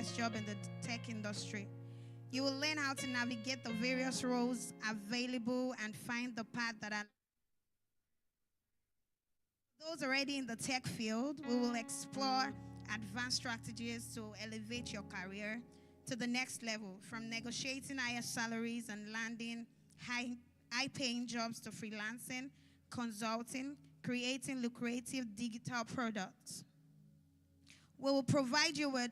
first job in the tech industry. You will learn how to navigate the various roles available and find the path that are those already in the tech field. We will explore advanced strategies to elevate your career to the next level, from negotiating higher salaries and landing high-paying jobs to freelancing, consulting, creating lucrative digital products. We will provide you with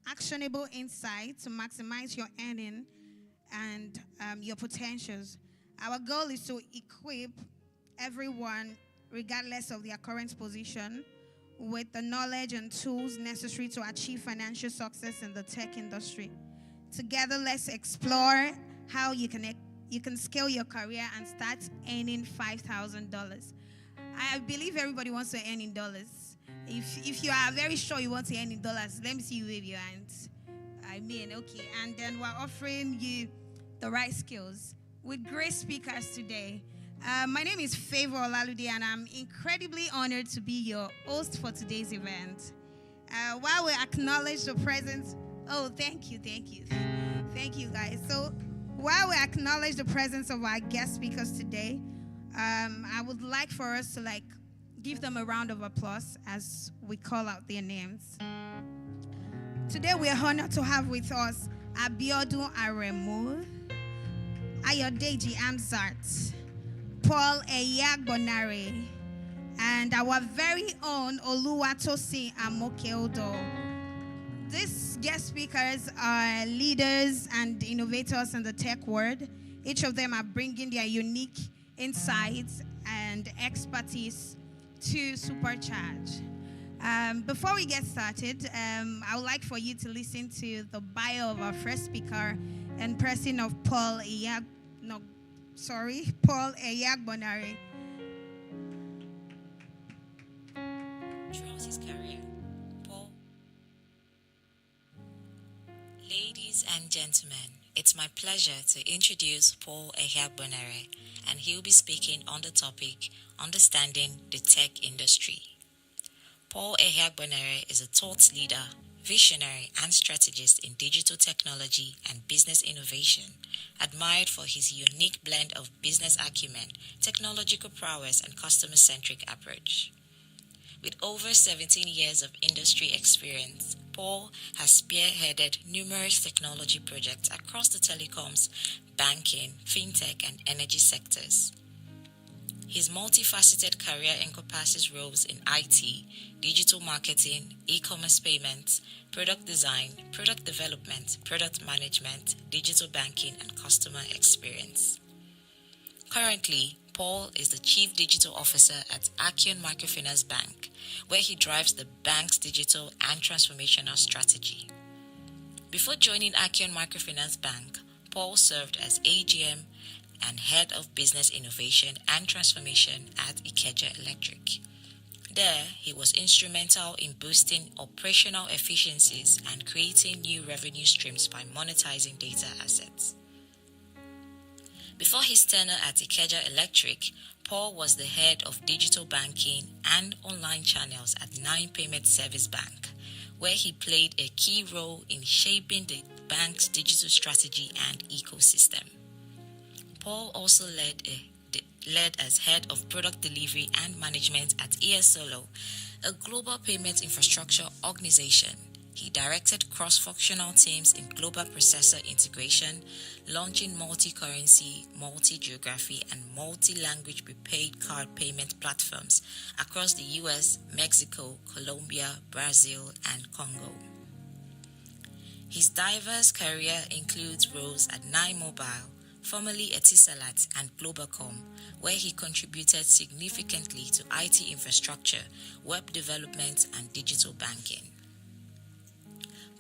actionable insight to maximize your earning and your potentials. Our goal is to equip everyone, regardless of their current position, with the knowledge and tools necessary to achieve financial success in the tech industry. Together, let's explore how you can scale your career and start earning $5,000. I believe everybody wants to earn in dollars. If you are very sure you want to earn in dollars, let me see you wave your hands. Okay. And then we're offering you the right skills with great speakers today. My name is Favor Olalude, and I'm incredibly honored to be your host for today's event. While we acknowledge the presence, thank you, guys. So while we acknowledge the presence of our guest speakers today, I would like for us to give them a round of applause as we call out their names. Today we are honored to have with us Abiodun Aremu, Ayodeji Amzat, Paul Eyagbonare, and our very own Oluwatosin Amokeodo. These guest speakers are leaders and innovators in the tech world. Each of them are bringing their unique insights and expertise to supercharge. Before we get started, I would like for you to listen to the bio of our first speaker in person of Paul Eyagbonare. Throughout his career, Paul. Ladies and gentlemen, it's my pleasure to introduce Paul Eyagbonare, and he'll be speaking on the topic Understanding the Tech Industry. Paul Eyagbonare is a thought leader, visionary, and strategist in digital technology and business innovation, admired for his unique blend of business acumen, technological prowess, and customer-centric approach. With over 17 years of industry experience, Paul has spearheaded numerous technology projects across the telecoms, banking, fintech, and energy sectors. His multifaceted career encompasses roles in IT, digital marketing, e-commerce payments, product design, product development, product management, digital banking, and customer experience. Currently, Paul is the Chief Digital Officer at Action Microfinance Bank, where he drives the bank's digital and transformational strategy. Before joining Action Microfinance Bank, Paul served as AGM and Head of Business Innovation and Transformation at Ikeja Electric. There, he was instrumental in boosting operational efficiencies and creating new revenue streams by monetizing data assets. Before his tenure at Ikeja Electric, Paul was the head of digital banking and online channels at Nine Payment Service Bank, where he played a key role in shaping the bank's digital strategy and ecosystem. Paul also led as head of product delivery and management at ESOLO, a global payment infrastructure organization. He directed cross-functional teams in global processor integration, launching multi-currency, multi-geography, and multi-language prepaid card payment platforms across the US, Mexico, Colombia, Brazil, and Congo. His diverse career includes roles at Nine Mobile, formerly Etisalat, and Globalcom, where he contributed significantly to IT infrastructure, web development, and digital banking.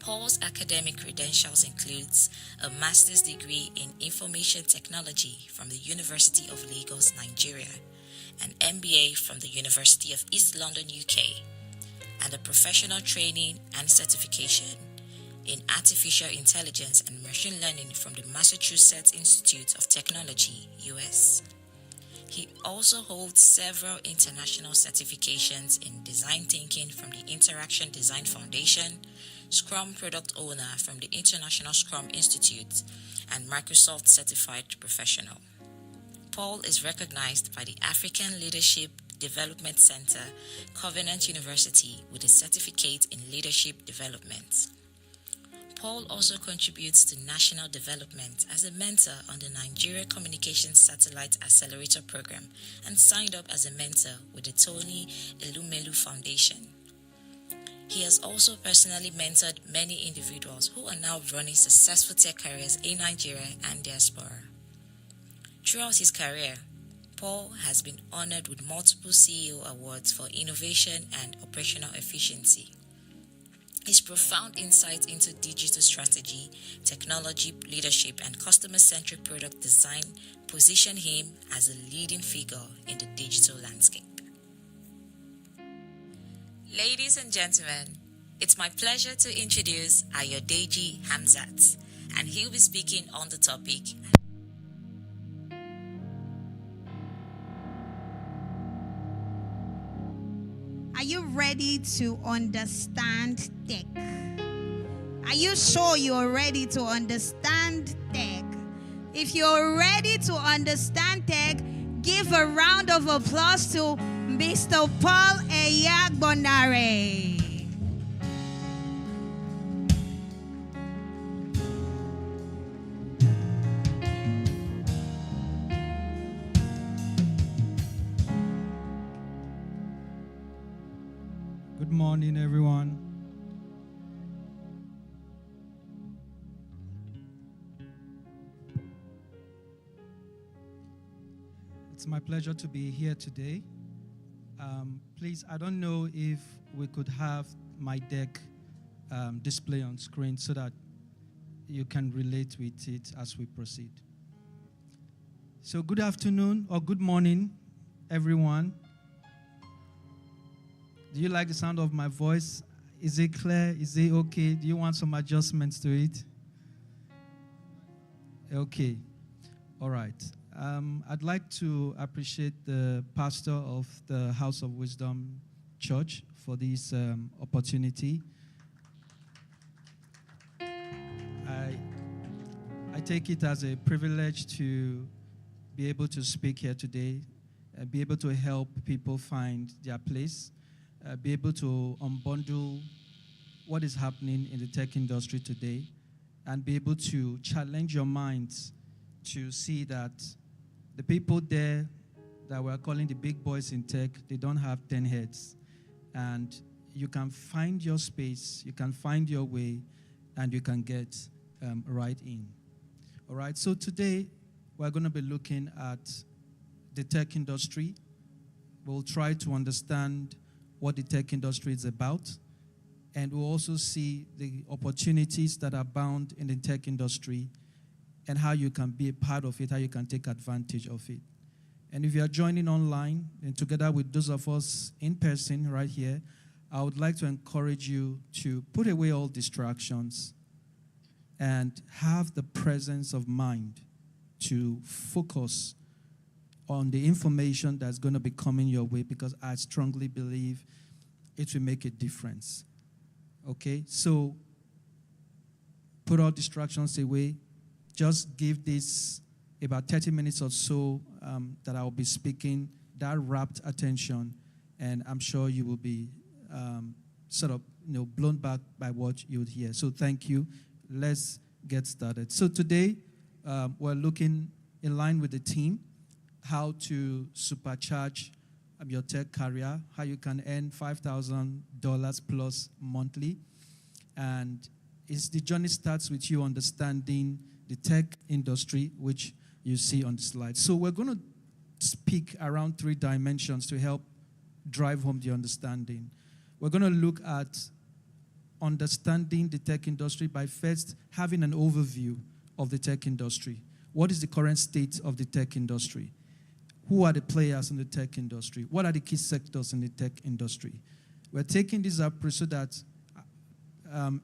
Paul's academic credentials includes a master's degree in information technology from the University of Lagos, Nigeria, an MBA from the University of East London, UK, and a professional training and certification in artificial intelligence and machine learning from the Massachusetts Institute of Technology, US. He also holds several international certifications in design thinking from the Interaction Design Foundation, Scrum Product Owner from the International Scrum Institute, and Microsoft Certified Professional. Paul is recognized by the African Leadership Development Center, Covenant University, with a certificate in leadership development. Paul also contributes to national development as a mentor on the Nigeria Communications Satellite Accelerator Program and signed up as a mentor with the Tony Elumelu Foundation. He has also personally mentored many individuals who are now running successful tech careers in Nigeria and diaspora. Throughout his career, Paul has been honored with multiple CEO awards for innovation and operational efficiency. His profound insight into digital strategy, technology leadership, and customer-centric product design position him as a leading figure in the digital landscape. Ladies and gentlemen, it's my pleasure to introduce Ayodeji Hamzat, and he'll be speaking on the topic. Are you ready to understand tech? Are you sure you're ready to understand tech? If you're ready to understand tech, give a round of applause to Mr. Paul Eyagbonare. Good morning, everyone. It's my pleasure to be here today. Please, I don't know if we could have my deck display on screen so that you can relate with it as we proceed. So good afternoon or good morning, everyone. Do you like the sound of my voice? Is it clear? Is it okay? Do you want some adjustments to it? Okay. All right. I'd like to appreciate the pastor of the House of Wisdom Church for this opportunity. I take it as a privilege to be able to speak here today, be able to help people find their place, be able to unbundle what is happening in the tech industry today, and be able to challenge your minds to see that the people there that we're calling the big boys in tech, they don't have 10 heads. And you can find your space, you can find your way, and you can get right in. All right, so today we're going to be looking at the tech industry. We'll try to understand what the tech industry is about, and we'll also see the opportunities that are bound in the tech industry and how you can be a part of it, how you can take advantage of it. And if you are joining online, and together with those of us in person right here, I would like to encourage you to put away all distractions and have the presence of mind to focus on the information that's going to be coming your way, because I strongly believe it will make a difference. Okay? So put all distractions away. Just give this about 30 minutes or so that I will be speaking, that rapt attention, and I'm sure you will be sort of blown back by what you would hear. So thank you. Let's get started. So today we're looking in line with the theme, how to supercharge your tech career, how you can earn $5,000 plus monthly. And the journey starts with you understanding the tech industry, which you see on the slide. So we're going to speak around 3 dimensions to help drive home the understanding. We're going to look at understanding the tech industry by first having an overview of the tech industry. What is the current state of the tech industry? Who are the players in the tech industry? What are the key sectors in the tech industry? We're taking this approach so that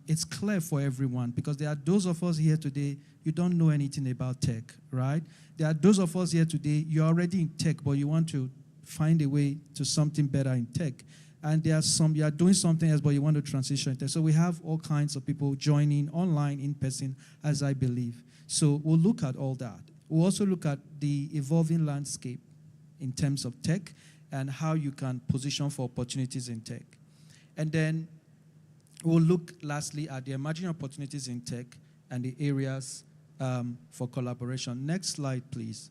it's clear for everyone, because there are those of us here today, you don't know anything about tech, right? There are those of us here today, you're already in tech, but you want to find a way to something better in tech. And there are some, you are doing something else, but you want to transition it. So we have all kinds of people joining online, in person, as I believe. So we'll look at all that. We'll also look at the evolving landscape in terms of tech and how you can position for opportunities in tech. And then we'll look lastly at the emerging opportunities in tech and the areas for collaboration. Next slide, please.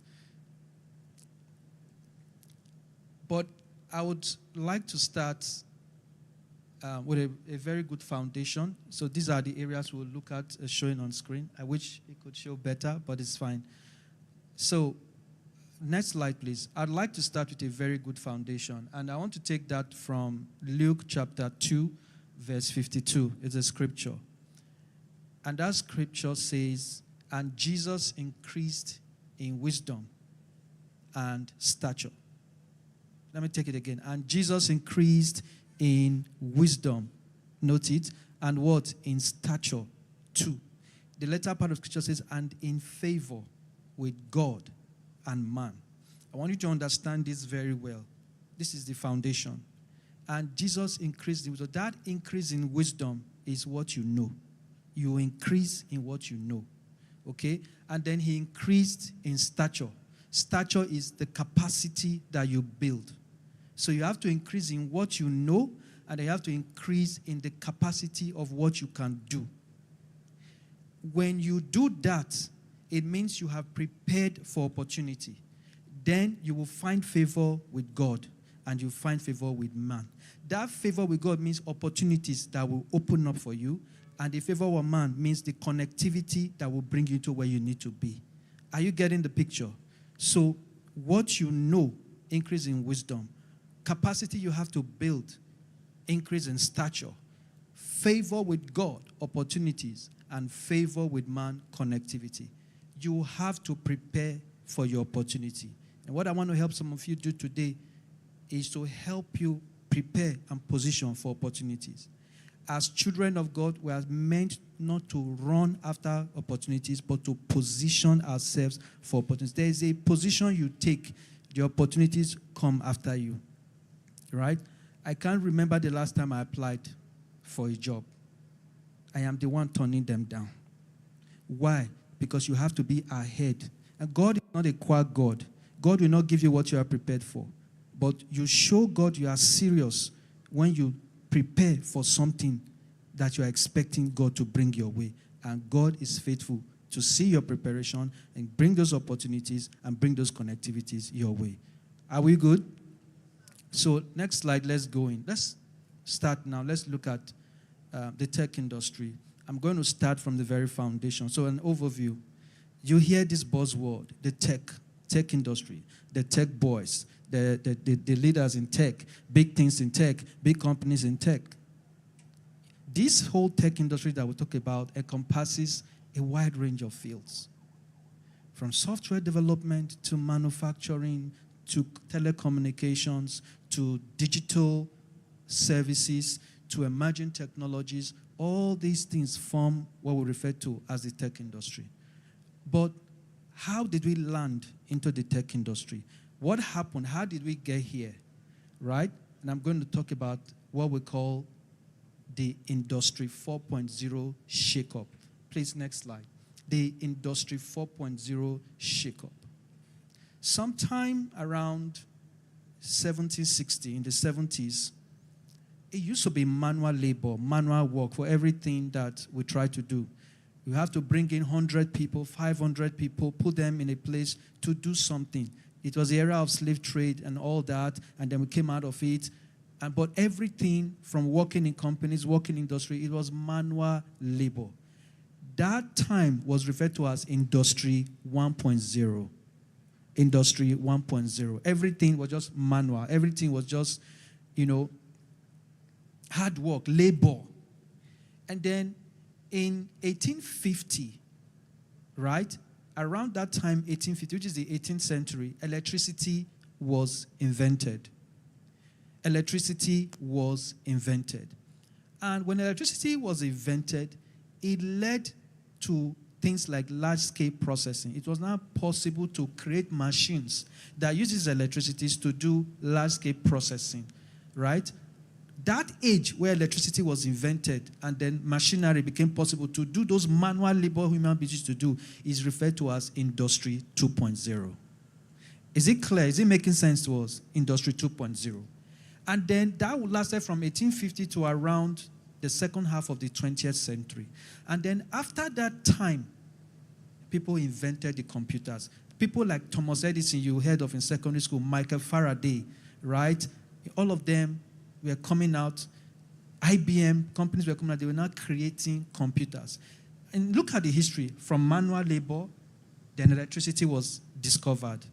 But I would like to start with a very good foundation. So these are the areas we'll look at showing on screen. I wish it could show better, but it's fine. So next slide, please. I'd like to start with a very good foundation. And I want to take that from Luke chapter 2, verse 52. It's a scripture. And that scripture says, and Jesus increased in wisdom and stature. Let me take it again. And Jesus increased in wisdom. Note it. And what? In stature too. The latter part of scripture says, and in favor with God and man. I want you to understand this very well. This is the foundation. And Jesus increased in wisdom. That increase in wisdom is what you know. You increase in what you know. Okay? And then he increased in stature. Stature is the capacity that you build. So you have to increase in what you know, and you have to increase in the capacity of what you can do. When you do that, it means you have prepared for opportunity. Then you will find favor with God, and you find favor with man. That favor with God means opportunities that will open up for you, and the favor with man means the connectivity that will bring you to where you need to be. Are you getting the picture? So what you know, increase in wisdom. Capacity you have to build, increase in stature. Favor with God, opportunities, and favor with man, connectivity. You have to prepare for your opportunity. And what I want to help some of you do today is to help you prepare and position for opportunities. As children of God, we are meant not to run after opportunities, but to position ourselves for opportunities. There is a position you take, the opportunities come after you. Right? I can't remember the last time I applied for a job. I am the one turning them down. Why? Because you have to be ahead. And God is not a quack God. God will not give you what you are prepared for. But you show God you are serious when you prepare for something that you are expecting God to bring your way. And God is faithful to see your preparation and bring those opportunities and bring those connectivities your way. Are we good? So next slide, let's go in. Let's start now. Let's look at the tech industry. I'm going to start from the very foundation. So an overview. You hear this buzzword, the tech industry, the tech boys, the leaders in tech, big things in tech, big companies in tech. This whole tech industry that we talk about encompasses a wide range of fields. From software development to manufacturing to telecommunications, to digital services, to emerging technologies, all these things form what we refer to as the tech industry. But how did we land into the tech industry? What happened? How did we get here? Right? And I'm going to talk about what we call the Industry 4.0 shakeup. Please, next slide. The Industry 4.0 shakeup. Sometime around 1760, in the 70s, it used to be manual labor, manual work for everything that we try to do. You have to bring in 100 people, 500 people, put them in a place to do something. It was the era of slave trade and all that, and then we came out of it. But everything from working in companies, working in industry, it was manual labor. That time was referred to as Industry 1.0. Industry 1.0. Everything was just manual. Everything was just, hard work, labor. And then in 1850, right, around that time, 1850, which is the 18th century, electricity was invented. Electricity was invented. And when electricity was invented, it led to things like large-scale processing. It was now possible to create machines that uses electricity to do large-scale processing, right? That age where electricity was invented and then machinery became possible to do those manual labor human beings used to do is referred to as Industry 2.0. Is it clear? Is it making sense to us? Industry 2.0. And then that lasted from 1850 to around the second half of the 20th century. And then after that time, people invented the computers. People like Thomas Edison, you heard of in secondary school, Michael Faraday, right? All of them were coming out. IBM, companies were coming out. They were now creating computers. And look at the history. From manual labor, then electricity was discovered.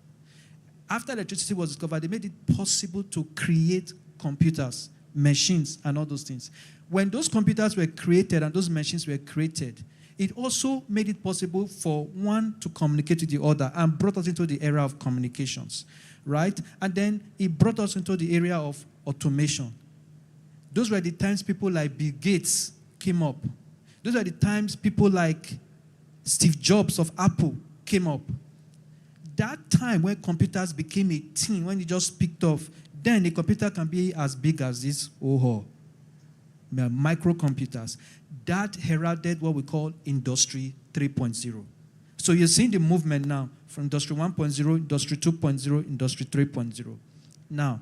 After electricity was discovered, they made it possible to create computers, machines, and all those things. When those computers were created and those machines were created, it also made it possible for one to communicate with the other and brought us into the era of communications, right? And then it brought us into the area of automation. Those were the times people like Bill Gates came up. Those are the times people like Steve Jobs of Apple came up. That time when computers became a thing, when it just picked off, then a computer can be as big as this microcomputers. That heralded what we call Industry 3.0. So you're seeing the movement now from Industry 1.0, Industry 2.0, Industry 3.0. Now,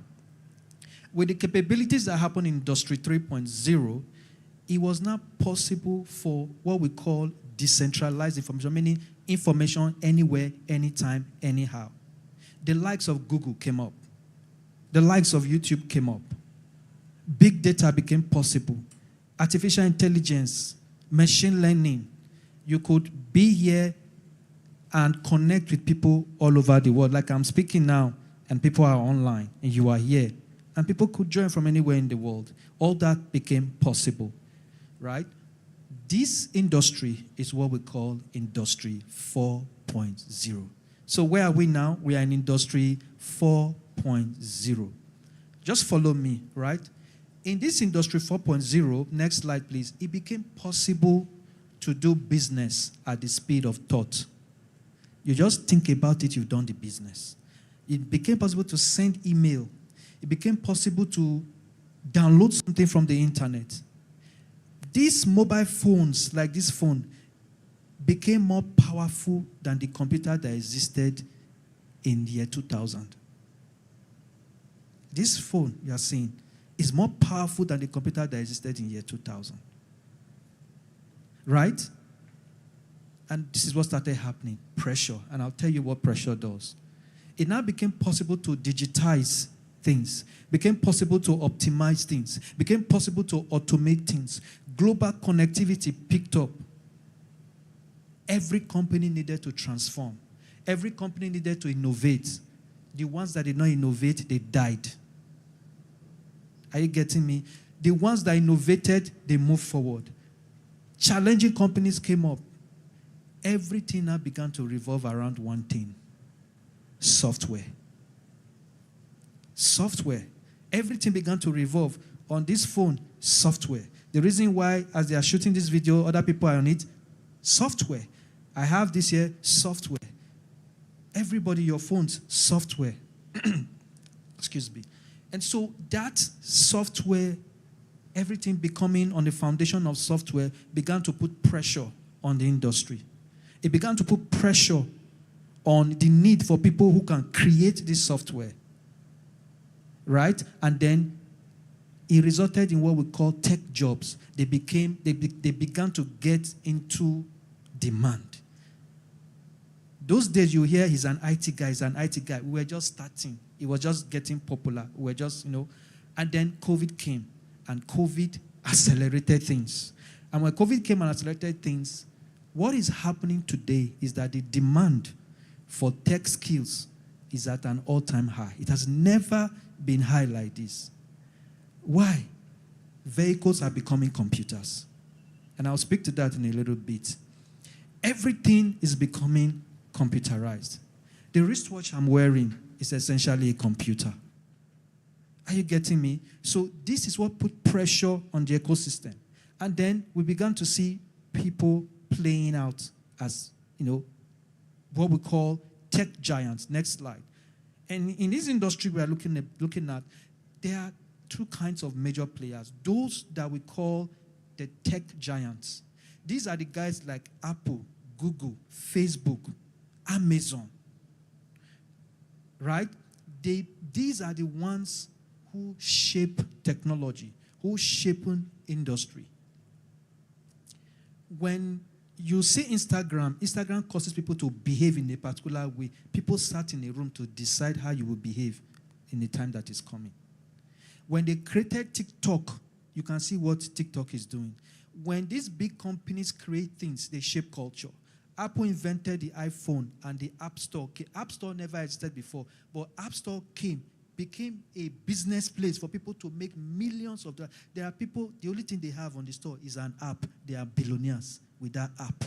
with the capabilities that happen in Industry 3.0, it was now possible for what we call decentralized information, meaning information anywhere, anytime, anyhow. The likes of Google came up. The likes of YouTube came up. Big data became possible. Artificial intelligence, machine learning. You could be here and connect with people all over the world. Like I'm speaking now, and people are online, and you are here. And people could join from anywhere in the world. All that became possible, right? This industry is what we call Industry 4.0. So where are we now? We are in Industry 4.0. Just follow me, right? In this Industry 4.0, next slide please, it became possible to do business at the speed of thought. You just think about it, you've done the business. It became possible to send email. It became possible to download something from the internet. These mobile phones, like this phone, became more powerful than the computer that existed in the year 2000. This phone you are seeing is more powerful than the computer that existed in the year 2000. Right? And this is what started happening, pressure. And I'll tell you what pressure does. It now became possible to digitize things, became possible to optimize things, became possible to automate things. Global connectivity picked up. Every company needed to transform. Every company needed to innovate. The ones that did not innovate, they died. Are you getting me? The ones that innovated, they moved forward. Challenging companies came up. Everything now began to revolve around one thing: software. Software. Everything began to revolve on this phone, software. The reason why, as they are shooting this video, other people are on it, software. I have this here, software. Everybody, your phones, software. Excuse me. And so that software, everything becoming on the foundation of software, began to put pressure on the industry. It began to put pressure on the need for people who can create this software. Right? And then it resulted in what we call tech jobs. They began to get into demand. Those days you hear he's an IT guy, We were just starting. It was just getting popular. We were just, And then COVID came, and COVID accelerated things. And when COVID came and accelerated things, what is happening today is that the demand for tech skills is at an all-time high. It has never been high like this. Why? Vehicles are becoming computers. And I'll speak to that in a little bit. Everything is becoming computerized. The wristwatch I'm wearing is essentially a computer. Are you getting me? So this is what put pressure on the ecosystem. And then we began to see people playing out as, what we call tech giants. Next slide. And in this industry we are looking at, there are two kinds of major players. Those that we call the tech giants. These are the guys like Apple, Google, Facebook, Amazon. Right? These are the ones who shape technology, who shape industry. When you see Instagram causes people to behave in a particular way. People sat in a room to decide how you will behave in the time that is coming. When they created TikTok, you can see what TikTok is doing. When these big companies create things, they shape culture. Apple invented the iPhone and the App Store. App Store never existed before, but App Store became a business place for people to make millions of dollars. There are people, the only thing they have on the store is an app. They are billionaires with that app.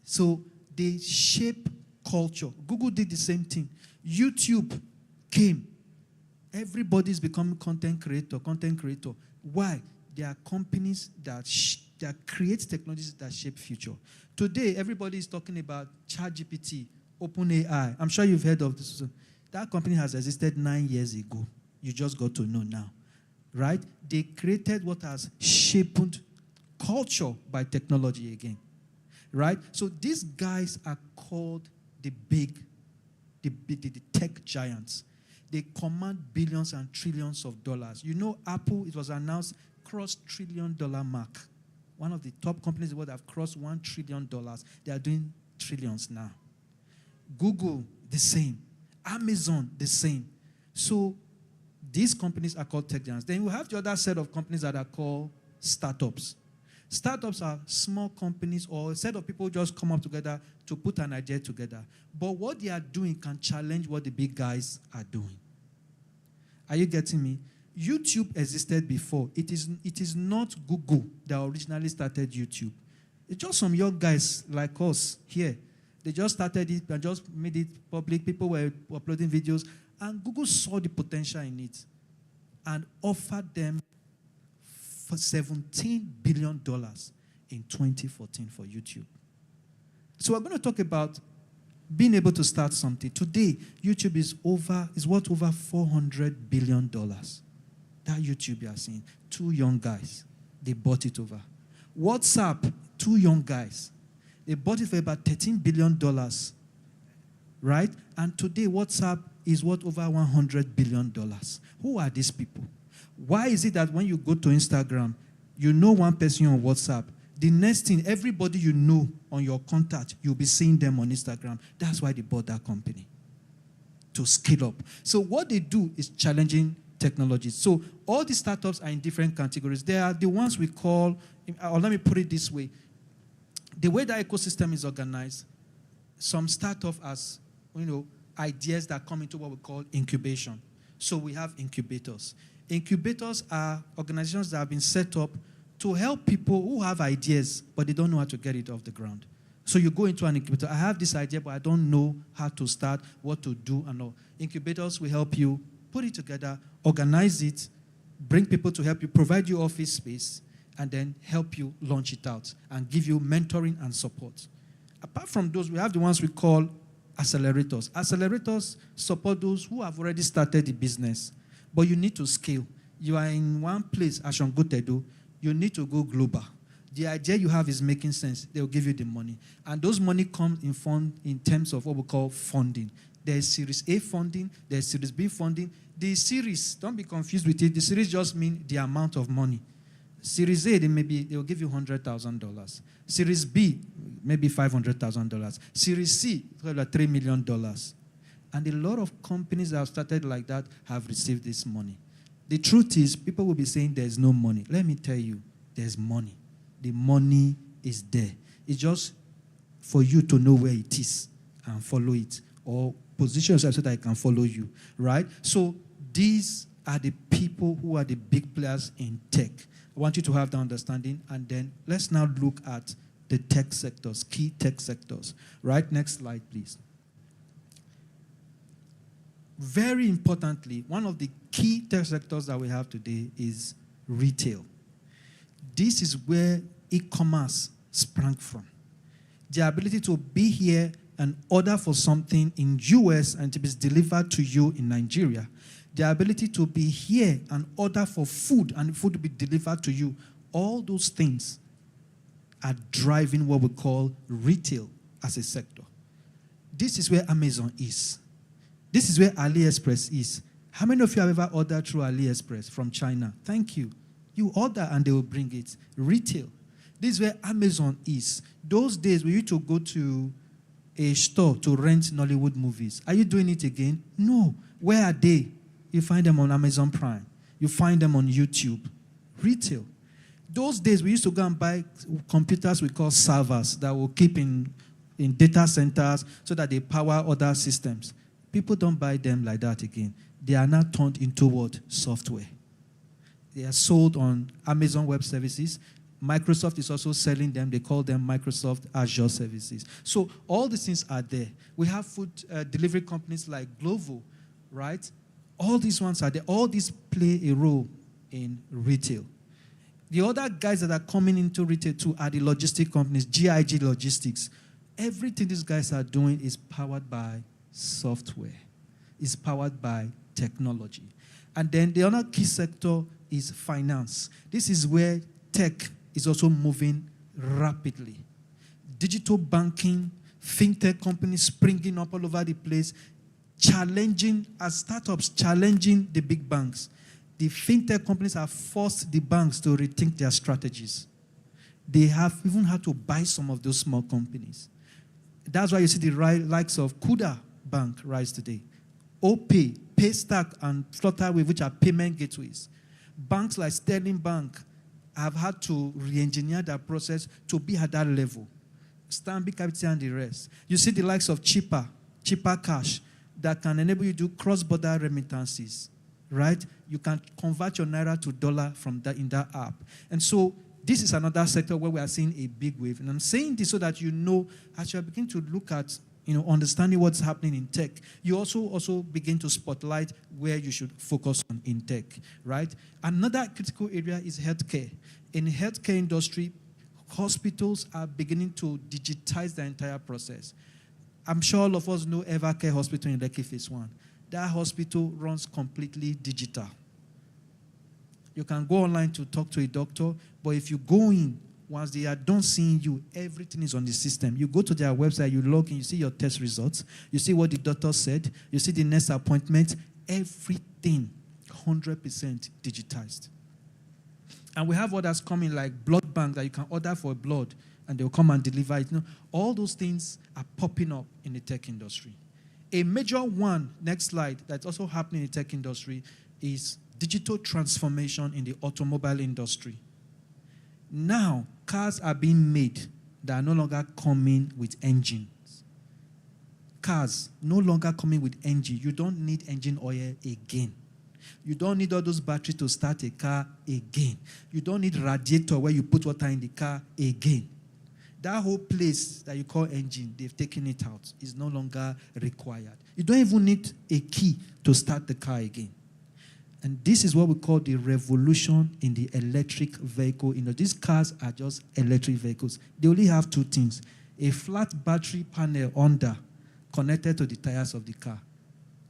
So they shape culture. Google did the same thing. YouTube came. Everybody's becoming content creator. Why? There are companies that create technologies that shape future. Today, everybody is talking about ChatGPT, OpenAI. I'm sure you've heard of this. That company has existed 9 years ago. You just got to know now. Right? They created what has shaped culture by technology again. Right? So these guys are called the tech giants. They command billions and trillions of dollars. You know, Apple, it was announced, crossed $1 trillion mark. One of the top companies in the world have crossed $1 trillion. They are doing trillions now. Google, the same. Amazon, the same. So these companies are called tech giants. Then you have the other set of companies that are called startups. Startups are small companies or a set of people who just come up together to put an idea together. But what they are doing can challenge what the big guys are doing. Are you getting me? YouTube existed before. It is not Google that originally started YouTube. It's just some young guys like us here. They just started it and just made it public. People were uploading videos. And Google saw the potential in it and offered them for $17 billion in 2014 for YouTube. So we're going to talk about being able to start something. Today, YouTube is worth over $400 billion. That YouTube you are seeing, 2 young guys, they bought it over. WhatsApp, 2 young guys, they bought it for about $13 billion, right? And today, WhatsApp is worth over $100 billion. Who are these people? Why is it that when you go to Instagram, you know one person on WhatsApp, the next thing, everybody you know on your contact, you'll be seeing them on Instagram. That's why they bought that company, to scale up. So what they do is challenging technology. So all the startups are in different categories. They are the ones we call, or let me put it this way, the way the ecosystem is organized, some start off as, ideas that come into what we call incubation. So we have incubators. Incubators are organizations that have been set up to help people who have ideas, but they don't know how to get it off the ground. So you go into an incubator. I have this idea, but I don't know how to start, what to do, and all. Incubators will help you put it together, organize it, bring people to help you, provide you office space, and then help you launch it out and give you mentoring and support. Apart from those, we have the ones we call accelerators. Accelerators support those who have already started the business, but you need to scale. You are in one place, Ashongotedo, you need to go global. The idea you have is making sense. They'll give you the money. And those money come in terms of what we call funding. There's Series A funding, there's Series B funding. The series, don't be confused with it. The series just means the amount of money. Series A, they'll give you $100,000. Series B, maybe $500,000. Series C, $3 million. And a lot of companies that have started like that have received this money. The truth is, people will be saying there's no money. Let me tell you, there's money. The money is there. It's just for you to know where it is and follow it, or position yourself so that I can follow you, right? So these are the people who are the big players in tech. I want you to have the understanding, and then let's now look at the tech sectors, key tech sectors, right? Next slide, please. Very importantly, one of the key tech sectors that we have today is retail. This is where e-commerce sprang from. The ability to be here and order for something in US and to be delivered to you in Nigeria. the ability to be here and order for food and food to be delivered to you. All those things are driving what we call retail as a sector. This is where Amazon is. This is where AliExpress is. How many of you have ever ordered through AliExpress from China? Thank you. You order and they will bring it. Retail. This is where Amazon is. Those days we used to go to a store to rent Nollywood movies. Are you doing it again? No. Where are they? You find them on Amazon Prime. You find them on YouTube. Retail. Those days we used to go and buy computers we call servers that will keep in data centers so that they power other systems. People don't buy them like that again. They are now turned into what? Software. They are sold on Amazon Web Services. Microsoft is also selling them. They call them Microsoft Azure Services. So all these things are there. We have food delivery companies like Glovo, right? All these ones are there. All these play a role in retail. The other guys that are coming into retail too are the logistic companies, GIG Logistics. Everything these guys are doing is powered by software. It's powered by technology. And then the other key sector is finance. This is where tech is also moving rapidly. Digital banking, fintech companies springing up all over the place, challenging, as startups, challenging the big banks. The fintech companies have forced the banks to rethink their strategies. They have even had to buy some of those small companies. That's why you see the likes of Kuda Bank rise today. OPay, Paystack, and Flutterwave, which are payment gateways. Banks like Sterling Bank have had to re-engineer their process to be at that level. Stanbic Capital and the rest. You see the likes of cheaper cash that can enable you to do cross-border remittances, right? You can convert your naira to dollar from that in that app. And so this is another sector where we are seeing a big wave. And I'm saying this so that you know, as you begin to look at, understanding what's happening in tech, you also begin to spotlight where you should focus on in tech, right? Another critical area is healthcare. In the healthcare industry, hospitals are beginning to digitize the entire process. I'm sure all of us know Evercare Hospital in Lekki Phase 1. That hospital runs completely digital. You can go online to talk to a doctor, but if you go in, once they are done seeing you, everything is on the system. You go to their website, you log in, you see your test results, you see what the doctor said, you see the next appointment, everything 100% digitized. And we have others coming like blood bank that you can order for blood and they'll come and deliver it. All those things are popping up in the tech industry. A major one, next slide, that's also happening in the tech industry is digital transformation in the automobile industry. Now, cars are being made that are no longer coming with engines. Cars no longer coming with engine. You don't need engine oil again. You don't need all those batteries to start a car again. You don't need radiator where you put water in the car again. That whole place that you call engine, they've taken it out. It's no longer required. You don't even need a key to start the car again. And this is what we call the revolution in the electric vehicle. These cars are just electric vehicles. They only have two things. A flat battery panel under connected to the tires of the car.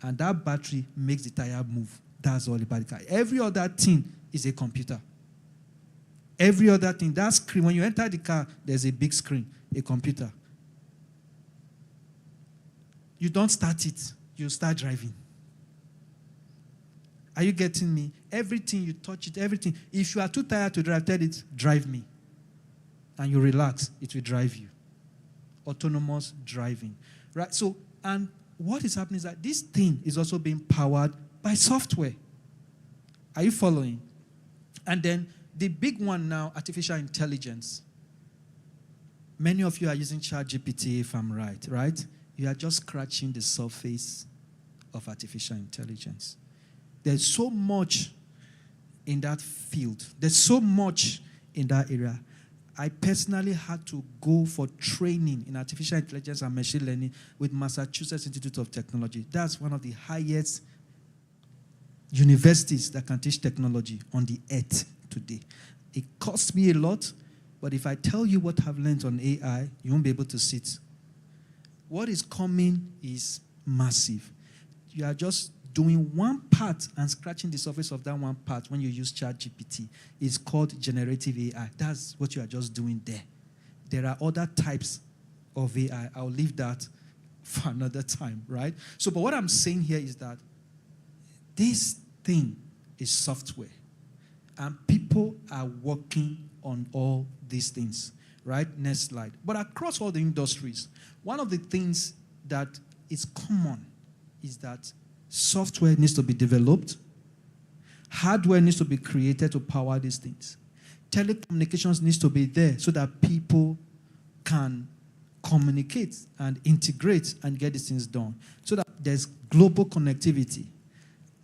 And that battery makes the tire move. That's all about the car. Every other thing is a computer. Every other thing. That screen, when you enter the car, there's a big screen, a computer. You don't start it. You start driving. Are you getting me? Everything, you touch it, everything. If you are too tired to drive, tell it, drive me. And you relax, it will drive you. Autonomous driving. Right? So, and what is happening is that this thing is also being powered by software. Are you following? And then the big one now, artificial intelligence. Many of you are using ChatGPT, if I'm right? You are just scratching the surface of artificial intelligence. There's so much in that field. There's so much in that area. I personally had to go for training in artificial intelligence and machine learning with Massachusetts Institute of Technology. That's one of the highest universities that can teach technology on the earth today. It costs me a lot, but if I tell you what I've learned on AI, you won't be able to sit. What is coming is massive. You are just doing one part and scratching the surface of that one part when you use ChatGPT. It's called generative AI. That's what you are just doing there. There are other types of AI. I'll leave that for another time, right? So, but what I'm saying here is that this thing is software. And people are working on all these things, right? Next slide. But across all the industries, one of the things that is common is that software needs to be developed. Hardware needs to be created to power these things. Telecommunications needs to be there so that people can communicate and integrate and get these things done. So that there's global connectivity.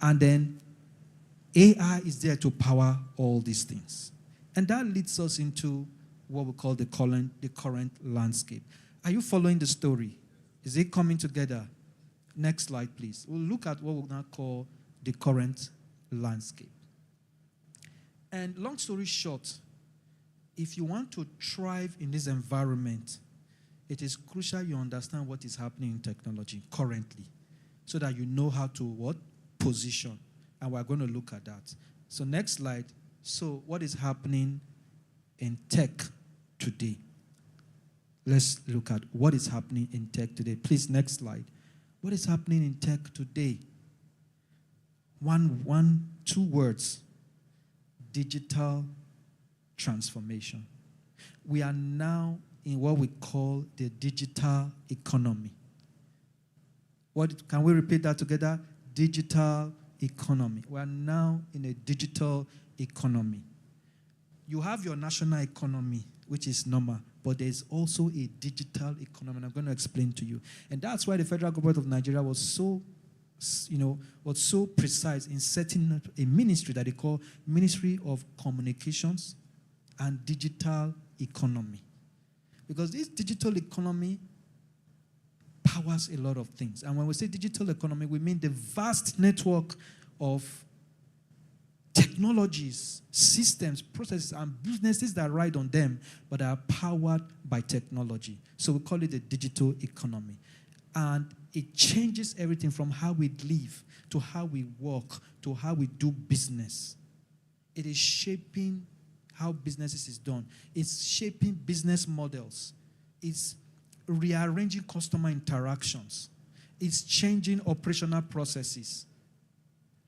And then AI is there to power all these things. And that leads us into what we call the current landscape. Are you following the story? Is it coming together? Next slide, please. We'll look at what we'll now call the current landscape. And long story short, if you want to thrive in this environment, it is crucial you understand what is happening in technology currently so that you know how to what? Position. And we're going to look at that. So next slide. So what is happening in tech today? Let's look at what is happening in tech today. Please, next slide. What is happening in tech today? Two words. Digital transformation. We are now in what we call the digital economy. Can we repeat that together? Digital economy. We are now in a digital economy. You have your national economy, which is normal, but there's also a digital economy, and I'm going to explain to you. And that's why the federal government of Nigeria was so precise in setting up a ministry that they call Ministry of Communications and Digital Economy. Because this digital economy powers a lot of things. And when we say digital economy, we mean the vast network of technologies, systems, processes, and businesses that ride on them, but are powered by technology. So we call it the digital economy. And it changes everything from how we live, to how we work, to how we do business. It is shaping how businesses is done. It's shaping business models. It's rearranging customer interactions. It's changing operational processes.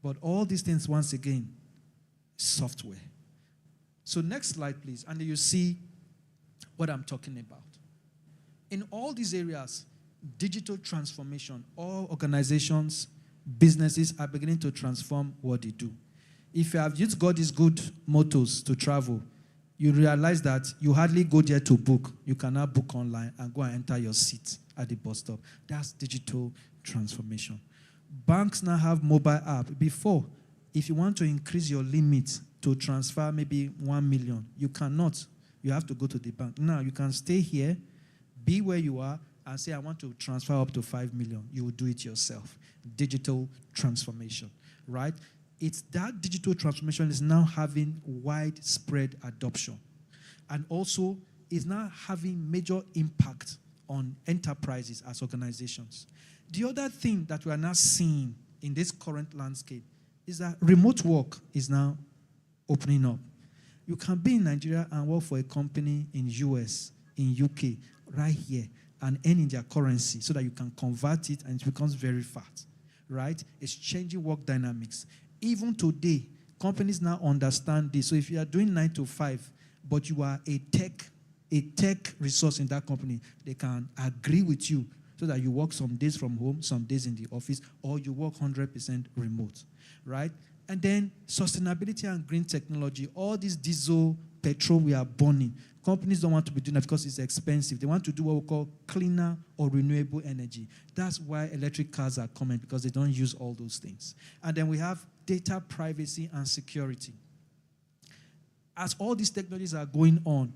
But all these things, once again, software. So next slide, please. And you see what I'm talking about. In all these areas, digital transformation, all organizations, businesses are beginning to transform what they do. If you have just got these good mottos to travel, you realize that you hardly go there to book. You can now book online and go and enter your seat at the bus stop. That's digital transformation. Banks now have mobile app. Before, if you want to increase your limit to transfer maybe 1 million, you cannot. You have to go to the bank. Now, you can stay here, be where you are, and say, I want to transfer up to 5 million. You will do it yourself. Digital transformation, right? It's that digital transformation is now having widespread adoption. And also is now having major impact on enterprises as organizations. The other thing that we are now seeing in this current landscape is that remote work is now opening up. You can be in Nigeria and work for a company in US, in UK, right here, and earn in their currency so that you can convert it and it becomes very fast, right? It's changing work dynamics. Even today, companies now understand this. So if you are doing 9 to 5, but you are a tech resource in that company, they can agree with you so that you work some days from home, some days in the office, or you work 100% remote, right? And then sustainability and green technology, all this diesel, petrol we are burning, companies don't want to be doing that because it's expensive. They want to do what we call cleaner or renewable energy. That's why electric cars are coming, because they don't use all those things. And then we have data privacy and security. As all these technologies are going on,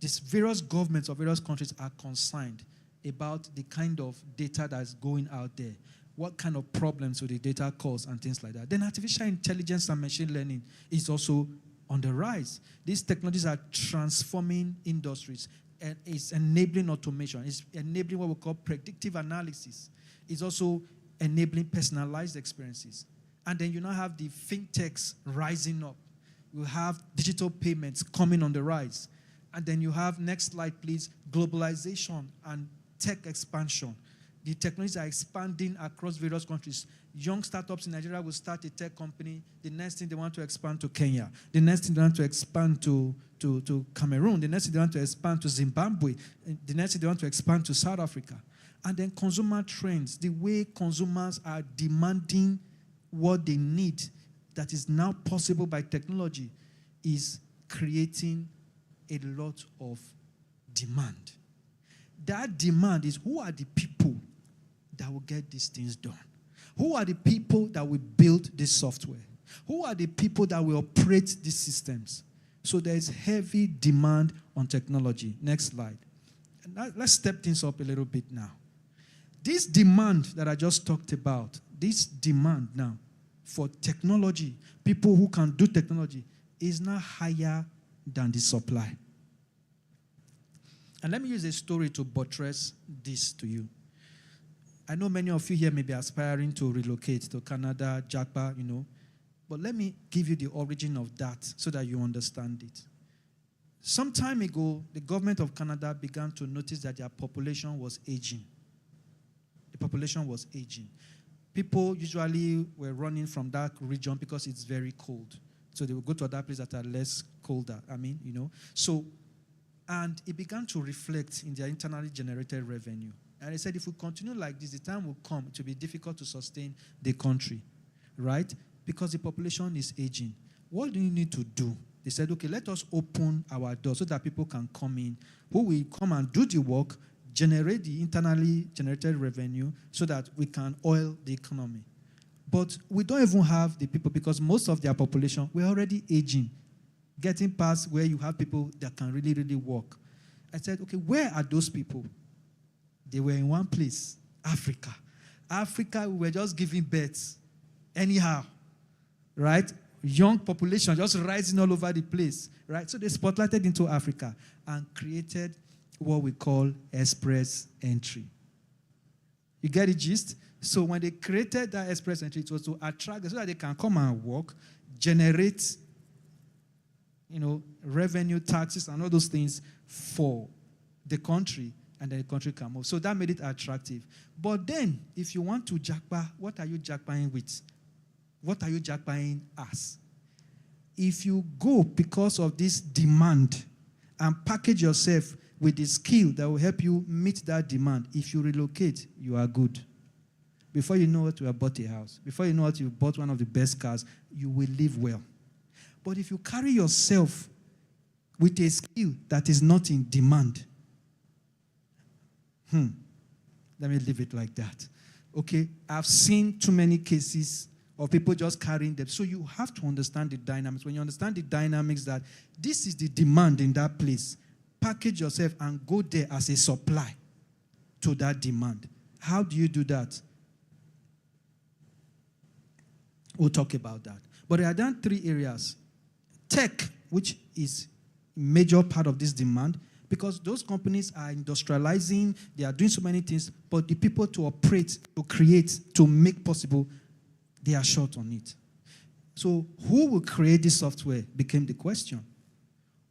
these various governments of various countries are concerned about the kind of data that's going out there. What kind of problems will the data cause and things like that. Then artificial intelligence and machine learning is also on the rise. These technologies are transforming industries, and it's enabling automation. It's enabling what we call predictive analysis. It's also enabling personalized experiences. And then you now have the fintechs rising up. You have digital payments coming on the rise. And then you have, next slide please, globalization and tech expansion. The technologies are expanding across various countries. Young startups in Nigeria will start a tech company. The next thing they want to expand to Kenya. The next thing they want to expand to Cameroon. The next thing they want to expand to Zimbabwe. The next thing they want to expand to South Africa. And then consumer trends, the way consumers are demanding what they need that is now possible by technology is creating a lot of demand. That demand is, who are the people that will get these things done? Who are the people that will build this software? Who are the people that will operate these systems? So there is heavy demand on technology. Next slide. Now, let's step things up a little bit now. This demand that I just talked about, this demand now for technology, people who can do technology, is now higher than the supply. And let me use a story to buttress this to you. I know many of you here may be aspiring to relocate to Canada, Japa, but let me give you the origin of that so that you understand it. Some time ago, the government of Canada began to notice that their population was aging. The population was aging. People usually were running from that region because it's very cold. So they would go to other places that are less colder. So, and it began to reflect in their internally generated revenue. And they said, if we continue like this, the time will come to be difficult to sustain the country, right? Because the population is aging. What do you need to do? They said, okay, let us open our doors so that people can come in, who will come and do the work, generate the internally generated revenue so that we can oil the economy. But we don't even have the people because most of their population, we're already aging, getting past where you have people that can really, really work. I said, okay, where are those people? They were in one place, Africa. Africa, we were just giving birth anyhow, right? Young population just rising all over the place, right? So they spotlighted into Africa and created what we call express entry. You get the gist? So when they created that express entry, it was to attract them so that they can come and work, generate, revenue, taxes, and all those things for the country, and then the country can move. So that made it attractive. But then, if you want to jackpot, what are you jackpotting with? What are you jackpotting as? If you go because of this demand and package yourself with the skill that will help you meet that demand, if you relocate, you are good. Before you know it, you have bought a house. Before you know it, you've bought one of the best cars. You will live well. But if you carry yourself with a skill that is not in demand, let me leave it like that. Okay? I've seen too many cases of people just carrying them. So you have to understand the dynamics. When you understand the dynamics that this is the demand in that place, package yourself and go there as a supply to that demand. How do you do that? We'll talk about that. But there are then three areas. Tech, which is a major part of this demand, because those companies are industrializing, they are doing so many things, but the people to operate, to create, to make possible, they are short on it. So who will create this software became the question.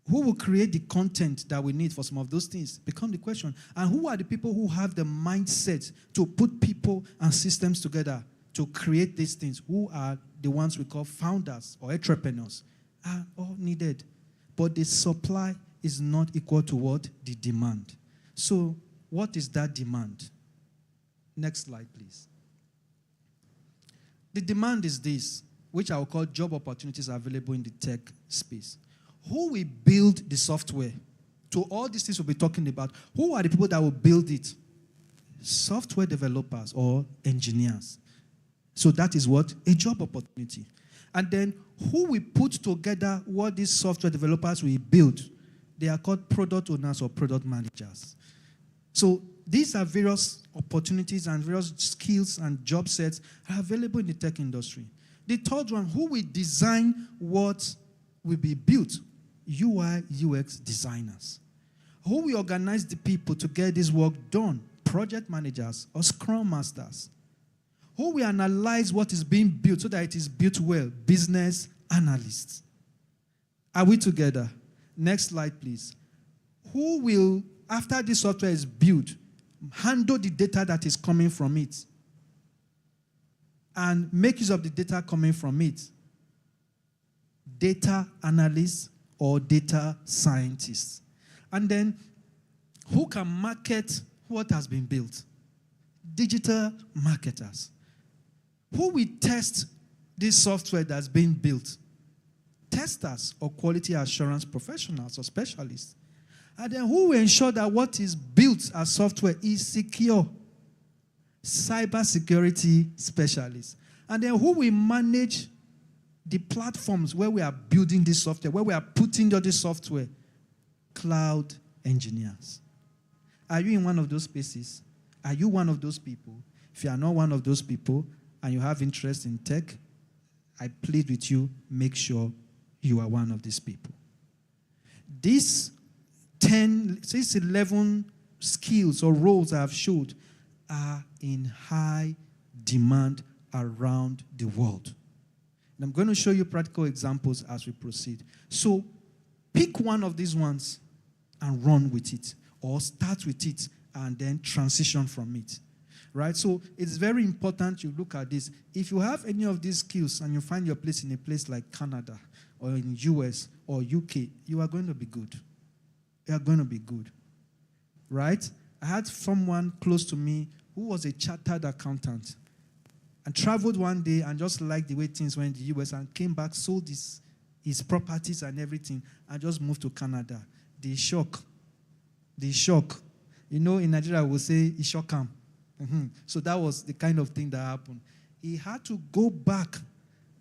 Who will create the content that we need for some of those things become the question. And who are the people who have the mindset to put people and systems together to create these things? Who are the ones we call founders or entrepreneurs? Are all needed. But the supply is not equal to what? The demand. So what is that demand? Next slide, please. The demand is this, which I will call job opportunities available in the tech space. Who will build the software? To all these things we'll be talking about, who are the people that will build it? Software developers or engineers. So that is what? A job opportunity. And then who will put together what these software developers will build? They are called product owners or product managers. So these are various opportunities and various skills and job sets are available in the tech industry. The third one, who will design what will be built? UI, UX designers. Who will organize the people to get this work done? Project managers or scrum masters. Who will analyze what is being built so that it is built well? Business analysts. Are we together? Next slide, please. Who will, after this software is built, handle the data that is coming from it and make use of the data coming from it? Data analysts or data scientists. And then, who can market what has been built? Digital marketers. Who will test this software that's being built? Testers or quality assurance professionals or specialists. And then who will ensure that what is built as software is secure? Cybersecurity specialists. And then who will manage the platforms where we are building this software, where we are putting all this software? Cloud engineers. Are you in one of those spaces? Are you one of those people? If you are not one of those people and you have interest in tech, I plead with you, make sure you are one of these people. These 11 skills or roles I have showed are in high demand around the world. And I'm going to show you practical examples as we proceed. So pick one of these ones and run with it, or start with it and then transition from it. Right? So it's very important you look at this. If you have any of these skills and you find your place in a place like Canada or in US or UK, you are going to be good. You are going to be good. Right? I had someone close to me who was a chartered accountant and traveled one day and just liked the way things went in the US and came back, sold his properties and everything, and just moved to Canada. The shock. You know, in Nigeria, we will say, it shock him. So that was the kind of thing that happened. He had to go back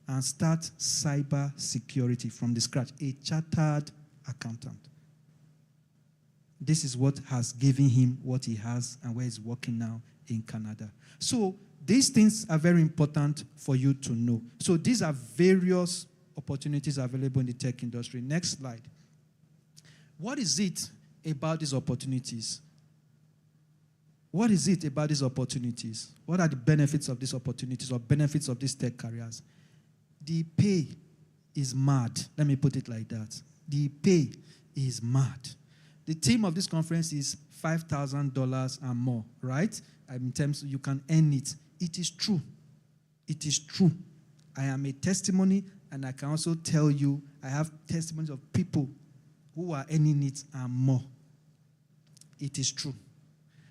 and start cyber security from the scratch, a chartered accountant. This is what has given him what he has and where he's working now in Canada. So these things are very important for you to know. So these are various opportunities available in the tech industry. Next slide. What is it about these opportunities? What is it about these opportunities? What are the benefits of these opportunities or benefits of these tech careers? The pay is mad. Let me put it like that. The pay is mad. The theme of this conference is $5,000 and more, right? In terms of you can earn it. It is true. It is true. I am a testimony, and I can also tell you I have testimonies of people who are earning it and more. It is true.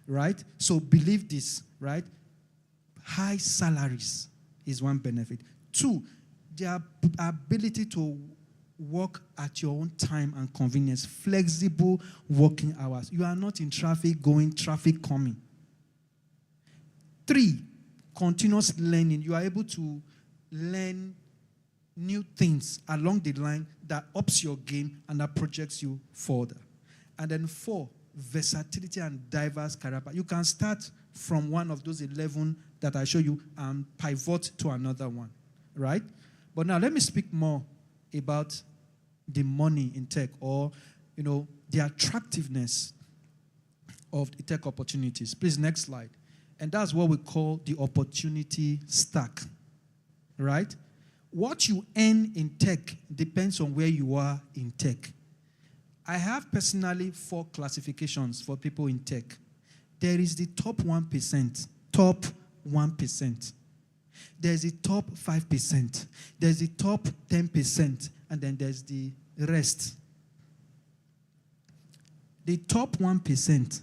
Right? So believe this, right? High salaries is one benefit. 2, the ability to work at your own time and convenience. Flexible working hours. You are not in traffic going, traffic coming. 3, continuous learning. You are able to learn new things along the line that ups your game and that projects you further. And then 4, versatility and diverse career path. You can start from one of those 11 that I show you and pivot to another one, right? But now let me speak more about the money in tech, or, the attractiveness of the tech opportunities. Please, next slide. And that's what we call the opportunity stack, right? What you earn in tech depends on where you are in tech. I have personally 4 classifications for people in tech. There is the top 1%, top 1%. There's the top 5%. There's the top 10%. And then there's the rest. The top 1%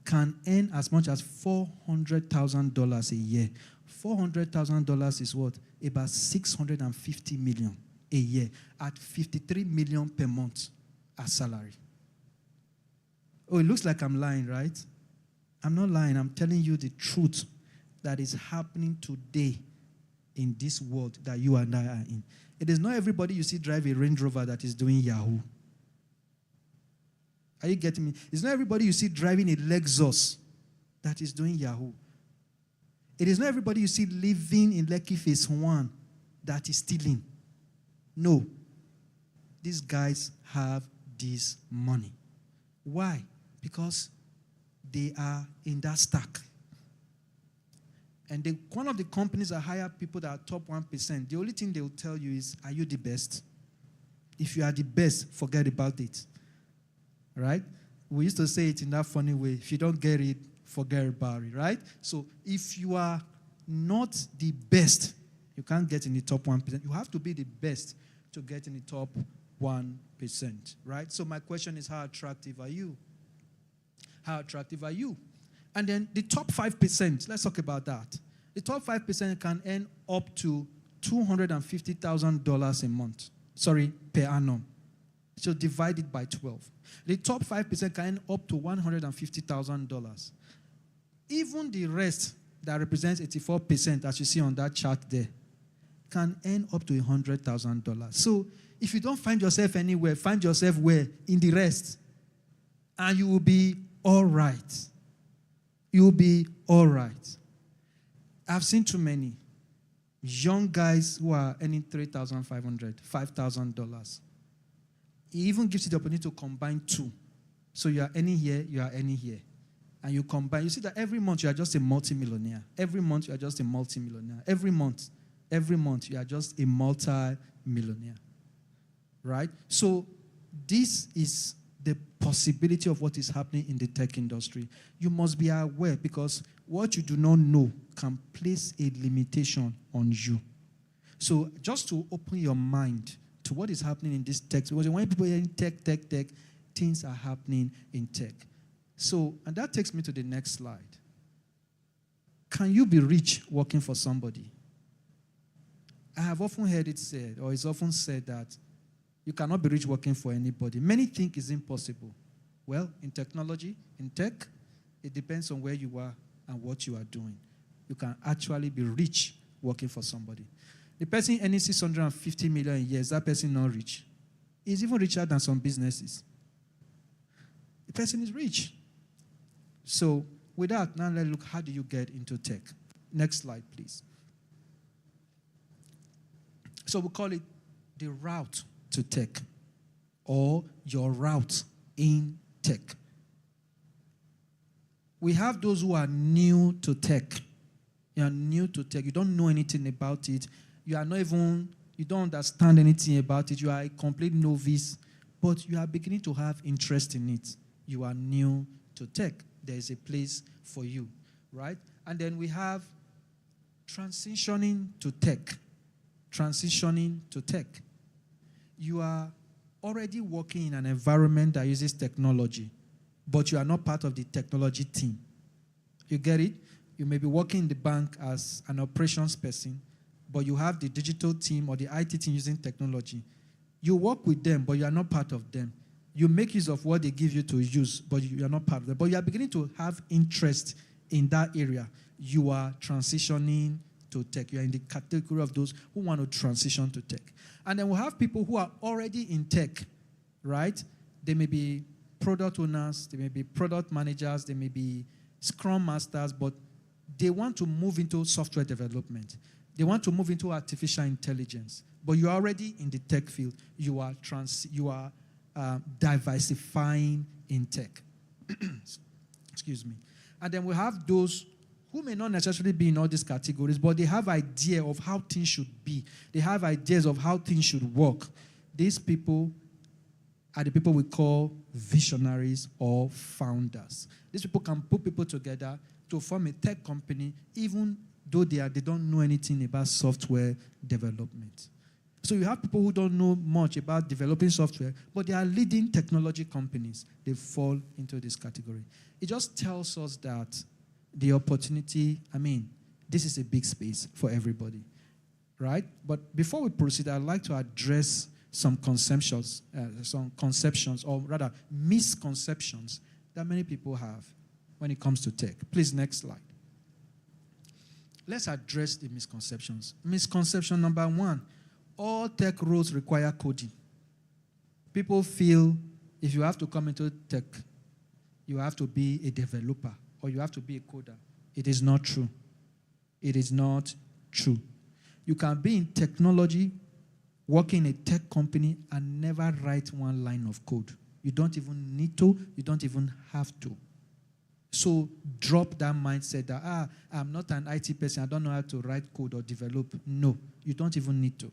can earn as much as $400,000 a year. $400,000 is what? About $650 million a year at $53 million per month as salary. Oh, it looks like I'm lying, right? I'm not lying. I'm telling you the truth that is happening today in this world that you and I are in. It is not everybody you see drive a Range Rover that is doing Yahoo. Are you getting me? It's not everybody you see driving a Lexus that is doing Yahoo. It is not everybody you see living in Lekki Phase 1 that is stealing. No. These guys have this money. Why? Because they are in that stack. And one of the companies that hire people that are top 1%, the only thing they will tell you is, are you the best? If you are the best, forget about it. Right? We used to say it in that funny way. If you don't get it, forget about it. Right? So if you are not the best, you can't get in the top 1%. You have to be the best to get in the top 1%. Right? So my question is, how attractive are you? How attractive are you? And then the top 5%, let's talk about that. The top 5% can earn up to $250,000 a month. Sorry, per annum. So divide it by 12. The top 5% can earn up to $150,000. Even the rest that represents 84%, as you see on that chart there, can earn up to $100,000. So if you don't find yourself anywhere, find yourself where? In the rest. And you will be all right. You'll be all right. I've seen too many young guys who are earning $3,500, $5,000. He even gives you the opportunity to combine two. So you are earning here, you are earning here. And you combine. You see that every month you are just a multimillionaire. Every month you are just a multimillionaire. Every month you are just a multi-millionaire. Right? So this is the possibility of what is happening in the tech industry. You must be aware, because what you do not know can place a limitation on you. So just to open your mind to what is happening in this tech, because when people are in tech, things are happening in tech. So, and that takes me to the next slide. Can you be rich working for somebody? I have often heard it said, or it's often said that you cannot be rich working for anybody. Many think it's impossible. Well, in technology, in tech, it depends on where you are and what you are doing. You can actually be rich working for somebody. The person earning $650 million a year, is that person not rich? He's even richer than some businesses. The person is rich. So with that, now let's look, how do you get into tech? Next slide, please. So we call it the route to tech, or your route in tech. We have those who are new to tech. You are new to tech. You don't know anything about it. You don't understand anything about it. You are a complete novice, but you are beginning to have interest in it. You are new to tech. There is a place for you, right? And then we have transitioning to tech. Transitioning to tech. You are already working in an environment that uses technology, but you are not part of the technology team. You get it? You may be working in the bank as an operations person, but you have the digital team or the IT team using technology. You work with them, but you are not part of them. You make use of what they give you to use, but you are not part of them. But you are beginning to have interest in that area. You are transitioning to tech. You are in the category of those who want to transition to tech. And then we have people who are already in tech, right? They may be product owners, they may be product managers, they may be scrum masters, but they want to move into software development. They want to move into artificial intelligence. But you are already in the tech field. You are diversifying in tech. Excuse me. And then we have those who may not necessarily be in all these categories, but they have idea of how things should be. They have ideas of how things should work. These people are the people we call visionaries or founders. These people can put people together to form a tech company, even though they don't know anything about software development. So you have people who don't know much about developing software, but they are leading technology companies. They fall into this category. It just tells us that the opportunity, this is a big space for everybody, right? But before we proceed, I'd like to address some conceptions, or rather misconceptions that many people have when it comes to tech. Please, next slide. Let's address the misconceptions. Misconception number one, all tech roles require coding. People feel if you have to come into tech, you have to be a developer or you have to be a coder. It is not true. It is not true. You can be in technology, work in a tech company, and never write one line of code. You don't even need to. You don't even have to. So drop that mindset that, I'm not an IT person, I don't know how to write code or develop. No, you don't even need to.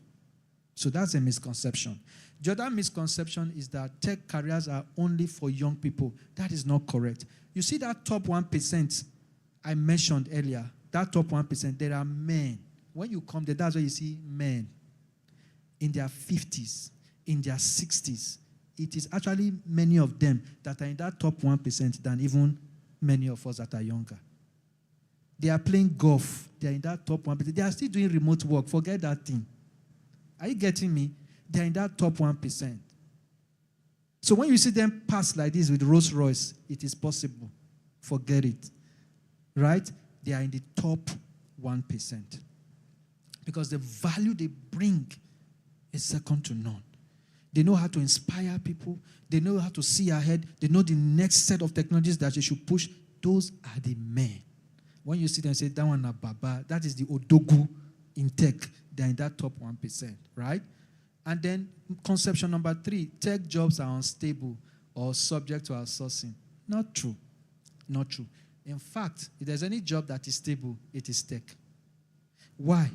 So that's a misconception. The other misconception is that tech careers are only for young people. That is not correct. You see that top 1% I mentioned earlier, that top 1%, there are men. When you come there, that's where you see men in their 50s, in their 60s. It is actually many of them that are in that top 1% than even many of us that are younger. They are playing golf. They are in that top 1%. They are still doing remote work. Forget that thing. Are you getting me? They are in that top 1%. So when you see them pass like this with Rolls Royce, it is possible. Forget it. Right? They are in the top 1%. Because the value they bring is second to none. They know how to inspire people. They know how to see ahead. They know the next set of technologies that they should push. Those are the men. When you sit there and say, that one is Baba, that is the Odogu in tech. They're in that top 1%, right? And then conception number 3, tech jobs are unstable or subject to outsourcing. Not true. Not true. In fact, if there's any job that is stable, it is tech. Why?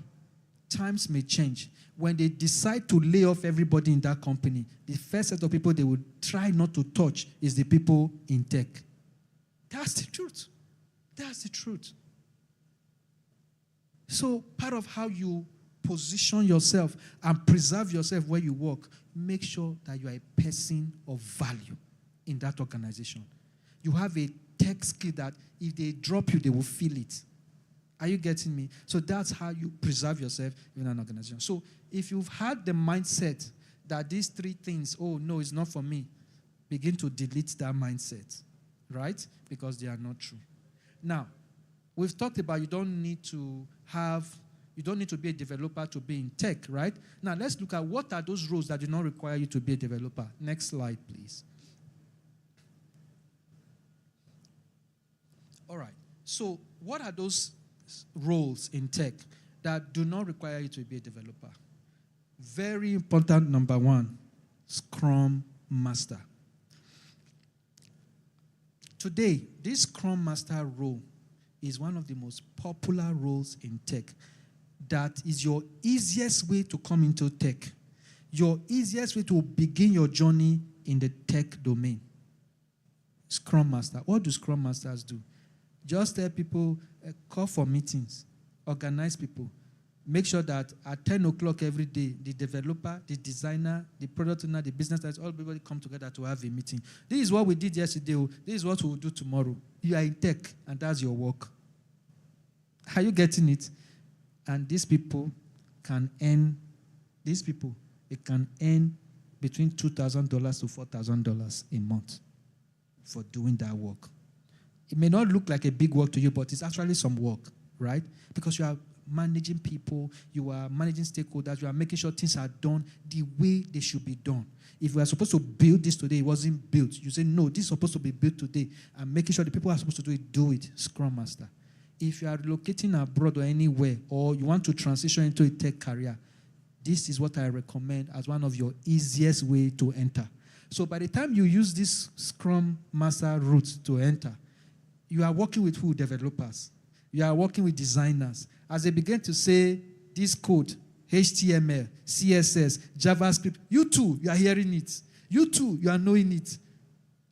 Times may change. When they decide to lay off everybody in that company, the first set of people they would try not to touch is the people in tech. That's the truth. That's the truth. So part of how you position yourself and preserve yourself where you work, make sure that you are a person of value in that organization. You have a tech skill that if they drop you, they will feel it. Are you getting me? So that's how you preserve yourself in an organization. So if you've had the mindset that these 3 things, oh, no, it's not for me, begin to delete that mindset, right? Because they are not true. Now, we've talked about you don't need to be a developer to be in tech, right? Now, let's look at what are those roles that do not require you to be a developer. Next slide, please. All right. So what are those roles in tech that do not require you to be a developer? Very important, number 1, Scrum Master. Today, this Scrum Master role is one of the most popular roles in tech. That is your easiest way to come into tech. Your easiest way to begin your journey in the tech domain. Scrum Master. What do Scrum Masters do? Just tell people, call for meetings, organize people. Make sure that at 10 o'clock every day, the developer, the designer, the product owner, the business guys, all everybody come together to have a meeting. This is what we did yesterday. This is what we'll do tomorrow. You are in tech, and that's your work. Are you getting it? And these people can earn, it can earn between $2,000 to $4,000 a month for doing that work. It may not look like a big work to you, but it's actually some work, right? Because you are managing people, you are managing stakeholders, you are making sure things are done the way they should be done. If we are supposed to build this today, it wasn't built. You say, no, this is supposed to be built today. And making sure the people who are supposed to do it, Scrum Master. If you are relocating abroad or anywhere, or you want to transition into a tech career, this is what I recommend as one of your easiest way to enter. So by the time you use this Scrum Master route to enter, you are working with who? Developers. You are working with designers. As they begin to say this code, HTML, CSS, JavaScript, you too, you are hearing it. You too, you are knowing it.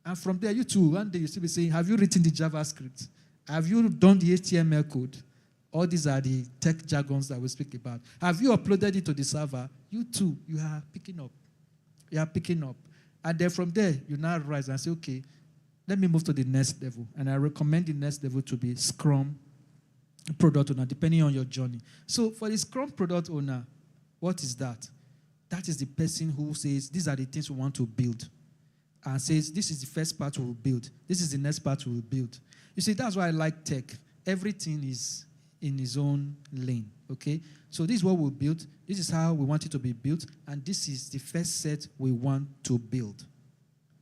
And from there, you too, one day you still be saying, have you written the JavaScript? Have you done the HTML code? All these are the tech jargons that we speak about. Have you uploaded it to the server? You too, you are picking up. You are picking up. And then from there, you now rise and say, okay, let me move to the next level. And I recommend the next level to be Scrum Product Owner, depending on your journey. So for the Scrum Product Owner, what is that? That is the person who says, these are the things we want to build. And says, this is the first part we will build. This is the next part we will build. You see, that's why I like tech. Everything is in its own lane, okay? So this is what we'll build. This is how we want it to be built. And this is the first set we want to build,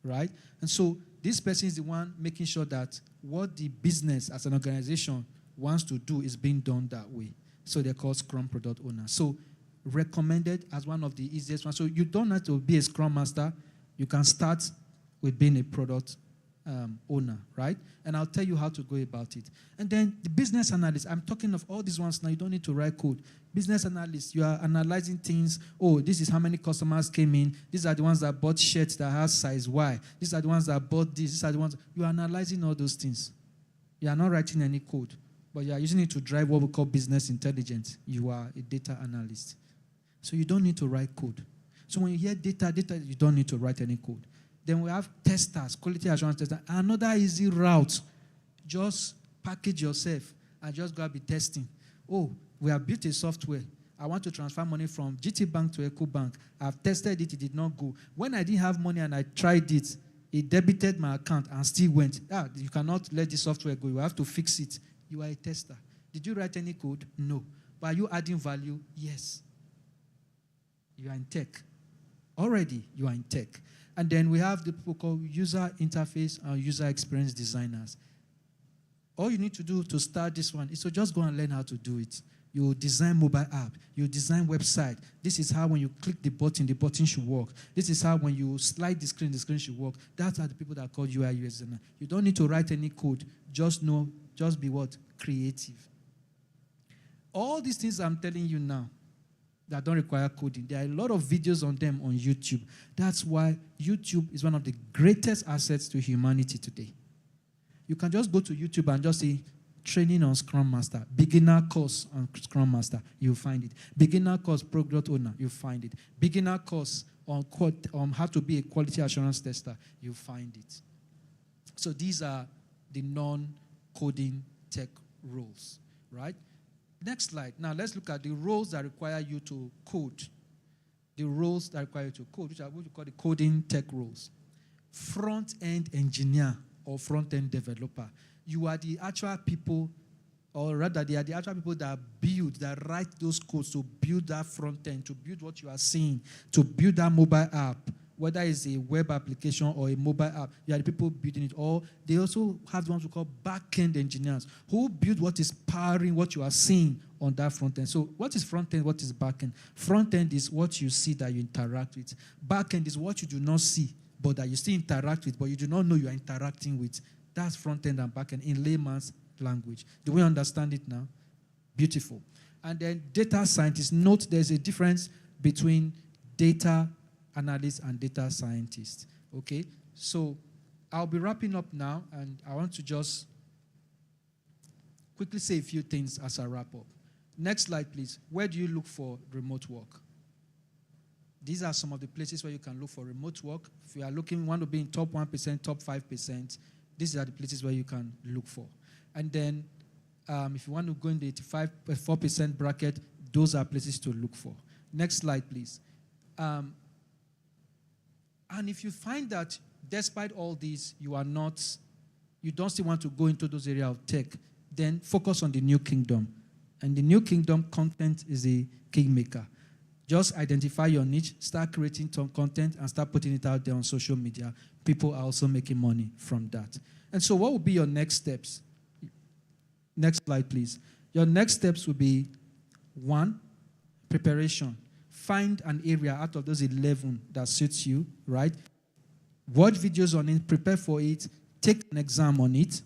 right? And so this person is the one making sure that what the business as an organization wants to do is being done that way. So they're called Scrum Product Owners. So recommended as one of the easiest ones. So you don't have to be a Scrum Master. You can start with being a product owner, right? And I'll tell you how to go about it. And then the business analyst, I'm talking of all these ones now, you don't need to write code. Business analyst, you are analyzing things. Oh, this is how many customers came in. These are the ones that bought shirts that has size Y. These are the ones that bought this. These are the ones. You are analyzing all those things. You are not writing any code, but you are using it to drive what we call business intelligence. You are a data analyst. So you don't need to write code. So when you hear data, you don't need to write any code. Then we have testers, quality assurance testers. Another easy route, just package yourself and just go and be testing. Oh, we have built a software. I want to transfer money from GT Bank to Eco Bank. I've tested it did not go. When I didn't have money and I tried it, it debited my account and still went. You cannot let the software go. You have to fix it. You are a tester. Did you write any code? No. But are you adding value? Yes. You are in tech. Already, you are in tech. And then we have the people called user interface and user experience designers. All you need to do to start this one is to just go and learn how to do it. You design mobile app. You design website. This is how when you click the button should work. This is how when you slide the screen should work. That are the people that are called UI UX designer. You don't need to write any code. Just be what? Creative. All these things I'm telling you now that don't require coding. There are a lot of videos on them on YouTube. That's why YouTube is one of the greatest assets to humanity today. You can just go to YouTube and just say, training on Scrum Master, beginner course on Scrum Master, you'll find it. Beginner course, product owner, you'll find it. Beginner course on how to be a quality assurance tester, you'll find it. So these are the non-coding tech roles, right? Next slide. Now let's look at the roles that require you to code. The roles that require you to code, which are what we call the coding tech roles. Front-end engineer or front-end developer. You are the actual people, or rather they are the actual people that write those codes to build that front-end, to build what you are seeing, to build that mobile app, whether it's a web application or a mobile app. You are the people building it. Or they also have the ones we call back-end engineers who build what is powering what you are seeing on that front-end. So what is front-end? What is back-end? Front-end is what you see that you interact with. Back-end is what you do not see, but that you still interact with, but you do not know you are interacting with. That's front-end and back-end in layman's language. Do we understand it now? Beautiful. And then data scientists. Note there's a difference between data analyst and data scientist. Okay? So I'll be wrapping up now, and I want to just quickly say a few things as I wrap up. Next slide, please. Where do you look for remote work? These are some of the places where you can look for remote work. If you are want to be in top 1%, top 5%, these are the places where you can look for. And then if you want to go in the 4% bracket, those are places to look for. Next slide, please. And if you find that despite all these, you don't still want to go into those areas of tech, then focus on the new kingdom. And the new kingdom content is a kingmaker. Just identify your niche, start creating some content, and start putting it out there on social media. People are also making money from that. And so what will be your next steps? Next slide, please. Your next steps will be 1, preparation. Find an area out of those 11 that suits you, right? Watch videos on it, prepare for it, take an exam on it,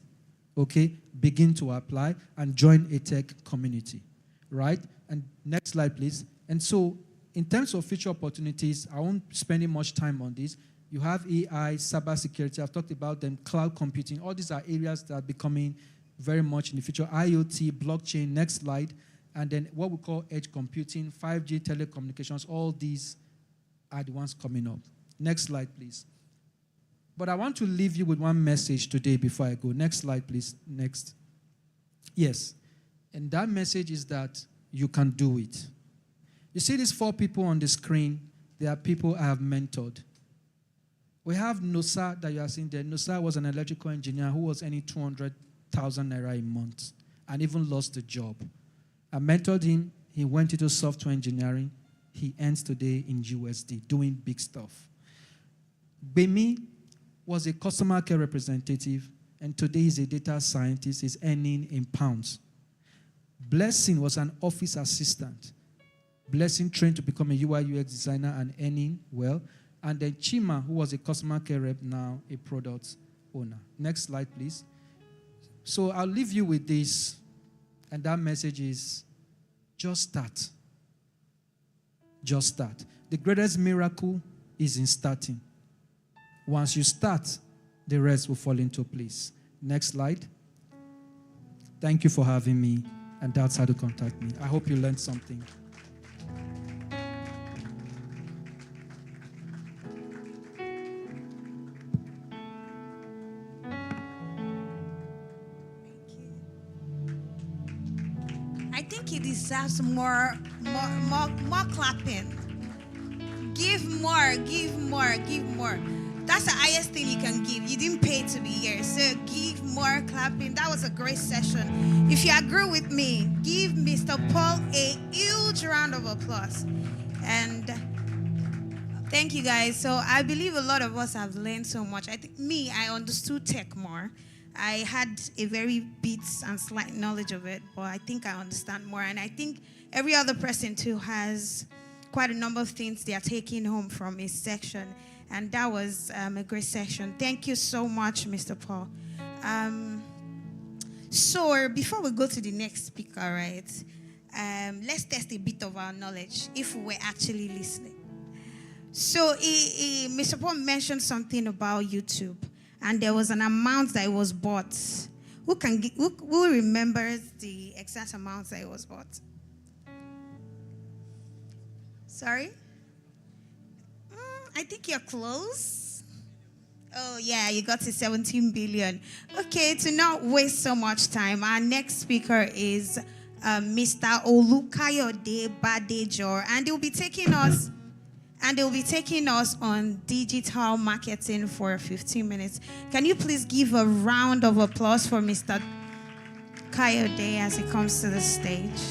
okay? Begin to apply and join a tech community, right? And next slide, please. And so in terms of future opportunities, I won't spend much time on this. You have AI, cybersecurity. I've talked about them, cloud computing. All these are areas that are becoming very much in the future. IoT, blockchain, next slide. And then what we call edge computing, 5G telecommunications, all these are the ones coming up. Next slide, please. But I want to leave you with one message today before I go. Next slide, please. Next. Yes. And that message is that you can do it. You see these 4 people on the screen, they are people I have mentored. We have Nosa that you are seeing there. Nosa was an electrical engineer who was earning 200,000 naira a month and even lost the job. I mentored him. He went into software engineering. He earns today in USD, doing big stuff. Bemi was a customer care representative, and today he's a data scientist. He's earning in pounds. Blessing was an office assistant. Blessing trained to become a UI UX designer and earning well. And then Chima, who was a customer care rep, now a product owner. Next slide, please. So I'll leave you with this, and that message is just start. Just start. The greatest miracle is in starting. Once you start, the rest will fall into place. Next slide. Thank you for having me, and that's how to contact me. I hope you learned something. I think he deserves more clapping. Give more, give more, give more. That's the highest thing you can give. You didn't pay to be here, so give more clapping. That was a great session. If you agree with me, give Mr. Paul a huge round of applause. And thank you, guys. So I believe a lot of us have learned so much. I understood tech more. I had a very bits and slight knowledge of it, but I think I understand more. And I think every other person too has quite a number of things they are taking home from his section. And that was a great section. Thank you so much, Mr. Paul. So before we go to the next speaker, right, let's test a bit of our knowledge if we were actually listening. So Mr. Paul mentioned something about YouTube, and there was an amount that it was bought. Who remembers the exact amount that it was bought? Sorry? I think you're close. Oh, yeah, you got to 17 billion. Okay, to not waste so much time, our next speaker is Mr. Olukayode Badejo, and they'll be taking us on digital marketing for 15 minutes. Can you please give a round of applause for Mr. Kayode as he comes to the stage?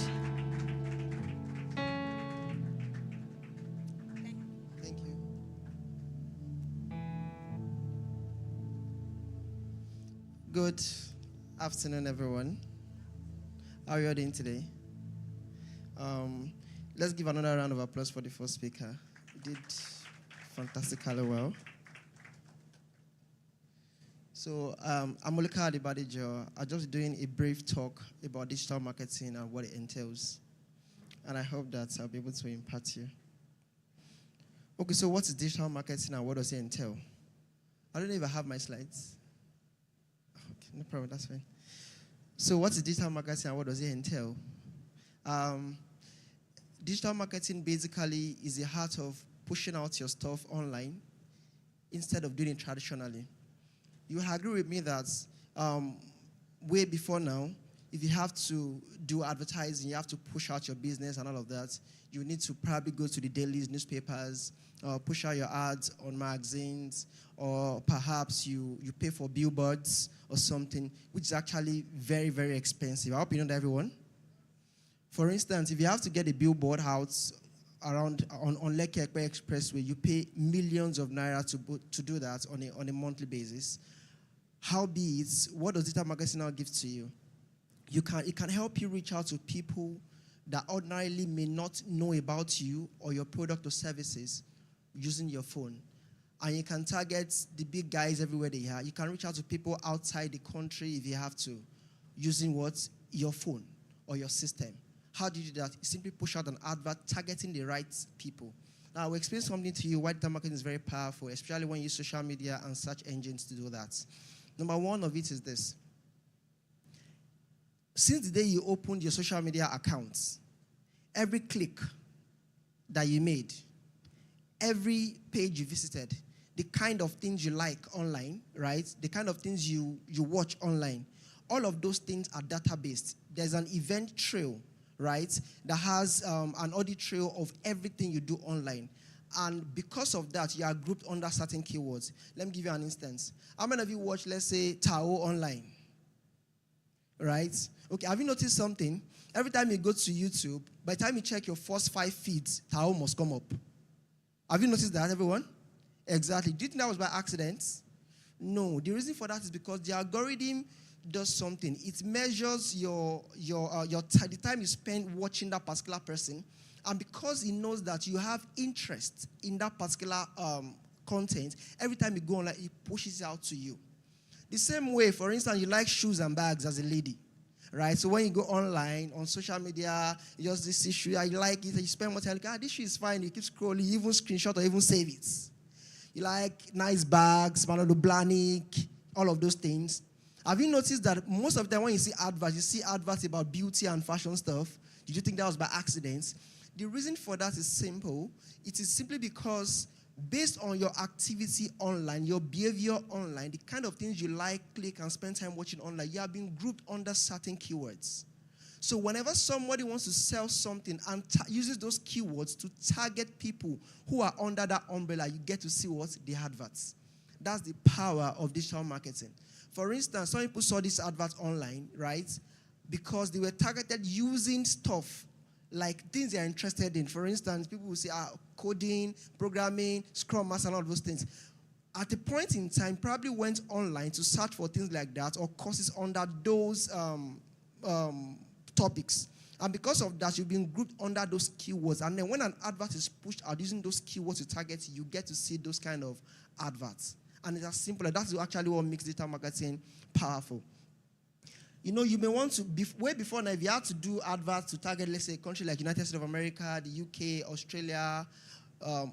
Good afternoon, everyone. How are you all doing today? Let's give another round of applause for the first speaker. He did fantastically well. So I'm Olukayode Badejo. I'm just doing a brief talk about digital marketing and what it entails. And I hope that I'll be able to impact you. Okay, so what is digital marketing and what does it entail? I don't know if I have my slides. No problem, that's fine. So what is digital marketing and what does it entail? Digital marketing basically is the heart of pushing out your stuff online instead of doing it traditionally. You agree with me that way before now, if you have to do advertising, you have to push out your business and all of that, you need to probably go to the dailies, newspapers, push out your ads on magazines, or perhaps you pay for billboards or something, which is actually very, very expensive. I hope you know that, everyone. For instance, if you have to get a billboard out around on Lekki Ekpe Expressway, you pay millions of naira to do that on a monthly basis. Howbeit, what does digital marketing now give to you? It can help you reach out to people that ordinarily may not know about you or your product or services using your phone. And you can target the big guys everywhere they are. You can reach out to people outside the country if you have to, using what? Your phone or your system. How do you do that? You simply push out an advert targeting the right people. Now, I will explain something to you why digital marketing is very powerful, especially when you use social media and search engines to do that. Number one of it is this. Since the day you opened your social media accounts, every click that you made, every page you visited, the kind of things you like online, right? The kind of things you watch online, all of those things are data-based. There's an event trail, right, that has an audit trail of everything you do online. And because of that, you are grouped under certain keywords. Let me give you an instance. How many of you watch, let's say, Tao online? Right? Okay, have you noticed something? Every time you go to YouTube, by the time you check your first 5 feeds, Tao must come up. Have you noticed that, everyone? Exactly. Do you think that was by accident? No. The reason for that is because the algorithm does something. It measures the time you spend watching that particular person, and because it knows that you have interest in that particular content, every time you go online, it pushes it out to you. The same way, for instance, you like shoes and bags as a lady, right? So when you go online, on social media, you just this issue, you like it, and you spend more time, like, this shoe is fine, you keep scrolling, you even screenshot or even save it. You like nice bags, Manolo Blahnik, all of those things. Have you noticed that most of the time when you see adverts about beauty and fashion stuff? Did you think that was by accident? The reason for that is simple. It is simply because based on your activity online, your behavior online, the kind of things you like, click, and spend time watching online, you are being grouped under certain keywords. So whenever somebody wants to sell something and uses those keywords to target people who are under that umbrella, you get to see what? The adverts. That's the power of digital marketing. For instance, some people saw this advert online, right? Because they were targeted using stuff like things they are interested in. For instance, people will say coding, programming, Scrum Master, and all those things. At a point in time, probably went online to search for things like that or courses under those topics. And because of that, you've been grouped under those keywords. And then when an advert is pushed out using those keywords to target you, get to see those kind of adverts. And it's as simple as that's actually what makes digital marketing powerful. You know, you may want to, way before now, if you had to do adverts to target, let's say, a country like United States of America, the UK, Australia,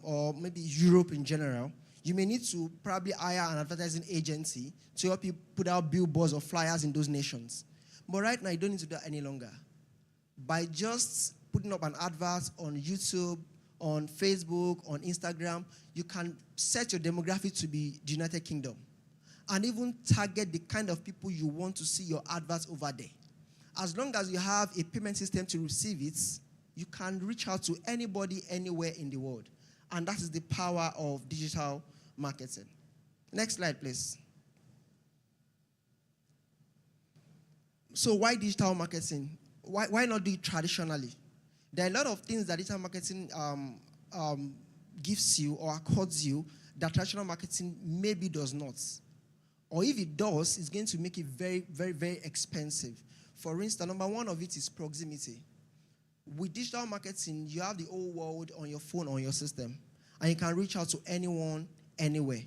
or maybe Europe in general, you may need to probably hire an advertising agency to help you put out billboards or flyers in those nations. But right now, you don't need to do that any longer. By just putting up an advert on YouTube, on Facebook, on Instagram, you can set your demographic to be the United Kingdom and even target the kind of people you want to see your adverts over there. As long as you have a payment system to receive it, you can reach out to anybody, anywhere in the world. And that is the power of digital marketing. Next slide, please. So why digital marketing? Why not do it traditionally? There are a lot of things that digital marketing gives you or accords you that traditional marketing maybe does not. Or if it does, it's going to make it very, very, very expensive. For instance, number one of it is proximity. With digital marketing, you have the whole world on your phone, on your system, and you can reach out to anyone, anywhere.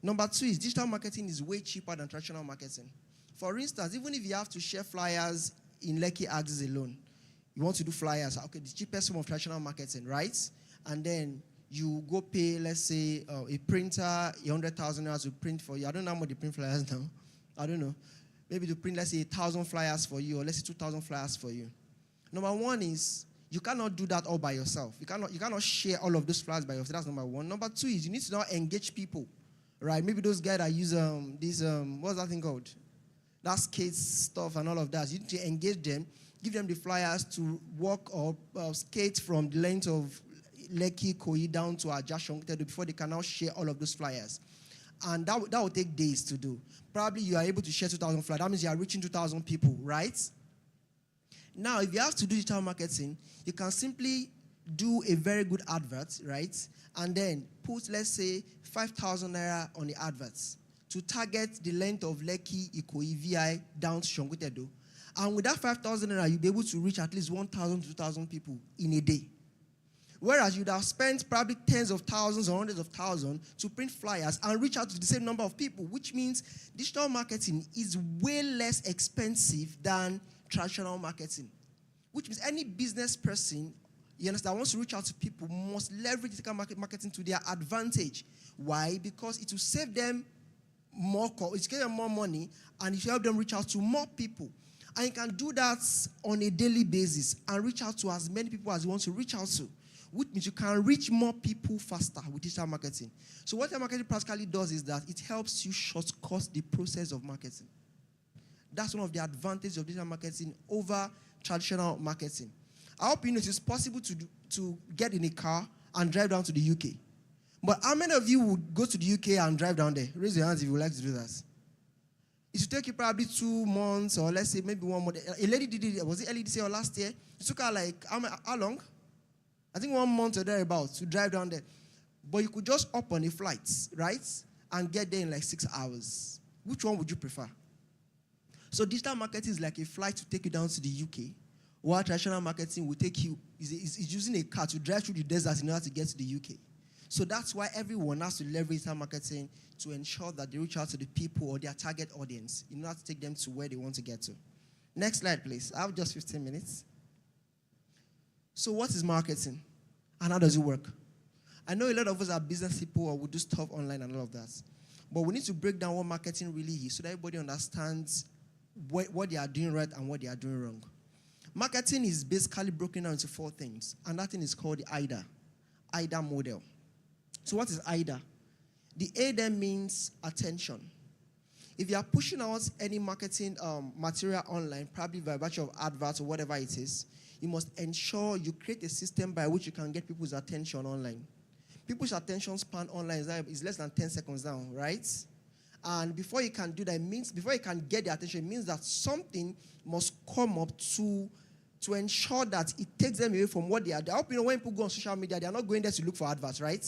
Number two is digital marketing is way cheaper than traditional marketing. For instance, even if you have to share flyers in Lekki axis alone, you want to do flyers, okay, the cheapest form of traditional marketing, right? And then you go pay, let's say, a printer, 100,000 naira to print for you. I don't know how much they print flyers now. I don't know. Maybe to print, let's say, 1,000 flyers for you, or let's say 2,000 flyers for you. Number one is you cannot do that all by yourself. You cannot share all of those flyers by yourself. That's number one. Number two is you need to now engage people, right? Maybe those guys that use what's that thing called? That skate stuff and all of that. You need to engage them, give them the flyers to walk or skate from the length of Lekki, Koi down to Ajashong before they can now share all of those flyers. And that will take days to do. Probably you are able to share 2,000 flyers. That means you are reaching 2,000 people, right? Now, if you have to do digital marketing, you can simply do a very good advert, right? And then put, let's say, 5,000 naira on the adverts to target the length of Lekki, Ikoyi, VI down to Shongutedo. And with that 5,000 naira, you'll be able to reach at least 1,000 to 2,000 people in a day. Whereas you'd have spent probably tens of thousands or hundreds of thousands to print flyers and reach out to the same number of people, which means digital marketing is way less expensive than traditional marketing. Which means any business person, you understand, wants to reach out to people must leverage digital marketing to their advantage. Why? Because it will save them more, it will give them more money, and it will help them reach out to more people. And you can do that on a daily basis and reach out to as many people as you want to reach out to. Which means you can reach more people faster with digital marketing. So what digital marketing practically does is that it helps you shortcut the process of marketing. That's one of the advantages of digital marketing over traditional marketing. I hope you know it's possible to get in a car and drive down to the UK. But how many of you would go to the UK and drive down there? Raise your hands if you would like to do that. It should take you probably 2 months or let's say maybe 1 month. A lady did it, was it early this year or last year? It took her like, how long? I think 1 month or thereabouts to drive down there. But you could just hop on a flight, right? And get there in like 6 hours. Which one would you prefer? So digital marketing is like a flight to take you down to the UK, while traditional marketing will take you, is using a car to drive through the desert in order to get to the UK. So that's why everyone has to leverage digital marketing to ensure that they reach out to the people or their target audience in order to take them to where they want to get to. Next slide, please. I have just 15 minutes. So what is marketing and how does it work? I know a lot of us are business people or we do stuff online and all of that. But we need to break down what marketing really is so that everybody understands what they are doing right and what they are doing wrong. Marketing is basically broken down into 4 things, and that thing is called the AIDA model. So what is AIDA? The A then means attention. If you are pushing out any marketing material online, probably by virtue of adverts or whatever it is, you must ensure you create a system by which you can get people's attention online. People's attention span online is less than 10 seconds now, right? And before you can do that, before you can get their attention, it means that something must come up to ensure that it takes them away from what they are. I hope you know when people go on social media, they are not going there to look for adverts, right?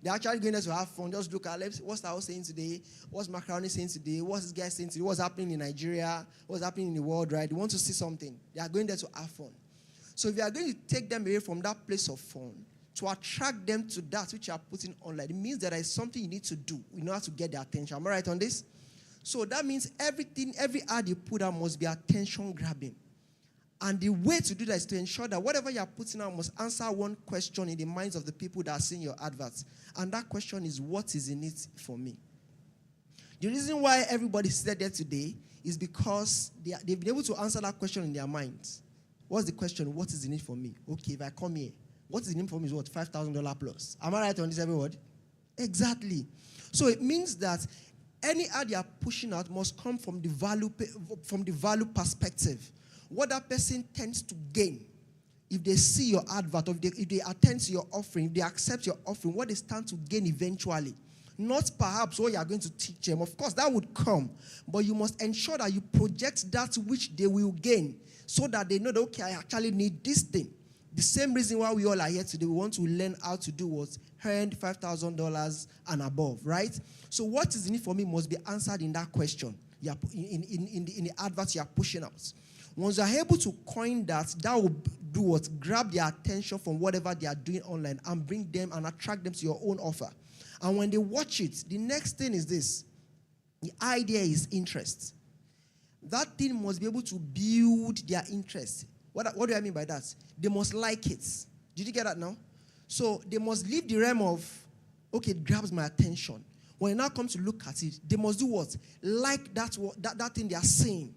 They're actually going there to have fun. Just look at what's the house saying today, what's Macaroni saying today, what's this guy saying today, what's happening in Nigeria, what's happening in the world, right? They want to see something. They are going there to have fun. So if you are going to take them away from that place of fun, to attract them to that which you are putting online, it means that there is something you need to do in order to get their attention. Am I right on this? So that means every ad you put out must be attention grabbing. And the way to do that is to ensure that whatever you are putting out must answer one question in the minds of the people that are seeing your adverts. And that question is, what is in it for me? The reason why everybody seated there today is because they've been able to answer that question in their minds. What's the question? What is in it for me? Okay, if I come here, what is in it for me is what? $5,000 plus. Am I right on this, everybody? Exactly. So it means that any ad you are pushing out must come from the value perspective. What that person tends to gain if they see your advert, or if they attend to your offering, if they accept your offering, what they stand to gain eventually. Not perhaps what you are going to teach them. Of course, that would come. But you must ensure that you project that which they will gain so that they know that, okay, I actually need this thing. The same reason why we all are here today, we want to learn how to do what? Earn $5,000 and above, right? So what is in it for me must be answered in that question. You are in the advert you are pushing out. Once you are able to coin that, that will do what? Grab their attention from whatever they are doing online and bring them and attract them to your own offer. And when they watch it, the next thing is this. The idea is interest. That thing must be able to build their interest. What do I mean by that? They must like it. Did you get that now? So they must leave the realm of, okay, it grabs my attention. When it now comes to look at it, they must do what? Like that thing they are saying.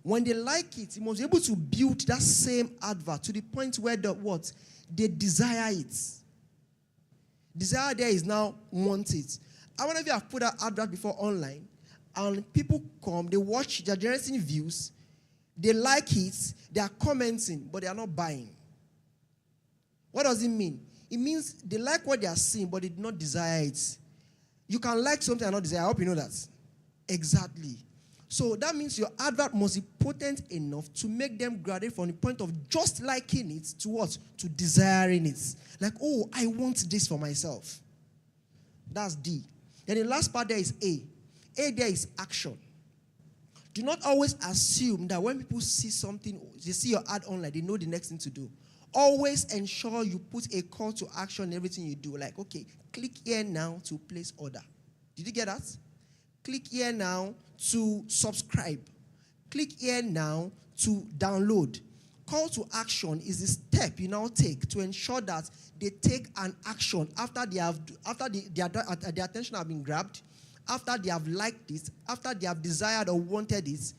When they like it, you must be able to build that same advert to the point where they desire it. Desire there is now want it. I wonder if you have put that advert before online, and people come, they watch, they're generating views, they like it, they are commenting, but they are not buying. What does it mean? It means they like what they are seeing, but they do not desire it. You can like something and not desire. I hope you know that. Exactly. So that means your advert must be potent enough to make them graduate from the point of just liking it to what? To desiring it. Like, oh, I want this for myself. That's D. Then the last part there is A. A there is action. Do not always assume that when people see something, they see your ad online, they know the next thing to do. Always ensure you put a call to action in everything you do. Like, okay, click here now to place order. Did you get that? Click here now to subscribe. Click here now to download. Call to action is the step you now take to ensure that they take an action after their attention have been grabbed, after they have liked it, after they have desired or wanted it.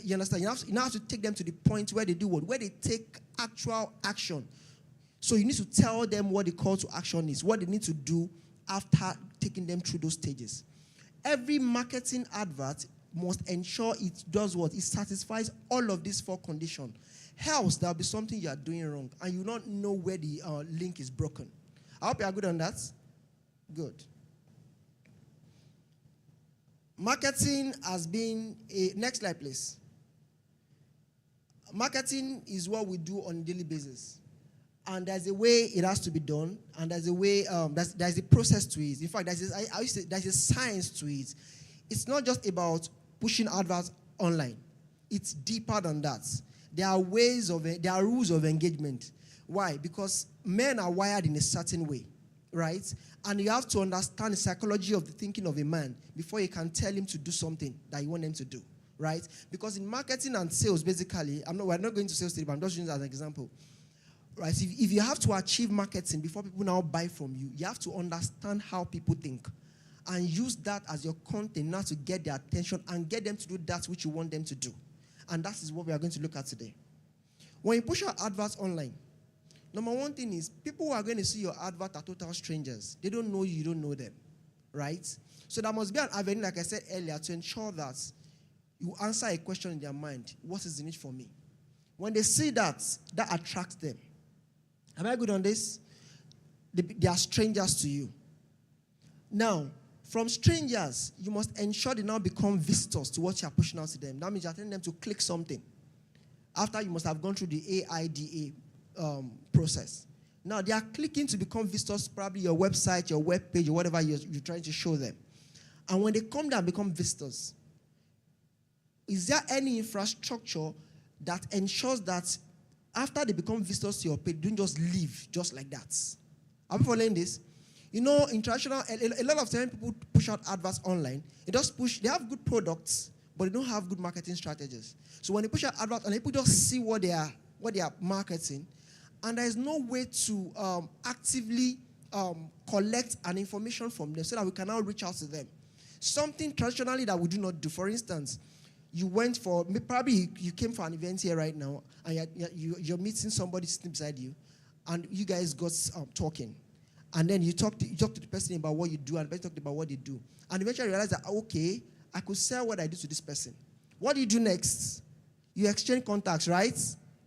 You understand? You now have to take them to the point where they do what? Where they take actual action. So you need to tell them what the call to action is, what they need to do after taking them through those stages. Every marketing advert must ensure it does what? It satisfies all of these 4 conditions. Else, there will be something you are doing wrong, and you don't know where the link is broken. I hope you are good on that. Good. Marketing has been a... Next slide, please. Marketing is what we do on a daily basis. And there's a way it has to be done, and there's a way, there's a process to it. In fact, there's a science to it. It's not just about pushing adverts online. It's deeper than that. There are rules of engagement. Why? Because men are wired in a certain way, right? And you have to understand the psychology of the thinking of a man before you can tell him to do something that you want him to do, right? Because in marketing and sales, basically, we're not going to sales today, but I'm just using it as an example. Right? If you have to achieve marketing before people now buy from you, you have to understand how people think and use that as your content now to get their attention and get them to do that which you want them to do. And that is what we are going to look at today. When you push out adverts online, number one thing is people who are going to see your advert are total strangers. They don't know you, you don't know them, right? So there must be an avenue, like I said earlier, to ensure that you answer a question in their mind. What is in it for me? When they see that, that attracts them. Am I good on this? They are strangers to you. Now, from strangers, you must ensure they now become visitors to what you are pushing out to them. That means you're telling them to click something. After you must have gone through the AIDA process. Now, they are clicking to become visitors, probably your website, your web page, or whatever you're trying to show them. And when they come down and become visitors, is there any infrastructure that ensures that after they become visitors to your page, they don't just leave just like that? Are we following this? You know, in traditional, a lot of times people push out adverts online. They have good products, but they don't have good marketing strategies. So when they push out adverts, and people just see what they are marketing, and there is no way to actively collect an information from them so that we can now reach out to them. Something traditionally that we do not do. For instance, you went for, probably you came for an event here right now, and you're meeting somebody sitting beside you, and you guys got talking. And then you talk to the person about what you do, and the person talked about what they do. And eventually you realize that, okay, I could sell what I do to this person. What do you do next? You exchange contacts, right?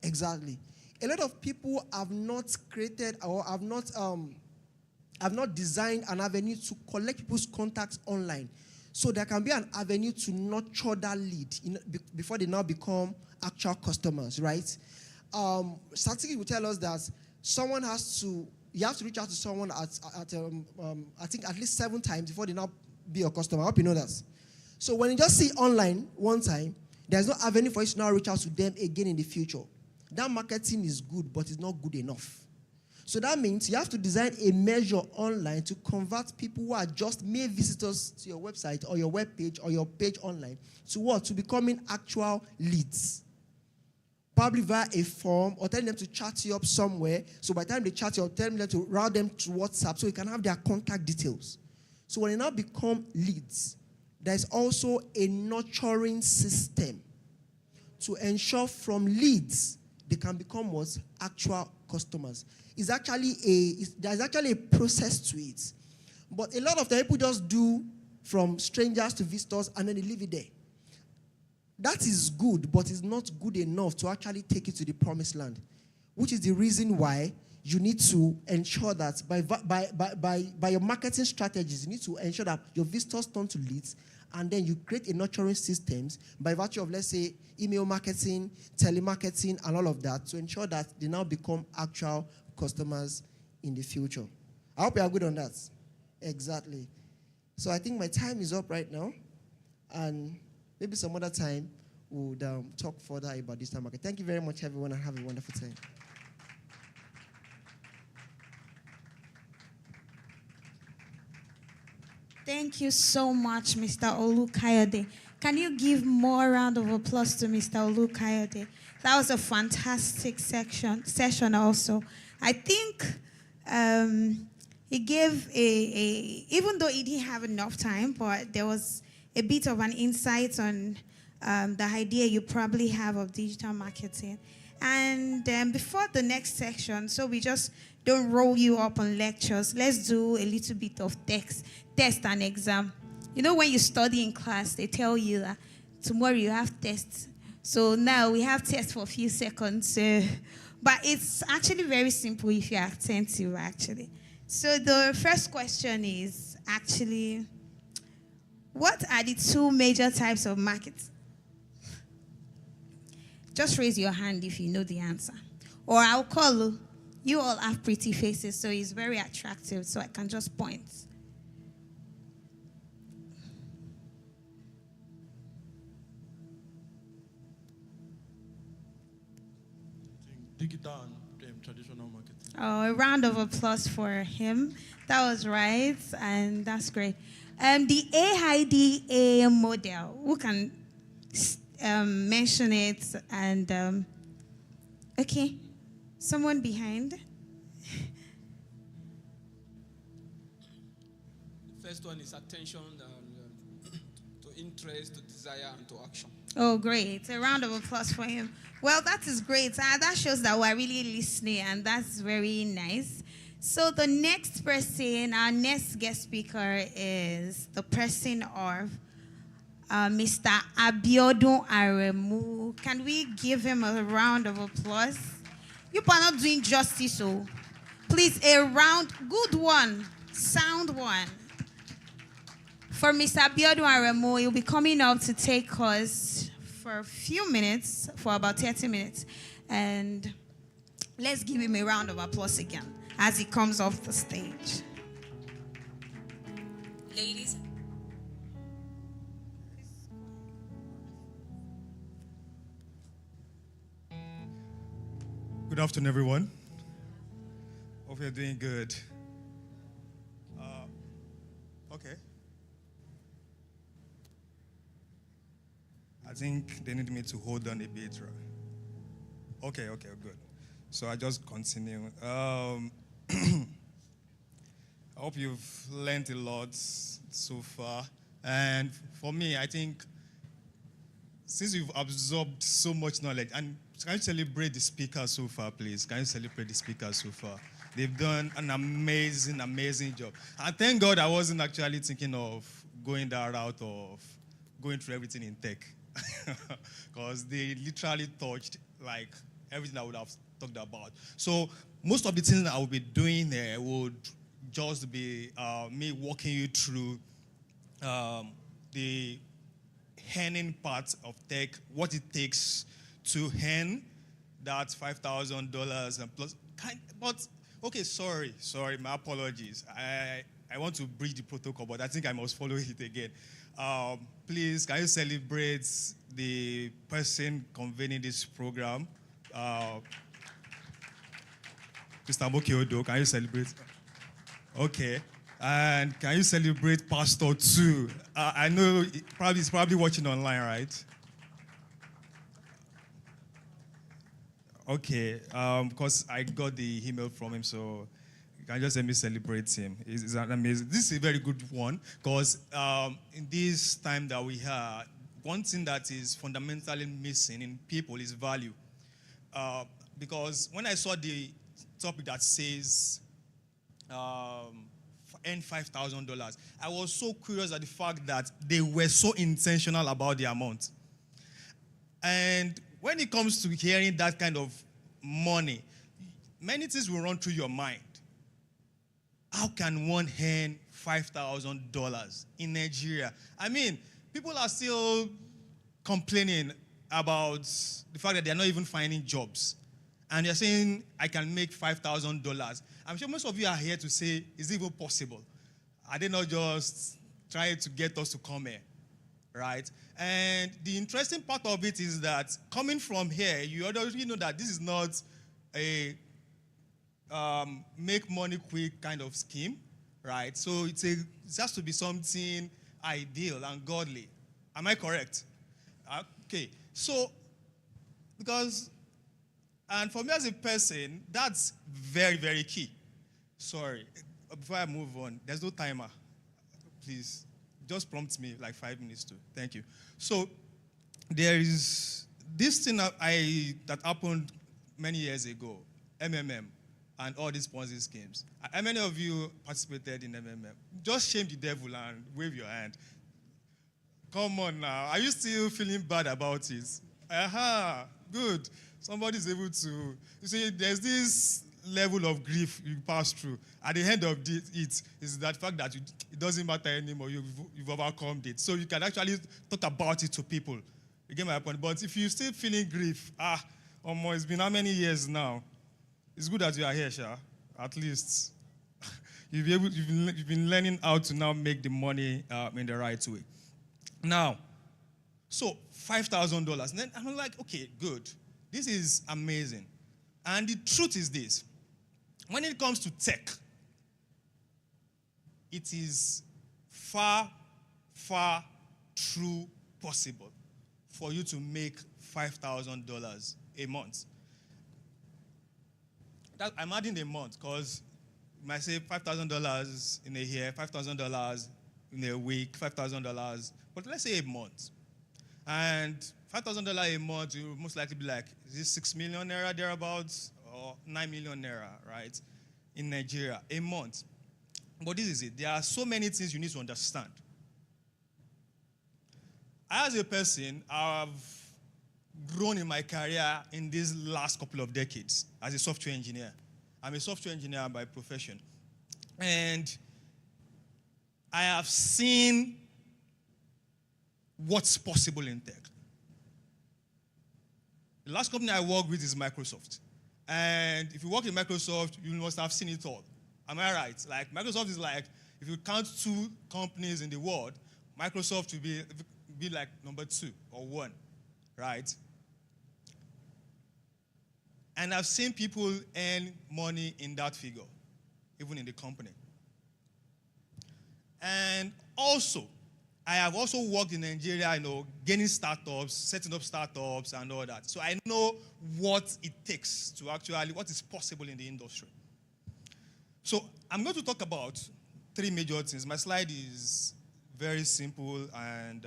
Exactly. A lot of people have not created or have not designed an avenue to collect people's contacts online. So there can be an avenue to nurture that lead before they now become actual customers, right? Statistics will tell us that you have to reach out to someone I think at least 7 times before they now be your customer. I hope you know that. So when you just see online one time, there's no avenue for you to now reach out to them again in the future. That marketing is good, but it's not good enough. So that means you have to design a measure online to convert people who are just mere visitors to your website or your web page or your page online to what? To becoming actual leads. Probably via a form or telling them to chat you up somewhere. So by the time they chat you up, tell them to route them to WhatsApp so you can have their contact details. So when they now become leads, there's also a nurturing system to ensure from leads they can become what? Actual customers. There's actually a process to it. But a lot of the people just do from strangers to visitors and then they leave it there. That is good, but it's not good enough to actually take you to the promised land, which is the reason why you need to ensure that by your marketing strategies, you need to ensure that your visitors turn to leads, and then you create a nurturing systems by virtue of, let's say, email marketing, telemarketing, and all of that to ensure that they now become actual customers in the future. I hope you are good on that. Exactly. So I think my time is up right now, and maybe some other time we'll talk further about digital marketing. Thank you very much, everyone, and have a wonderful time. Thank you so much, Mr. Olukayode. Can you give more round of applause to Mr. Olukayode? That was a fantastic session also. I think he gave even though he didn't have enough time, but there was a bit of an insight on the idea you probably have of digital marketing. And before the next section, so we just don't roll you up on lectures, let's do a little bit of test and exam. You know when you study in class, they tell you that tomorrow you have tests. So now we have tests for a few seconds. But it's actually very simple if you're attentive, actually. So the first question is actually, what are the 2 major types of markets? Just raise your hand if you know the answer. Or I'll call you. You all have pretty faces, so it's very attractive, so I can just point. digital and traditional marketing. Oh, a round of applause for him. That was right, and that's great. The AIDA model, who can mention it? And okay, someone behind. The first one is attention to interest, to desire, and to action. Oh, great. A round of applause for him. Well, that is great. That shows that we're really listening, and that's very nice. So the next person, our next guest speaker is the person of Mr. Abiodun Aremu. Can we give him a round of applause? You are not doing justice, so please, a round, good one, sound one. For Mr. Abiodun Aremu, he'll be coming up to take us for a few minutes, for about 30 minutes. And let's give him a round of applause again as he comes off the stage. Ladies. Good afternoon, everyone. Hope you're doing good. Okay. I think they need me to hold on a bit, right? Okay, good. So I just continue. I hope you've learned a lot so far. And for me, I think since you've absorbed so much knowledge, and can you celebrate the speakers so far, please? Can you celebrate the speakers so far? They've done an amazing, amazing job. And thank God I wasn't actually thinking of going that route of going through everything in tech. Because they literally touched like everything I would have talked about. So most of the things that I will be doing there would just be me walking you through the earning part of tech, what it takes to earn that $5,000 and plus. But okay, sorry, my apologies. I want to breach the protocol, but I think I must follow it again. Please, can you celebrate the person convening this program? Mr. Mokiodo, can you celebrate? Okay. And can you celebrate Pastor too? I know he's probably watching online, right? Okay, because I got the email from him, so you can just let me celebrate him. It's amazing. This is a very good one, because in this time that we have, one thing that is fundamentally missing in people is value. Because when I saw the topic that says earn $5,000, I was so curious at the fact that they were so intentional about the amount. And when it comes to hearing that kind of money, many things will run through your mind. How can one earn $5,000 in Nigeria? I mean, people are still complaining about the fact that they're not even finding jobs. And you're saying, I can make $5,000. I'm sure most of you are here to say, is it even possible? Are they not just trying to get us to come here? Right? And the interesting part of it is that coming from here, you already know that this is not a make money quick kind of scheme, right? So it has to be something ideal and godly. Am I correct? Okay. So, and for me as a person, that's very, very key. Sorry, before I move on, there's no timer. Please, just prompt me like 5 minutes too. Thank you. So, there is this thing that happened many years ago, MMM, and all these Ponzi schemes. How many of you participated in MMM? Just shame the devil and wave your hand. Come on now. Are you still feeling bad about it? Aha, good. Somebody's able to. You see, there's this level of grief you pass through. At the end of it is that fact that it doesn't matter anymore. You've overcome it. So you can actually talk about it to people. You get my point? But if you're still feeling grief, it's been how many years now? It's good that you are here, Sha. At least you've been learning how to now make the money in the right way. Now, so $5,000. And then I'm like, okay, good. This is amazing. And the truth is this. When it comes to tech, it is far, far true possible for you to make $5,000 a month. I'm adding a month because you might say $5,000 in a year, $5,000 in a week, $5,000, but let's say a month. And $5,000 a month, you most likely be like, is this 6 million naira thereabouts or 9 million naira, right? In Nigeria, a month. But this is it. There are so many things you need to understand. As a person, I've grown in my career in these last couple of decades as a software engineer. I'm a software engineer by profession. And I have seen what's possible in tech. The last company I work with is Microsoft. And if you work in Microsoft, you must have seen it all. Am I right? Like, Microsoft is like, if you count 2 companies in the world, Microsoft will be like number 2 or 1, right? And I've seen people earn money in that figure, even in the company. And also, I have also worked in Nigeria, gaining startups, setting up startups and all that. So I know what it takes to actually, what is possible in the industry. So I'm going to talk about 3 major things. My slide is very simple and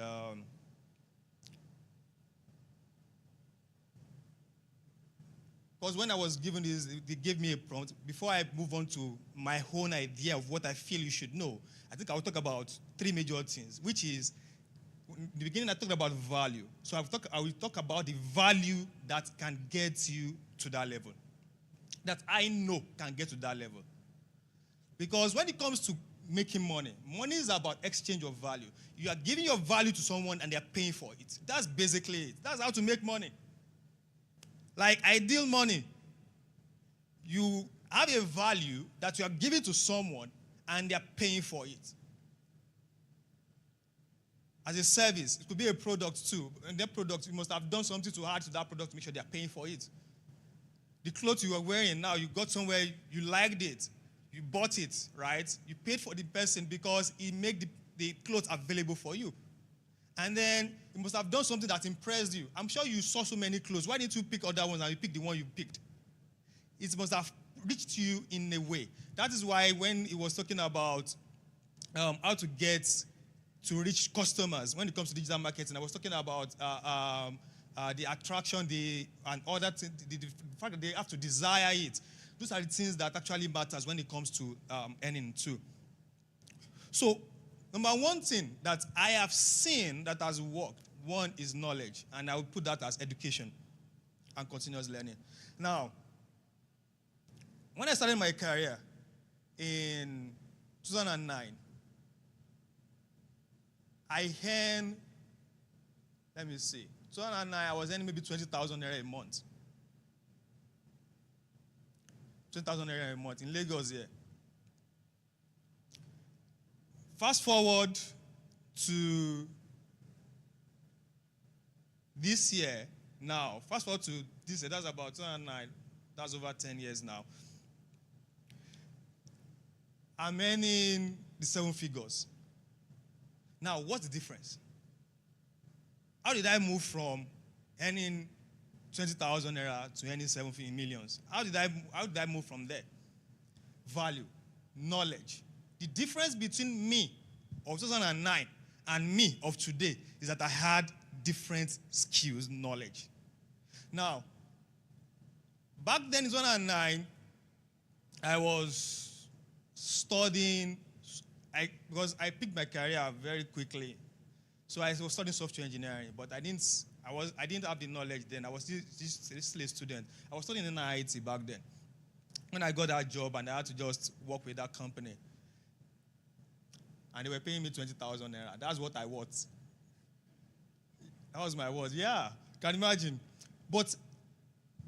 because when I was given this, they gave me a prompt. Before I move on to my own idea of what I feel you should know, I think I will talk about 3 major things, which is, in the beginning I talked about value. So I will talk about the value that can get you to that level, that I know can get to that level. Because when it comes to making money, money is about exchange of value. You are giving your value to someone and they are paying for it. That's basically it. That's how to make money. Like ideal money, you have a value that you are giving to someone and they are paying for it. As a service, it could be a product too. And that product, you must have done something to add to that product to make sure they are paying for it. The clothes you are wearing now, you got somewhere, you liked it, you bought it, right? You paid for the person because he made the clothes available for you. And then you must have done something that impressed you. I'm sure you saw so many clothes. Why didn't you pick other ones and you picked the one you picked? It must have reached you in a way. That is why when he was talking about how to get to reach customers, when it comes to digital marketing, I was talking about the attraction, and all that, the fact that they have to desire it. Those are the things that actually matters when it comes to earning too. So, number one thing that I have seen that has worked, one is knowledge, and I would put that as education and continuous learning. Now, when I started my career in 2009, I earned, 2009 I was earning maybe 20,000 naira a month. 20,000 naira a month in Lagos here. Fast forward to this year now. Fast forward to this year, that's about 2009. That's over 10 years now. I'm earning the 7 figures. Now, what's the difference? How did I move from earning 20,000 naira to earning 7 millions? How did I move from there? Value, knowledge. The difference between me of 2009 and me of today is that I had different skills, knowledge. Now, back then in 2009, I was studying, because I picked my career very quickly. So I was studying software engineering, but I didn't have the knowledge then. I was still a student. I was studying in IT back then. When I got that job and I had to just work with that company, and they were paying me 20,000 naira. That's what I worth. That was my worth. Yeah, can you imagine? But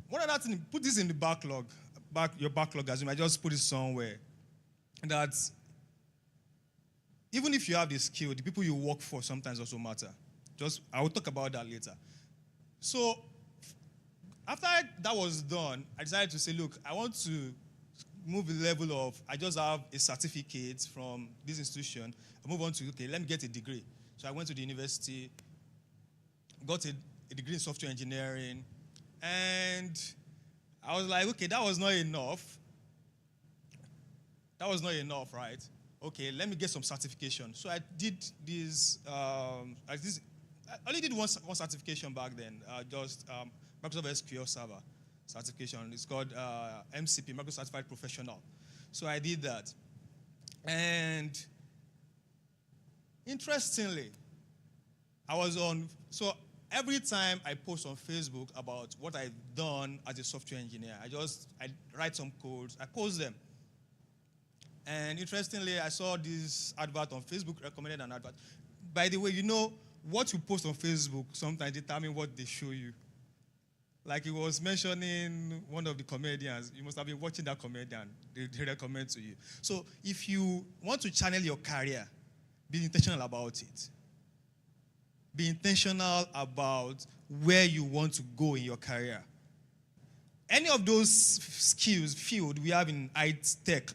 one other thing, put this in the backlog, your backlog, as you might just put it somewhere. That even if you have the skill, the people you work for sometimes also matter. I will talk about that later. So After that was done, I decided to say, look, I want to move the level of, I just have a certificate from this institution. I move on to, okay, let me get a degree. So I went to the university, got a degree in software engineering, and I was like, okay, that was not enough. That was not enough, right? Okay, let me get some certification. So I did this, I only did one certification back then, just Microsoft SQL Server certification. It's called MCP, Microsoft Certified Professional. So I did that. And interestingly, so every time I post on Facebook about what I've done as a software engineer, I write some codes, I post them. And interestingly, I saw this advert on Facebook, recommended an advert. By the way, you know, what you post on Facebook sometimes determine what they show you. Like he was mentioning one of the comedians, you must have been watching that comedian, they recommend to you. So if you want to channel your career, be intentional about it. Be intentional about where you want to go in your career. Any of those skills, field we have in IT tech,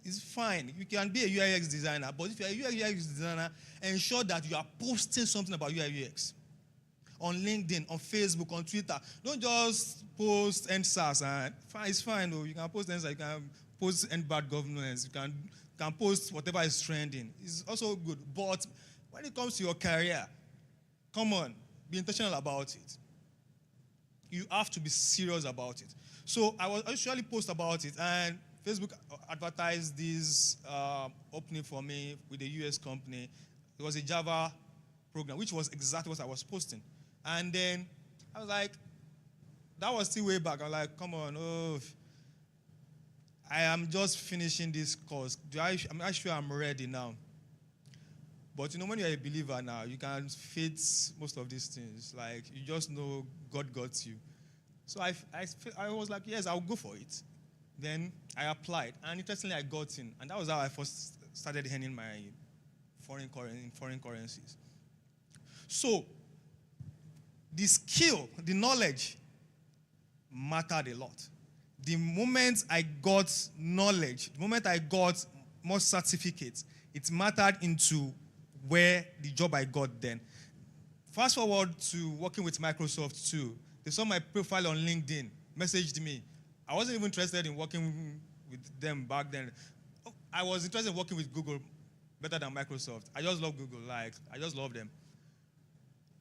is fine. You can be a UX designer, but if you're a UX designer, ensure that you are posting something about UI UX. On LinkedIn, on Facebook, on Twitter. Don't just post NSAS. It's fine, though. You can post NSAS, you can post end bad governance, you can post whatever is trending. It's also good. But when it comes to your career, come on, be intentional about it. You have to be serious about it. So I usually post about it, and Facebook advertised this opening for me with a US company. It was a Java program, which was exactly what I was posting. And then I was like, that was still way back. I was like, come on, I am just finishing this course. I'm not sure I'm ready now. But you know, when you're a believer now, you can face most of these things. Like, you just know God got you. So I was like, yes, I'll go for it. Then I applied, and interestingly, I got in. And that was how I first started earning my foreign currencies. So, the skill, the knowledge mattered a lot. The moment I got knowledge, the moment I got more certificates, it mattered into where the job I got then. Fast forward to working with Microsoft too. They saw my profile on LinkedIn, messaged me. I wasn't even interested in working with them back then. I was interested in working with Google better than Microsoft. I just love Google, I just love them.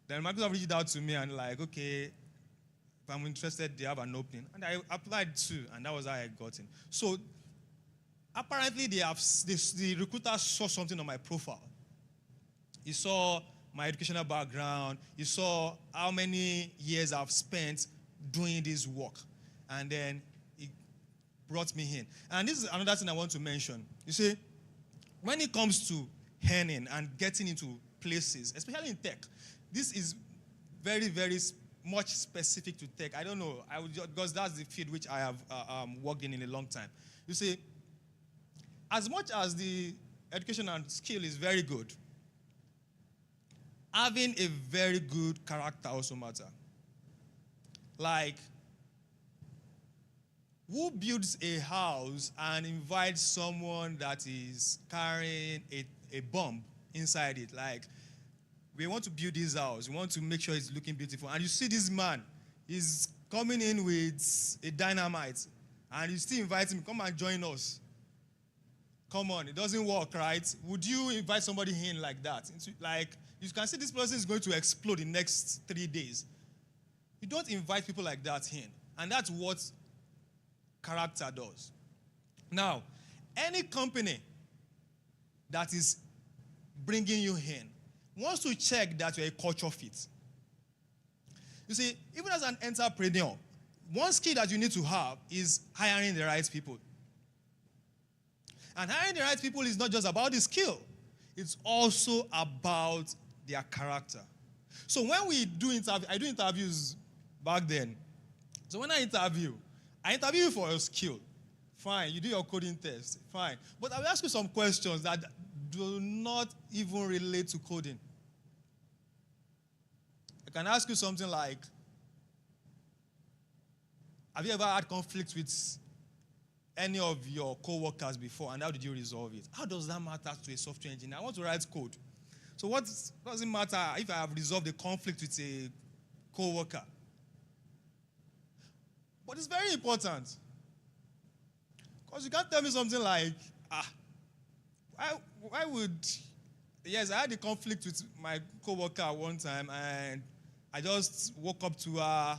Then Microsoft reached out to me and okay, if I'm interested, they have an opening. And I applied too, and that was how I got in. So apparently the recruiter saw something on my profile. He saw my educational background. He saw how many years I've spent doing this work. And then he brought me in. And this is another thing I want to mention. You see, when it comes to earning and getting into places, especially in tech, this is very, very much specific to tech. I don't know, because that's the field which I have worked in a long time. You see, as much as the education and skill is very good, having a very good character also matters. Like, who builds a house and invites someone that is carrying a bomb inside it? Like, we want to build this house. We want to make sure it's looking beautiful. And you see this man, he's coming in with a dynamite. And you still invite him, come and join us. Come on, it doesn't work, right? Would you invite somebody in like that? Like, you can see this person is going to explode in the next 3 days. You don't invite people like that in. And that's what character does. Now, any company that is bringing you in wants to check that you're a culture fit. You see, even as an entrepreneur, one skill that you need to have is hiring the right people. And hiring the right people is not just about the skill. It's also about their character. So when we do I do interviews back then. So when I interview you for your skill. Fine, you do your coding test. Fine. But I will ask you some questions that do not even relate to coding. I can ask you something like, Have you ever had conflict with any of your co-workers before, and how did you resolve it? How does that matter to a software engineer? I want to write code. So what does it matter if I have resolved a conflict with a co-worker? But it's very important. Because you can't tell me something like, why would... Yes, I had a conflict with my co-worker at one time, and I just woke up to her,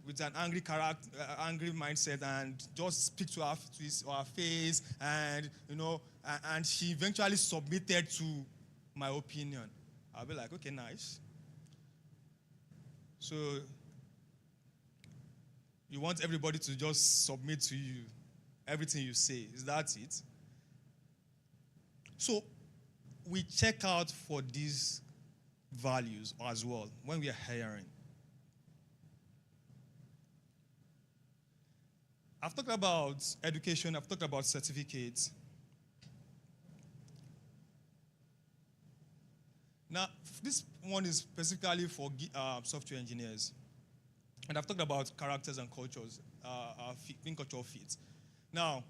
with an angry character, angry mindset, and just speak to her face, and and she eventually submitted to my opinion. I'll be like, okay, nice. So you want everybody to just submit to you everything you say? Is that it? So we check out for these values as well when we are hiring. I've talked about education, I've talked about certificates. Now, this one is specifically for software engineers. And I've talked about characters and cultures, being cultural fit. Now,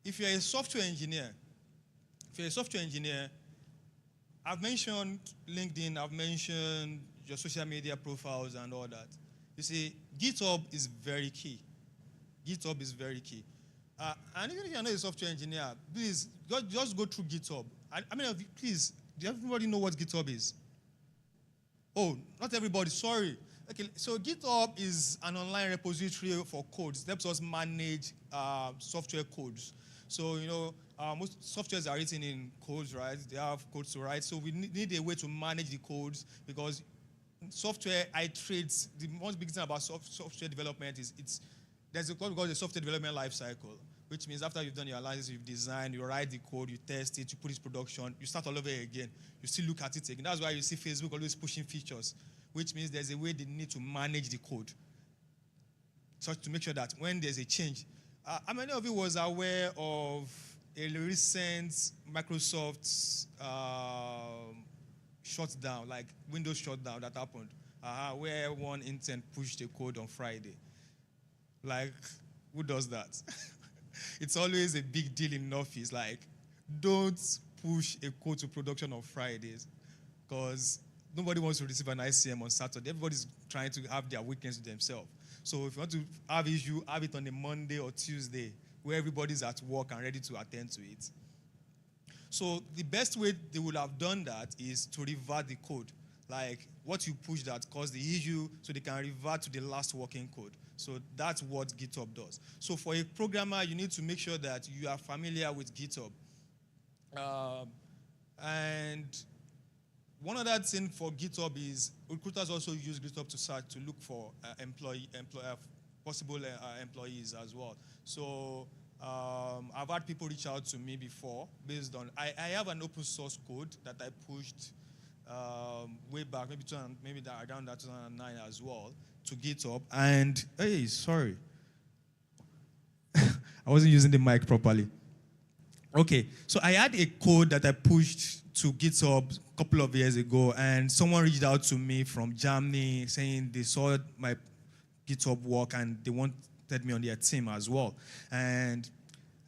if you're a software engineer, I've mentioned LinkedIn, I've mentioned your social media profiles and all that. You see, GitHub is very key. GitHub is very key. And even if you're not a software engineer, please, just go through GitHub. Please, do everybody know what GitHub is? Oh, not everybody, sorry. Okay, so GitHub is an online repository for codes. It helps us manage software codes. So, most softwares are written in codes, right? They have codes to write. So we need a way to manage the codes, because software iterates. The most big thing about software development is there's a code called the software development life cycle, which means after you've done your analysis, you've designed, you write the code, you test it, you put it in production, you start all over again. You still look at it again. That's why you see Facebook always pushing features, which means there's a way they need to manage the code, so to make sure that when there's a change. How many of you was aware of a recent Microsoft shutdown, like Windows shutdown that happened, where one intern pushed a code on Friday? Like, who does that? It's always a big deal in office. Like, don't push a code to production on Fridays, because nobody wants to receive an ICM on Saturday. Everybody's trying to have their weekends to themselves. So if you want to have issue, have it on a Monday or Tuesday, where everybody's at work and ready to attend to it. So the best way they would have done that is to revert the code. Like, what you push that caused the issue, so they can revert to the last working code. So that's what GitHub does. So for a programmer, you need to make sure that you are familiar with GitHub. And one other thing for GitHub is recruiters also use GitHub to look for possible employees as well. So I've had people reach out to me before based on, I have an open source code that I pushed way back, maybe around that 2009 as well, to GitHub. And, hey, sorry. I wasn't using the mic properly. Okay, so I had a code that I pushed to GitHub a couple of years ago, and someone reached out to me from Germany saying they saw my GitHub work and they wanted me on their team as well. And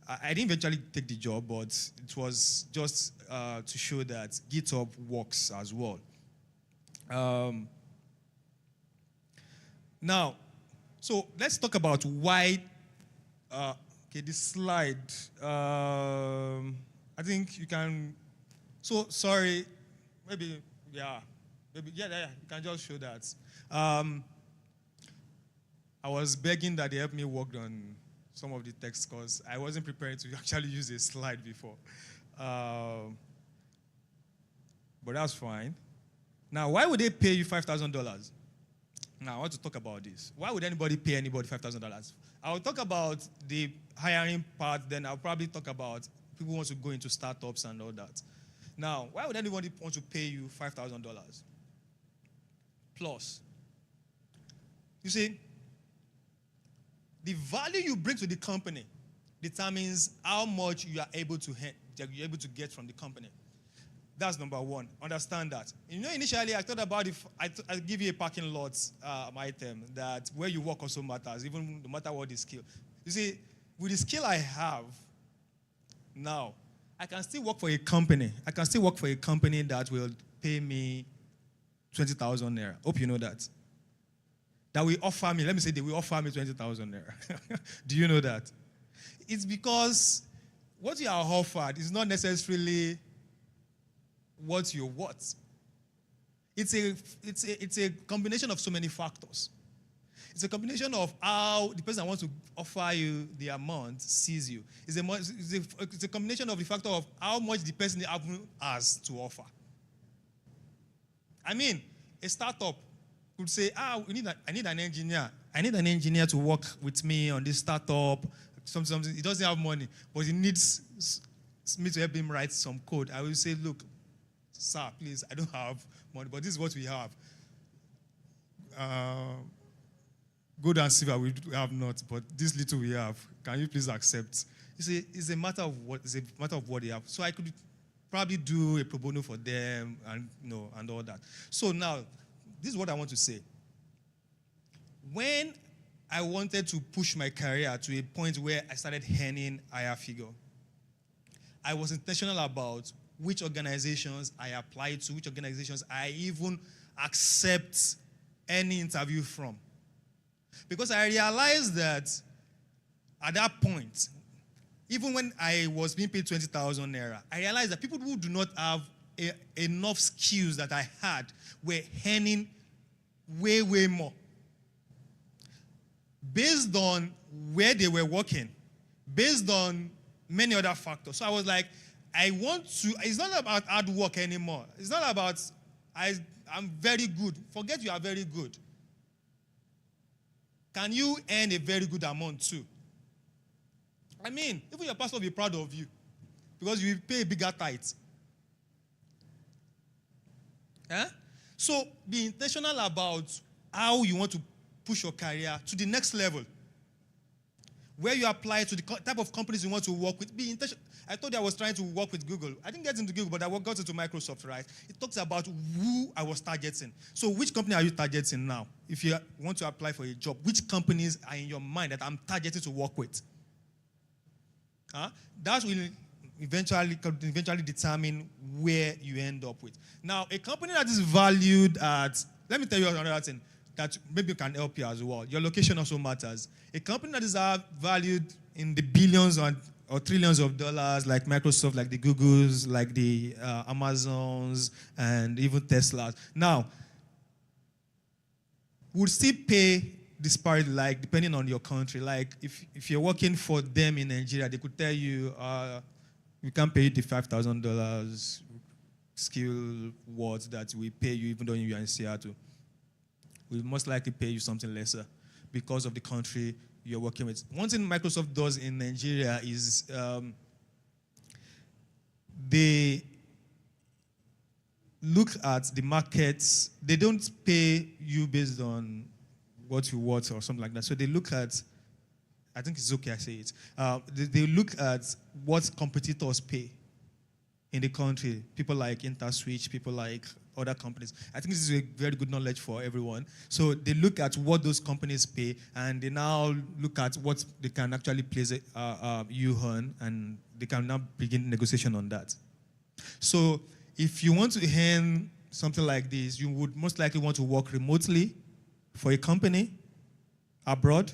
I didn't eventually take the job, but it was just to show that GitHub works as well. Now, so let's talk about why. Okay, this slide. I think you can. So sorry, maybe yeah, you can just show that. I was begging that they help me work on some of the text because I wasn't prepared to actually use a slide before. But that's fine. Now, why would they pay you $5,000? Now, I want to talk about this. Why would anybody pay anybody $5,000? I'll talk about the hiring part, then I'll probably talk about people who want to go into startups and all that. Now, why would anybody want to pay you $5,000? Plus, you see, the value you bring to the company determines how much you are able to get from the company. That's number one. Understand that. You know, initially I thought about if I give you a parking lot item that where you work also matters, even no matter what the skill. You see, with the skill I have now, I can still work for a company. I can still work for a company that will pay me 20,000 naira. Hope you know that. That will offer me, let me say they will offer me 20,000 naira. Do you know that? It's because what you are offered is not necessarily what you're worth. It's a combination of so many factors. It's a combination of how the person that wants to offer you the amount sees you. It's a combination of the factor of how much the person has to offer. I mean, a startup could say, I need an engineer. I need an engineer to work with me on this startup. Something. He doesn't have money, but he needs me to help him write some code. I will say, look, sir, please, I don't have money, but this is what we have. Gold and silver we have not, but this little we have. Can you please accept? You see, it's a matter of what they have. So I could probably do a pro bono for them and all that. So now, this is what I want to say. When I wanted to push my career to a point where I started earning higher figure, I was intentional about which organizations I applied to, which organizations I even accept any interview from. Because I realized that at that point, even when I was being paid 20,000 naira, I realized that people who do not have enough skills that I had were earning way, way more. Based on where they were working, based on many other factors. So I was like, it's not about hard work anymore. It's not about, I'm very good. Forget you are very good. Can you earn a very good amount too? I mean, even your pastor will be proud of you because you will pay a bigger tithe. So be intentional about how you want to push your career to the next level. Where you apply to the type of companies you want to work with. Be intentional. I told you I was trying to work with Google. I didn't get into Google, but I got into Microsoft, right? It talks about who I was targeting. So which company are you targeting now? If you want to apply for a job, which companies are in your mind that I'm targeting to work with? That will eventually determine where you end up with. Now, a company that is valued at, let me tell you another thing that maybe can help you as well. Your location also matters. A company that is valued in the billions or trillions of dollars, like Microsoft, like the Googles, like the Amazons, and even Teslas. Now, would still pay disparate, like depending on your country. Like if you're working for them in Nigeria, they could tell you, we can't pay you the $5,000 skill words that we pay you even though you're in Seattle. We'll most likely pay you something lesser because of the country you're working with. One thing Microsoft does in Nigeria is they look at the markets. They don't pay you based on what you want or something like that. So they look at, I think it's okay I say it, they look at what competitors pay in the country. People like InterSwitch, people like other companies. I think this is a very good knowledge for everyone. So they look at what those companies pay, and they now look at what they can actually place you on, and they can now begin negotiation on that. So if you want to earn something like this, you would most likely want to work remotely for a company abroad,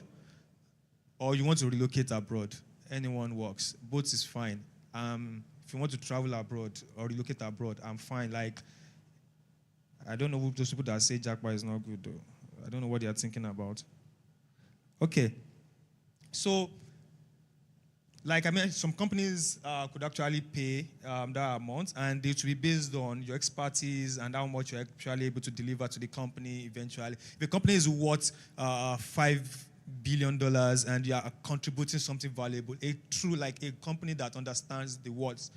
or you want to relocate abroad. Anyone works. Both is fine. If you want to travel abroad or relocate abroad, I'm fine. Like, I don't know those people that say Jackpot is not good, though. I don't know what they are thinking about. Okay. So, like I mean, some companies could actually pay that amount, and it will be based on your expertise and how much you're actually able to deliver to the company eventually. If a company is worth $5 billion and you are contributing something valuable, a company that understands the words,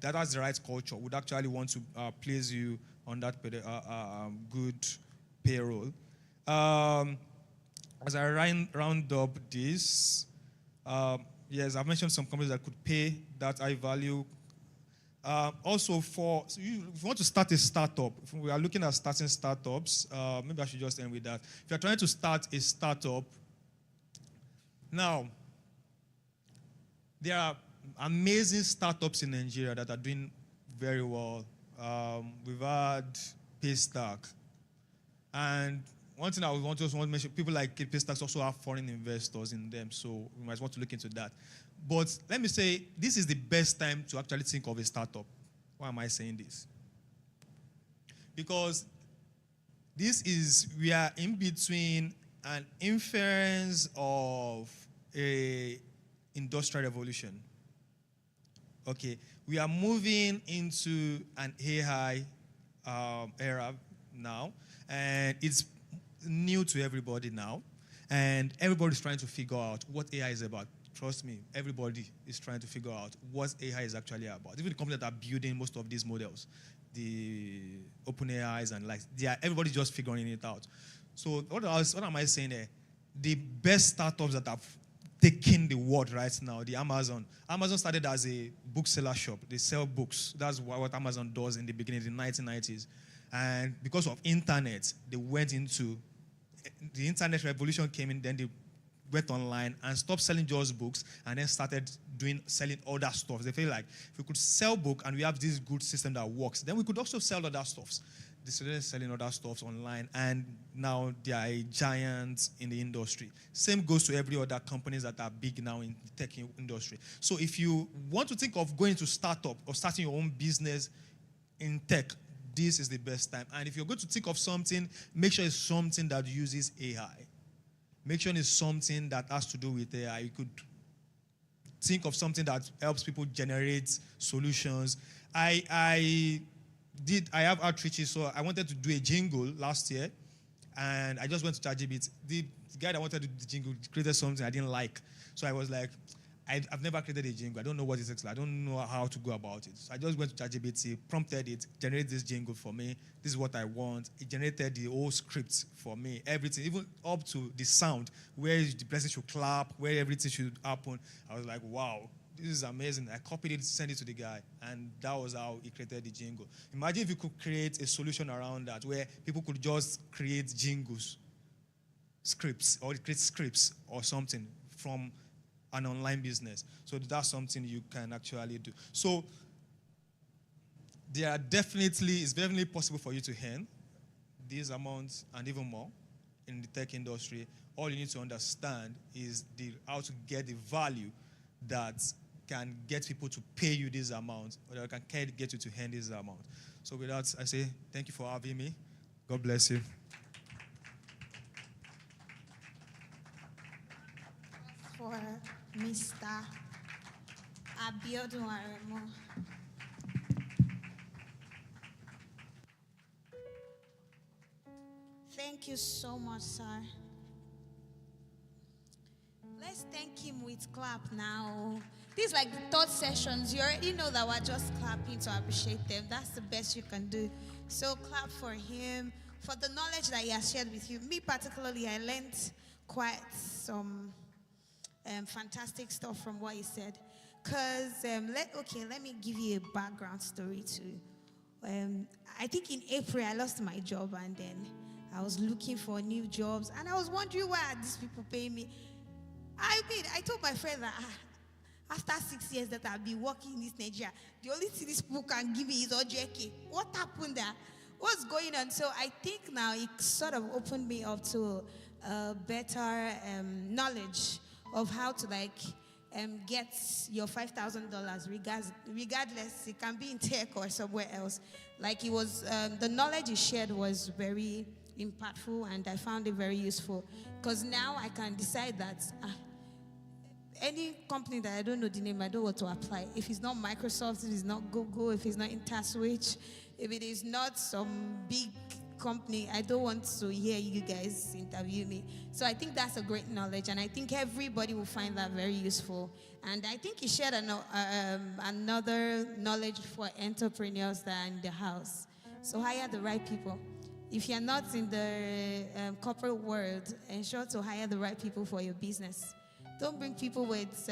that has the right culture, would actually want to place you on that good payroll. As I round up this, yes, I've mentioned some companies that could pay that high value. Also, if you want to start a startup, if we are looking at starting startups, maybe I should just end with that. If you're trying to start a startup, now, there are amazing startups in Nigeria that are doing very well. We've had Paystack. And one thing I want to mention, people like Paystack also have foreign investors in them, so we might want to look into that. But let me say, this is the best time to actually think of a startup. Why am I saying this? Because we are in between an inference of a industrial revolution. Okay, we are moving into an AI era now, and it's new to everybody now, and everybody's trying to figure out what AI is about. Trust me, everybody is trying to figure out what AI is actually about. Even the companies that are building most of these models, the OpenAIs and like, everybody's just figuring it out. So what am I saying there? The best startups that have taken the world right now, the Amazon. Amazon started as a bookseller shop. They sell books. That's what Amazon does in the beginning, in the 1990s. And because of internet, they went into, the internet revolution came in, then they went online and stopped selling just books and then started selling other stuff. They feel like if we could sell book and we have this good system that works, then we could also sell other stuffs. They started selling other stuffs online, and now they are a giant in the industry. Same goes to every other companies that are big now in the tech industry. So if you want to think of going to startup or starting your own business in tech, this is the best time. And if you're going to think of something, make sure it's something that uses AI. Make sure it's something that has to do with AI. You could think of something that helps people generate solutions. I have outreaches, so I wanted to do a jingle last year, and I just went to ChatGPT. The guy that wanted to do the jingle created something I didn't like. So I was like, I've never created a jingle. I don't know what it looks like. I don't know how to go about it. So I just went to ChatGPT, prompted it, generate this jingle for me. This is what I want. It generated the whole script for me, everything, even up to the sound, where the person should clap, where everything should happen. I was like, wow, this is amazing. I copied it, sent it to the guy, and that was how he created the jingle. Imagine if you could create a solution around that, where people could just create jingles, scripts, or create scripts or something from an online business. So that's something you can actually do. So it's definitely possible for you to earn these amounts and even more in the tech industry. All you need to understand is how to get the value that can get people to pay you this amount, or that can get you to earn this amount. So with that, I say thank you for having me. God bless you. For Mr. Abiodun Aremo. Thank you so much, sir. Let's thank him with clap now. These like the third sessions. You already know that we're just clapping to appreciate them. That's the best you can do. So clap for him, for the knowledge that he has shared with you. Me particularly, I learned quite some fantastic stuff from what he said. Because, let me give you a background story too. I think in April, I lost my job, and then I was looking for new jobs, and I was wondering why are these people paying me. I told my friend that after 6 years that I've been working in this Nigeria, the only thing these people can give me is OJK. What happened there? What's going on? So I think now it sort of opened me up to better knowledge of how to get your $5,000 regardless. It can be in tech or somewhere else. Like it was, the knowledge he shared was very impactful, and I found it very useful, because now I can decide that any company that I don't know the name, I don't want to apply. If it's not Microsoft, if it's not Google, if it's not InterSwitch, if it is not some big company, I don't want to hear you guys interview me. So I think that's a great knowledge, and I think everybody will find that very useful. And I think he shared another knowledge for entrepreneurs that are in the house. So hire the right people. If you're not in the corporate world, ensure to hire the right people for your business. Don't bring people with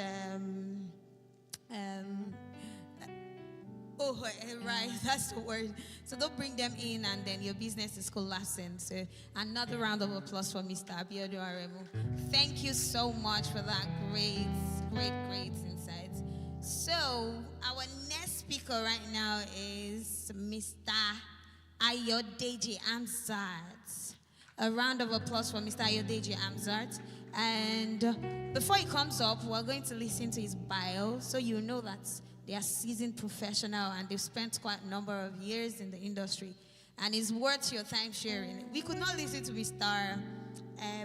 Oh, right, that's the word. So don't bring them in and then your business is collapsing. So another round of applause for Mr. Abiodun Aremu. Thank you so much for that great insight. So our next speaker right now is Mr. Ayodeji Amzat. A round of applause for Mr. Ayodeji Amzat. And before he comes up, we're going to listen to his bio so you know that they are seasoned professional and they've spent quite a number of years in the industry. And it's worth your time sharing. We could not listen to Mr.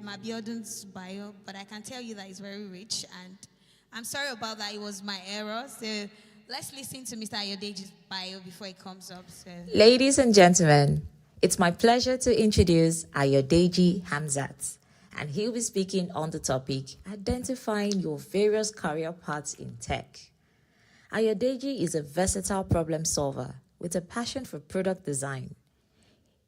Abiodun's bio, but I can tell you that it's very rich. And I'm sorry about that. It was my error. So let's listen to Mr. Ayodeji's bio before he comes up. So. Ladies and gentlemen, it's my pleasure to introduce Ayodeji Hamzat, and he'll be speaking on the topic, identifying your various career paths in tech. Ayodeji is a versatile problem solver with a passion for product design.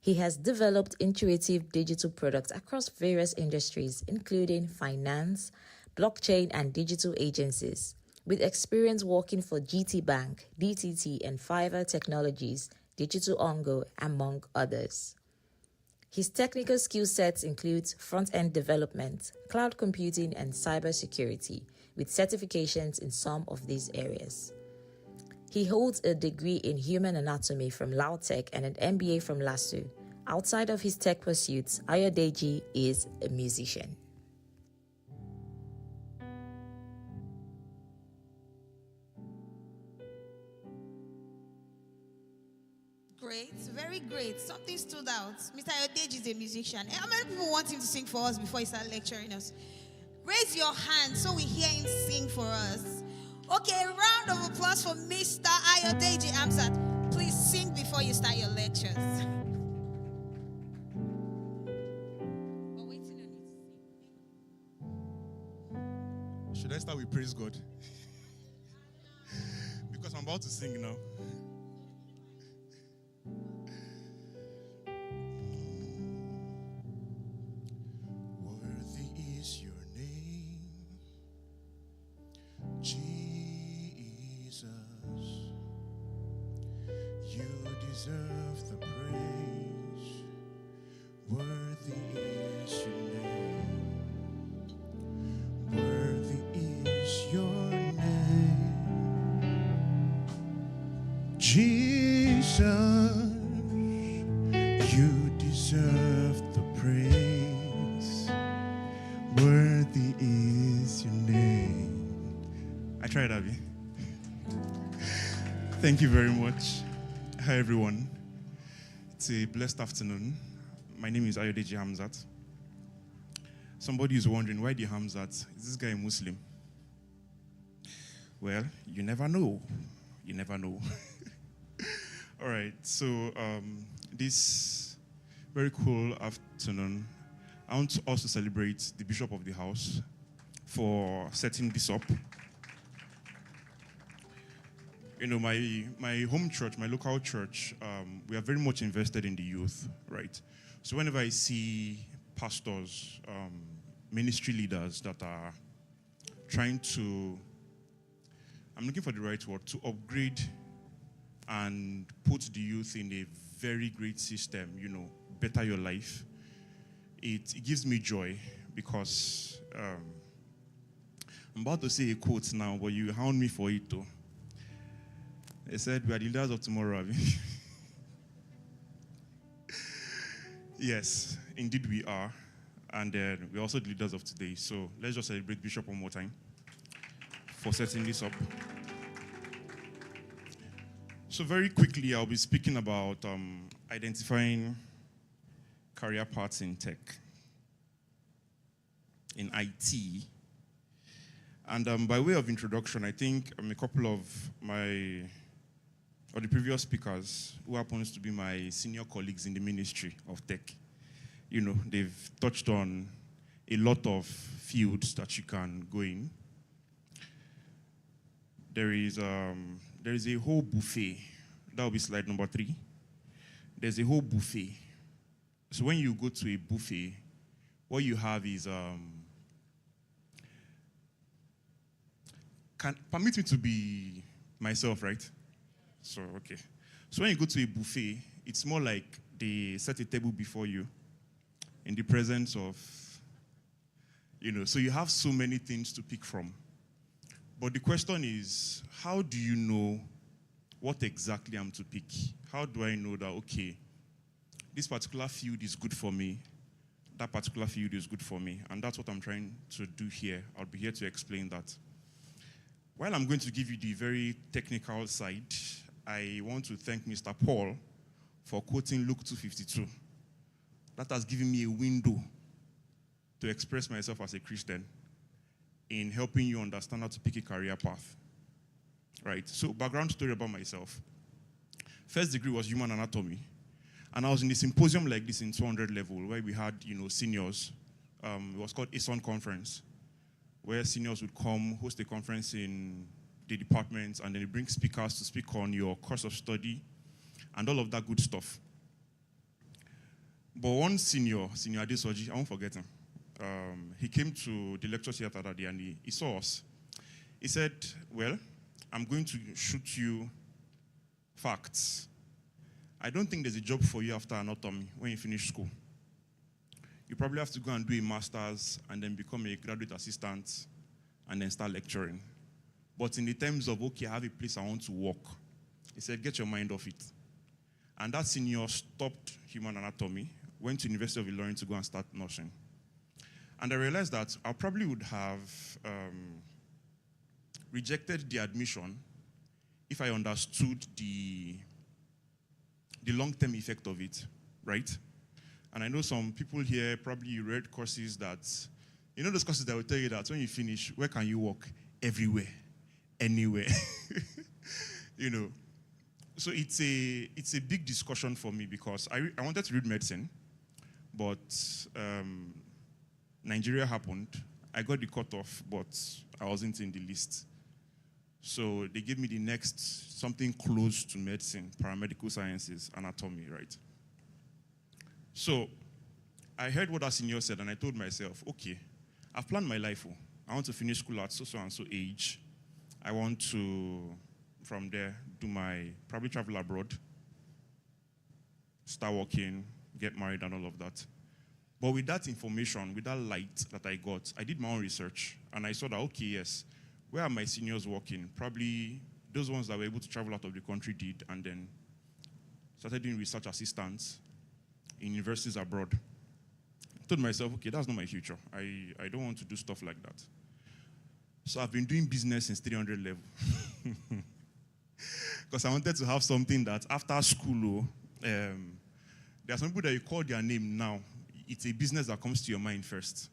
He has developed intuitive digital products across various industries, including finance, blockchain, and digital agencies, with experience working for GT Bank, DTT, and Fiverr Technologies, Digital Ongo, among others. His technical skill sets include front-end development, cloud computing, and cybersecurity, with certifications in some of these areas. He holds a degree in human anatomy from Lautech and an MBA from LASU. Outside of his tech pursuits, Ayodeji is a musician. Great, very great. Something stood out. Mr. Ayodeji is a musician. How many people want him to sing for us before he starts lecturing us? Raise your hand so we hear him sing for us. Okay, a round of applause for Mr. Ayodeji Amzat. Please sing before you start your lectures. Should I start with praise God? Because I'm about to sing now. Worthy is your name, Jesus. You deserve the praise. Worthy is your name. Worthy is your name, Jesus. You deserve the praise. Worthy is your name. I tried, Abby. Thank you very much. Hi, everyone. It's a blessed afternoon. My name is Ayodeji Hamzat. Somebody is wondering, why the Hamzat? Is this guy a Muslim? Well, you never know. You never know. All right, so this very cool afternoon, I want to also celebrate the Bishop of the House for setting this up. You know, my home church, my local church, we are very much invested in the youth, right? So whenever I see pastors, ministry leaders that are trying to, I'm looking for the right word, to upgrade and put the youth in a very great system, you know, better your life, it gives me joy because I'm about to say a quote now, but you hound me for it too. They said, we are the leaders of tomorrow, Abby. Yes, indeed we are. And we're also the leaders of today. So let's just celebrate Bishop one more time for setting this up. So very quickly, I'll be speaking about identifying career paths in tech, in IT. And by way of introduction, I think a couple of the previous speakers, who happens to be my senior colleagues in the ministry of tech, you know, they've touched on a lot of fields that you can go in. There is a whole buffet. That will be slide number 3. There's a whole buffet. So when you go to a buffet, what you have is permit me to be myself, right? So, okay. So when you go to a buffet, it's more like they set a table before you in the presence of, so you have so many things to pick from. But the question is, how do you know what exactly I'm to pick? How do I know that, okay, this particular field is good for me, that particular field is good for me? And that's what I'm trying to do here. I'll be here to explain that. While I'm going to give you the very technical side, I want to thank Mr. Paul for quoting Luke 2:52. That has given me a window to express myself as a Christian in helping you understand how to pick a career path. Right? So, background story about myself. First degree was human anatomy. And I was in a symposium like this in 200 level where we had, seniors. It was called ASON conference, where seniors would come, host a conference in the departments, and then they bring speakers to speak on your course of study and all of that good stuff. But one senior Adesoji, I won't forget him, he came to the lecture theater that day and he saw us. He said, well, I'm going to shoot you facts. I don't think there's a job for you after anatomy when you finish school. You probably have to go and do a master's and then become a graduate assistant and then start lecturing. But in the terms of, okay, I have a place I want to work, he said, get your mind off it. And that senior stopped human anatomy, went to University of Ilorin to go and start nursing. And I realized that I probably would have rejected the admission if I understood the long-term effect of it, right? And I know some people here, probably you read courses that, those courses that will tell you that when you finish, where can you work? Everywhere, anywhere. So it's a big discussion for me because I wanted to read medicine, but Nigeria happened. I got the cutoff, but I wasn't in the list. So they gave me the next, something close to medicine, paramedical sciences, anatomy, right? So I heard what that senior said, and I told myself, okay, I've planned my life. I want to finish school at so and so age. I want to, from there, probably travel abroad, start working, get married, and all of that. But with that information, with that light that I got, I did my own research, and I saw that, okay, yes, where are my seniors working? Probably those ones that were able to travel out of the country did, and then started doing research assistants in universities abroad. I told myself, okay, that's not my future. I don't want to do stuff like that. So I've been doing business since 300 level. Because I wanted to have something that after school, there are some people that you call their name now. It's a business that comes to your mind first.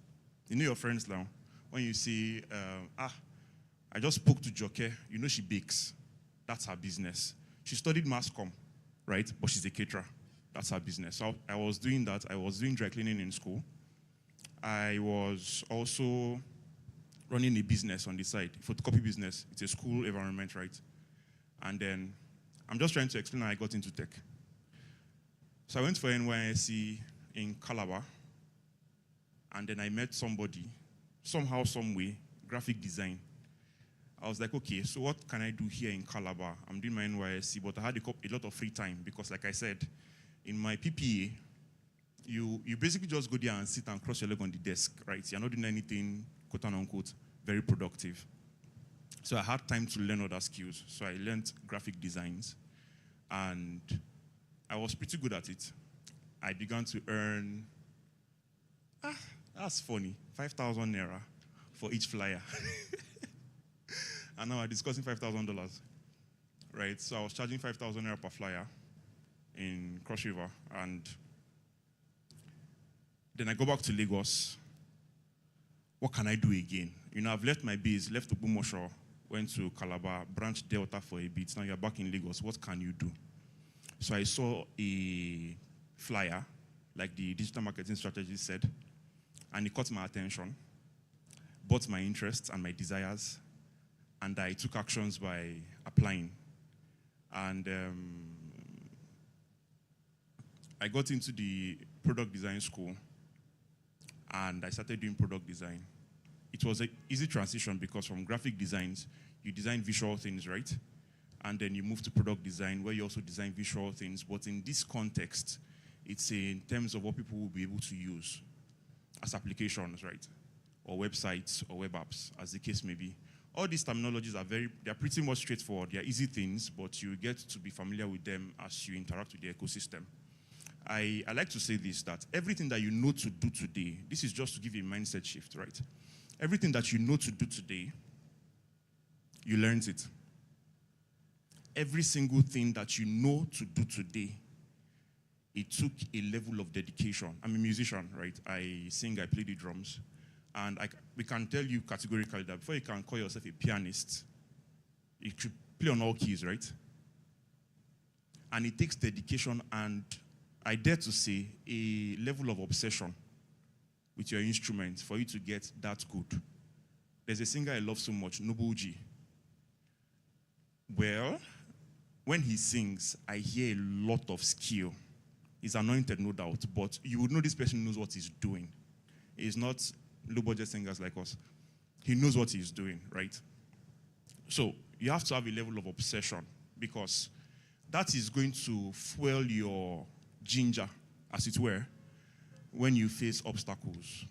You know your friends now. When you say, I just spoke to Joke, she bakes. That's her business. She studied mass comm, right? But she's a caterer. That's her business. So I was doing that. I was doing dry cleaning in school. I was also running a business on the side, photocopy business. It's a school environment, right? And then I'm just trying to explain how I got into tech. So I went for NYSC in Calabar, and then I met somebody, somehow, some way, graphic design. I was like, okay, so what can I do here in Calabar? I'm doing my NYSC, but I had a lot of free time because, like I said, in my PPA, you basically just go there and sit and cross your leg on the desk, right? You're not doing anything, quote unquote, very productive. So I had time to learn other skills. So I learned graphic designs, and I was pretty good at it. I began to earn, that's funny, 5,000 naira for each flyer. And now I'm discussing $5,000, right? So I was charging 5,000 naira per flyer in Cross River, and then I go back to Lagos. What can I do again? I've left my base, left Ogbomoso, went to Calabar, branched Delta for a bit. Now you're back in Lagos. What can you do? So I saw a flyer, like the digital marketing strategy said, and it caught my attention, bought my interests and my desires, and I took actions by applying. And I got into the product design school, and I started doing product design. It was an easy transition because from graphic designs, you design visual things, right? and then you move to product design, where you also design visual things. But in this context, it's in terms of what people will be able to use as applications, right? Or websites or web apps, as the case may be. All these terminologies they're pretty much straightforward. They're easy things, but you get to be familiar with them as you interact with the ecosystem. I like to say this, that everything that you know to do today, this is just to give you a mindset shift, right? Everything that you know to do today, you learned it. Every single thing that you know to do today, it took a level of dedication. I'm a musician, right? I sing, I play the drums. And we can tell you categorically that before you can call yourself a pianist, you should play on all keys, right? And it takes dedication and, I dare to say, a level of obsession with your instrument for you to get that good. There's a singer I love so much, Noble G. Well, when he sings, I hear a lot of skill. He's anointed, no doubt, but you would know this person knows what he's doing. He's not low-budget singers like us. He knows what he's doing, right? So you have to have a level of obsession, because that is going to fuel your ginger, as it were, when you face obstacles.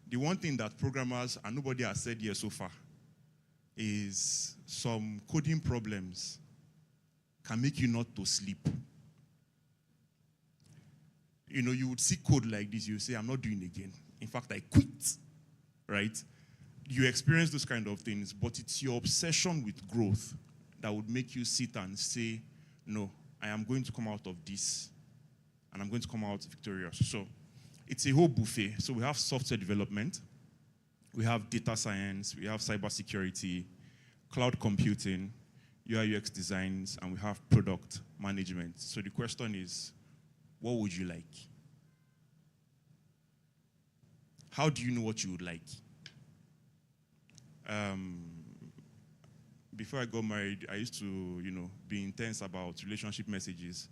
The one thing that programmers, and nobody has said here so far, is some coding problems can make you not to sleep. You know, you would see code like this, you say, I'm not doing it again. In fact, I quit, right? You experience those kind of things, but it's your obsession with growth that would make you sit and say, no, I am going to come out of this, and I'm going to come out victorious. So it's a whole buffet. So we have software development, we have data science, we have cybersecurity, cloud computing, UI UX designs, and we have product management. So the question is, what would you like? How do you know what you would like? Before I got married, I used to, be intense about relationship messages.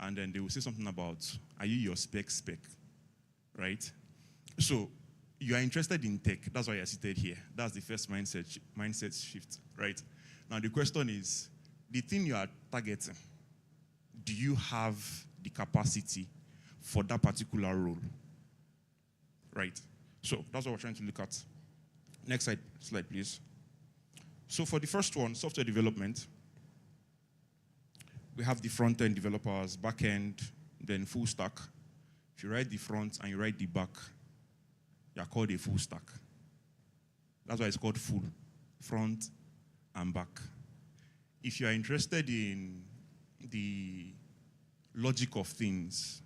And then they would say something about, are you your spec, right? So you are interested in tech. That's why you're seated here. That's the first mindset shift, right? Now the question is, the thing you are targeting, do you have the capacity for that particular role? Right? So that's what we're trying to look at. Next slide, please. So for the first one, software development, we have the front-end developers, back-end, then full stack. If you write the front and you write the back, you're called a full stack. That's why it's called full, front and back. If you are interested in the logic of things,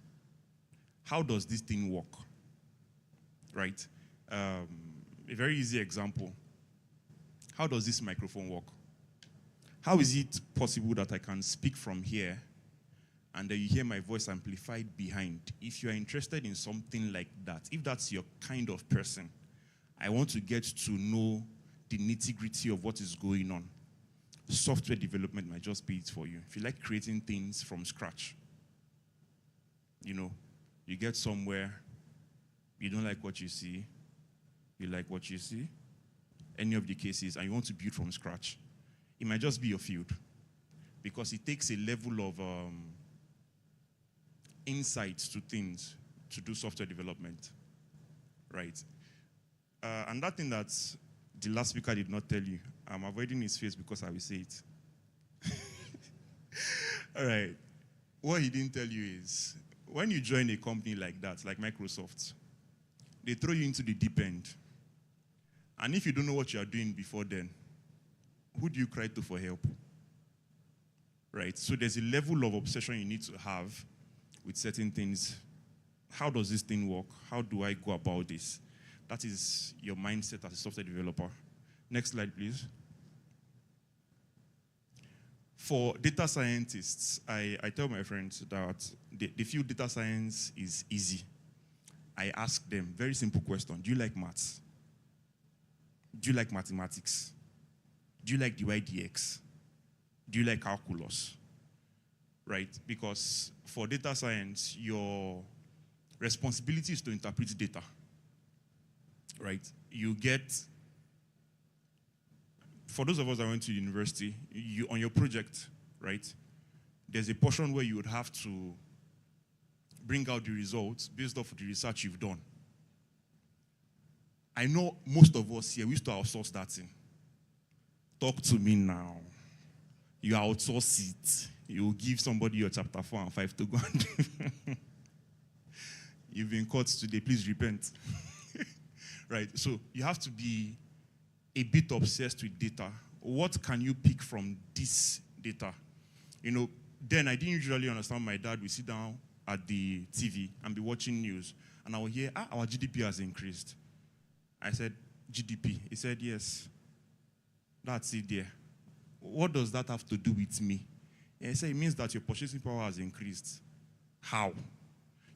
how does this thing work? Right? A very easy example. How does this microphone work? How is it possible that I can speak from here and then you hear my voice amplified behind? If you are interested in something like that, if that's your kind of person, I want to get to know the nitty-gritty of what is going on. Software development might just be it for you. If you like creating things from scratch, you get somewhere, you don't like what you see, you like what you see, any of the cases, and you want to build from scratch, it might just be your field, because it takes a level of insight to things to do software development, right? And that thing that the last speaker did not tell you, I'm avoiding his face because I will say it. All right. What he didn't tell you is, when you join a company like that, like Microsoft, they throw you into the deep end. And if you don't know what you are doing before then, who do you cry to for help? Right? So there's a level of obsession you need to have with certain things. How does this thing work? How do I go about this? That is your mindset as a software developer. Next slide, please. For data scientists, I tell my friends that they feel data science is easy. I ask them, very simple question, do you like maths? Do you like mathematics? Do you like the YDX? Do you like calculus? Right? Because for data science, your responsibility is to interpret data. Right? You get for those of us that went to university, on your project, right, there's a portion where you would have to bring out the results based off of the research you've done. I know most of us here, we used to outsource that thing. Talk to me now. You outsource it. You give somebody your chapter 4 and 5 to go and do. You've been caught today, please repent. Right, so you have to be a bit obsessed with data. What can you pick from this data? You know, then I didn't usually understand. My dad would sit down at the TV and be watching news, and I would hear, our GDP has increased. I said, GDP? He said, yes. That's it there. What does that have to do with me? And he said, it means that your purchasing power has increased. How?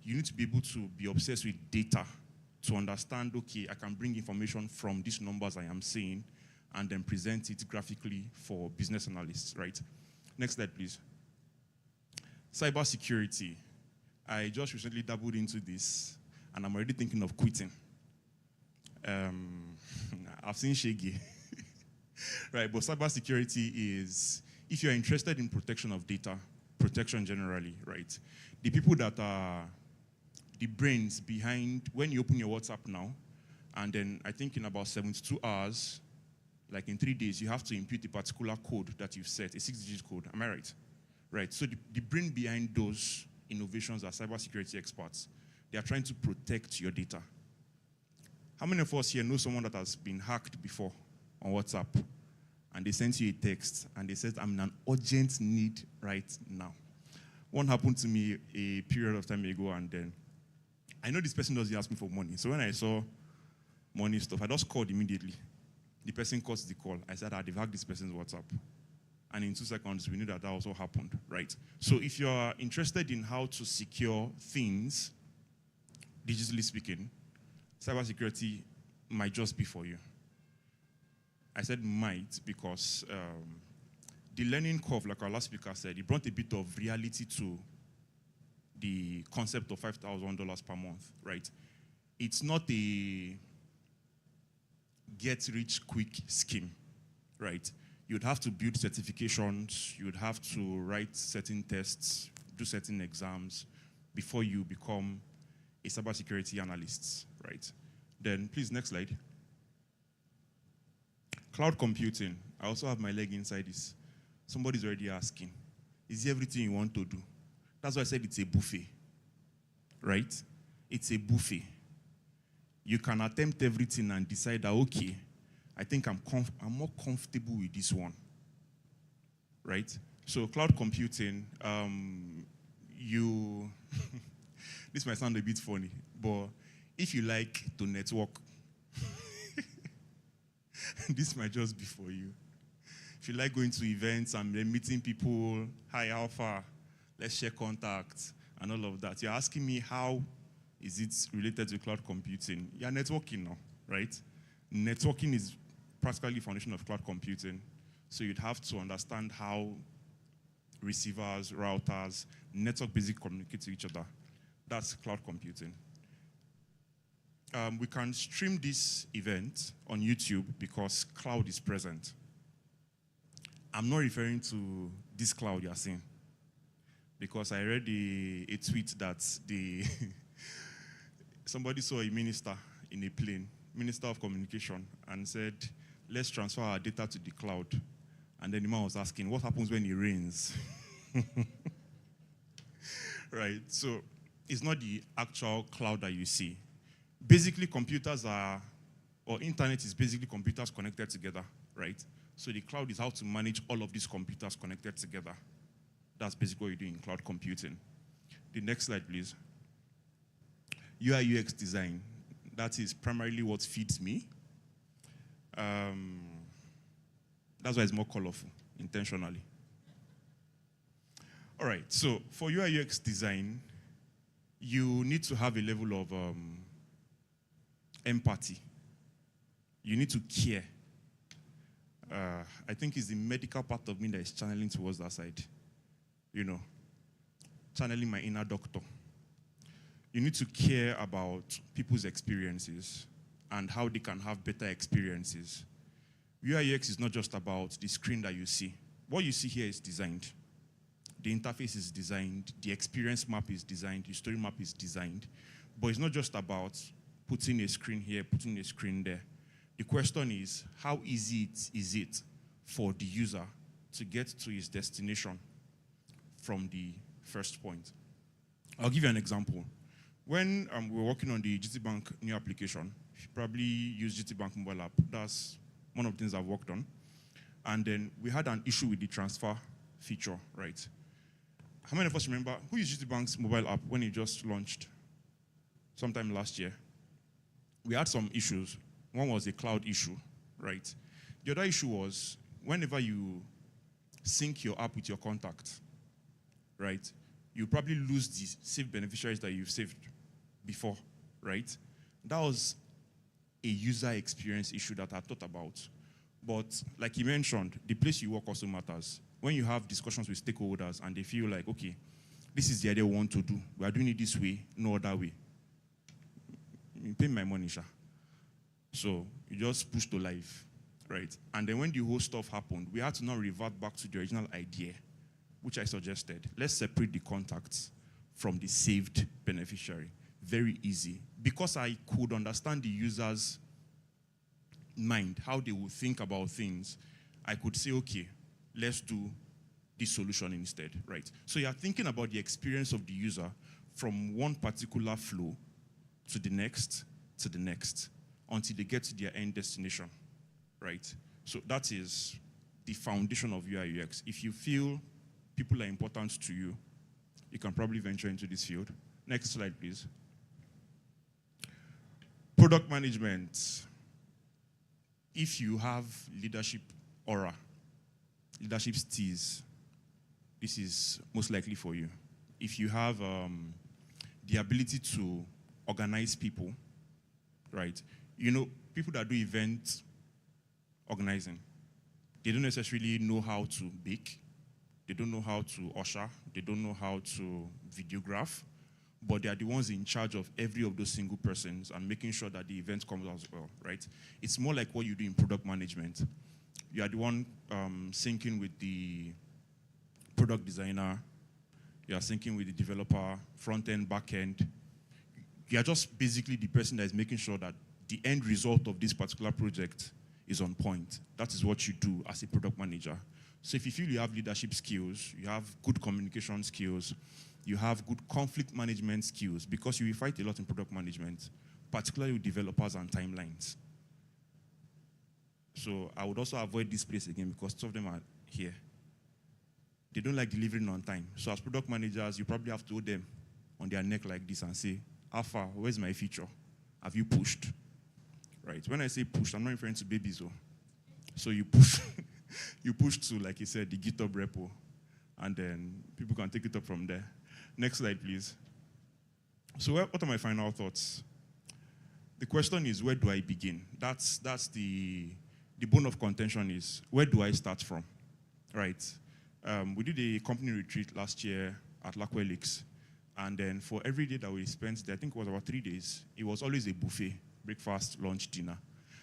You need to be able to be obsessed with data to understand, okay, I can bring information from these numbers I am seeing and then present it graphically for business analysts, right? Next slide, please. Cybersecurity. I just recently dabbled into this, and I'm already thinking of quitting. I've seen Shaggy. Right, but cybersecurity is, if you're interested in protection of data, protection generally, right? The people that are the brains behind, when you open your WhatsApp now, and then I think in about 72 hours, like in 3 days, you have to impute a particular code that you've set, a 6-digit code. Am I right? Right, so the brain behind those innovations are cybersecurity experts. They are trying to protect your data. How many of us here know someone that has been hacked before on WhatsApp? And they sent you a text, and they said, I'm in an urgent need right now. One happened to me a period of time ago, and then I know this person doesn't ask me for money. So when I saw money stuff, I just called immediately. The person cuts the call. I said, they've hacked this person's WhatsApp. And in 2 seconds, we knew that also happened, right? So if you're interested in how to secure things, digitally speaking, cybersecurity might just be for you. I said might because the learning curve, like our last speaker said, it brought a bit of reality to the concept of $5,000 per month, right? It's not a get-rich-quick scheme, right? You'd have to build certifications, you'd have to write certain tests, do certain exams before you become a cybersecurity analyst, right? Then, please, next slide. Cloud computing. I also have my leg inside this. Somebody's already asking, is it everything you want to do? That's why I said it's a buffet, right? It's a buffet. You can attempt everything and decide that, okay, I think I'm more comfortable with this one, right? So cloud computing, this might sound a bit funny, but if you like to network, this might just be for you. If you like going to events and meeting people, hi, how far? Let's share contacts and all of that. You're asking me how is it related to cloud computing? You're networking now, right? Networking is practically the foundation of cloud computing. So you'd have to understand how receivers, routers, network basically communicate to each other. That's cloud computing. We can stream this event on YouTube because cloud is present. I'm not referring to this cloud you're seeing, because I read a tweet that somebody saw a minister in a plane, minister of communication, and said, let's transfer our data to the cloud. And then the man was asking, what happens when it rains? Right, so it's not the actual cloud that you see. Basically, computers or internet is basically computers connected together, right? So the cloud is how to manage all of these computers connected together. That's basically what you do in cloud computing. The next slide, please. UI UX design. That is primarily what feeds me. That's why it's more colorful, intentionally. All right, so for UI UX design, you need to have a level of empathy. You need to care. I think it's the medical part of me that is channeling towards that side. You know, channeling my inner doctor. You need to care about people's experiences and how they can have better experiences. UI UX is not just about the screen that you see. What you see here is designed. The interface is designed, the experience map is designed, the story map is designed. But it's not just about putting a screen here, putting a screen there. The question is, how easy is it for the user to get to his destination from the first point? I'll give you an example. When we were working on the GTBank new application, you probably use GTBank mobile app. That's one of the things I've worked on. And then we had an issue with the transfer feature, right? How many of us remember who used GTBank's mobile app when it just launched sometime last year? We had some issues. One was a cloud issue, right? The other issue was whenever you sync your app with your contact, right, you probably lose the saved beneficiaries that you've saved before, right? That was a user experience issue that I thought about. But like you mentioned, the place you work also matters. When you have discussions with stakeholders and they feel like, okay, this is the idea we want to do. We are doing it this way, no other way. You pay my money, Sha. So you just push to live, right? And then when the whole stuff happened, we had to now revert back to the original idea, which I suggested. Let's separate the contacts from the saved beneficiary. Very easy. Because I could understand the user's mind, how they would think about things, I could say, okay, let's do this solution instead, right? So you're thinking about the experience of the user from one particular flow to the next, until they get to their end destination, right? So that is the foundation of UI UX. If you feel people are important to you, you can probably venture into this field. Next slide, please. Product management. If you have leadership aura, leadership steez, this is most likely for you. If you have the ability to organize people, right? You know, people that do event organizing, they don't necessarily know how to bake, they don't know how to usher, they don't know how to videograph, but they are the ones in charge of every of those single persons and making sure that the event comes out well, right? It's more like what you do in product management. You are the one syncing with the product designer, you are syncing with the developer, front end, back end. You are just basically the person that is making sure that the end result of this particular project is on point. That is what you do as a product manager. So if you feel you have leadership skills, you have good communication skills, you have good conflict management skills, because you will fight a lot in product management, particularly with developers and timelines. So I would also avoid this place again because two of them are here. They don't like delivering on time. So as product managers, you probably have to hold them on their neck like this and say, Alpha, where's my feature? Have you pushed? Right? When I say pushed, I'm not referring to babies. So you push, you push to, like you said, the GitHub repo, and then people can take it up from there. Next slide, please. So what are my final thoughts? The question is, where do I begin? That's the bone of contention is, where do I start from? Right? We did a company retreat last year at Lakwelix. And then for every day that we spent there, I think it was about 3 days, it was always a buffet, breakfast, lunch, dinner.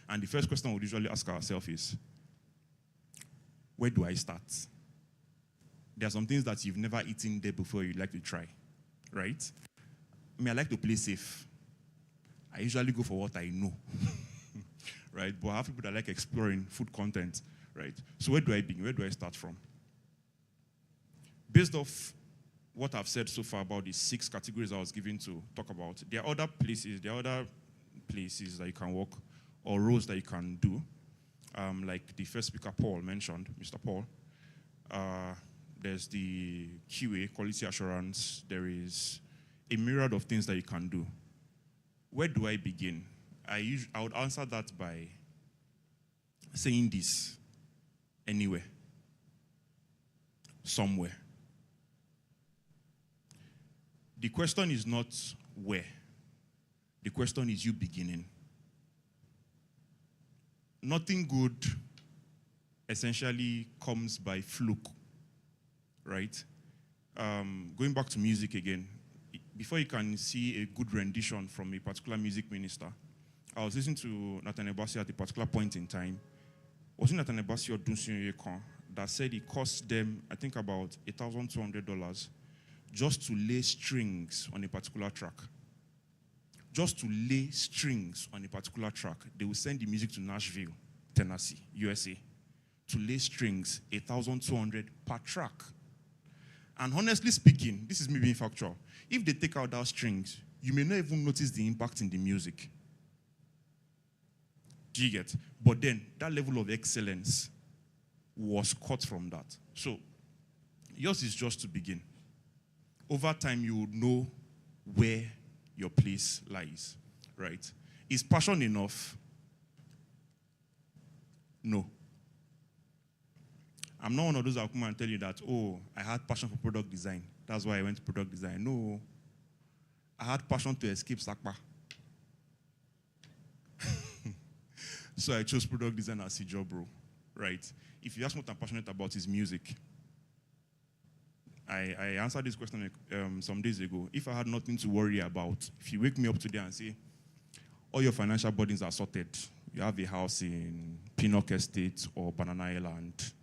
And the first question we usually ask ourselves is, where do I start? There are some things that you've never eaten there before you'd like to try, right? I mean, I like to play safe. I usually go for what I know, right? But I have people that like exploring food content, right? So where do I begin? Where do I start from? Based off what I've said so far about the 6 categories I was given to talk about, there are other places that you can work or roles that you can do, like the first speaker, Paul, mentioned, Mr. Paul. There's the QA, quality assurance. There is a myriad of things that you can do. Where do I begin? I would answer that by saying this: anywhere, somewhere. The question is not where. The question is you beginning. Nothing good essentially comes by fluke, right? Going back to music again, before you can see a good rendition from a particular music minister, I was listening to Nathaniel Bassi at a particular point in time, was in at an embassy or Dunsin that said it cost them, I think, about $1,200 just to lay strings on a particular track. Just to lay strings on a particular track. They will send the music to Nashville, Tennessee, USA, to lay strings, $1,200 per track. And honestly speaking, this is me being factual. If they take out those strings, you may not even notice the impact in the music. Do you get? But then, that level of excellence was cut from that. So, yours is just to begin. Over time, you would know where your place lies, right? Is passion enough? No. I'm not one of those that will come and tell you that, oh, I had passion for product design. That's why I went to product design. No. I had passion to escape Sakpa. So I chose product design as a job role, right? If you ask what I'm passionate about is music. I answered this question some days ago. If I had nothing to worry about, if you wake me up today and say, all your financial burdens are sorted, you have a house in Pinnock Estate or Banana Island,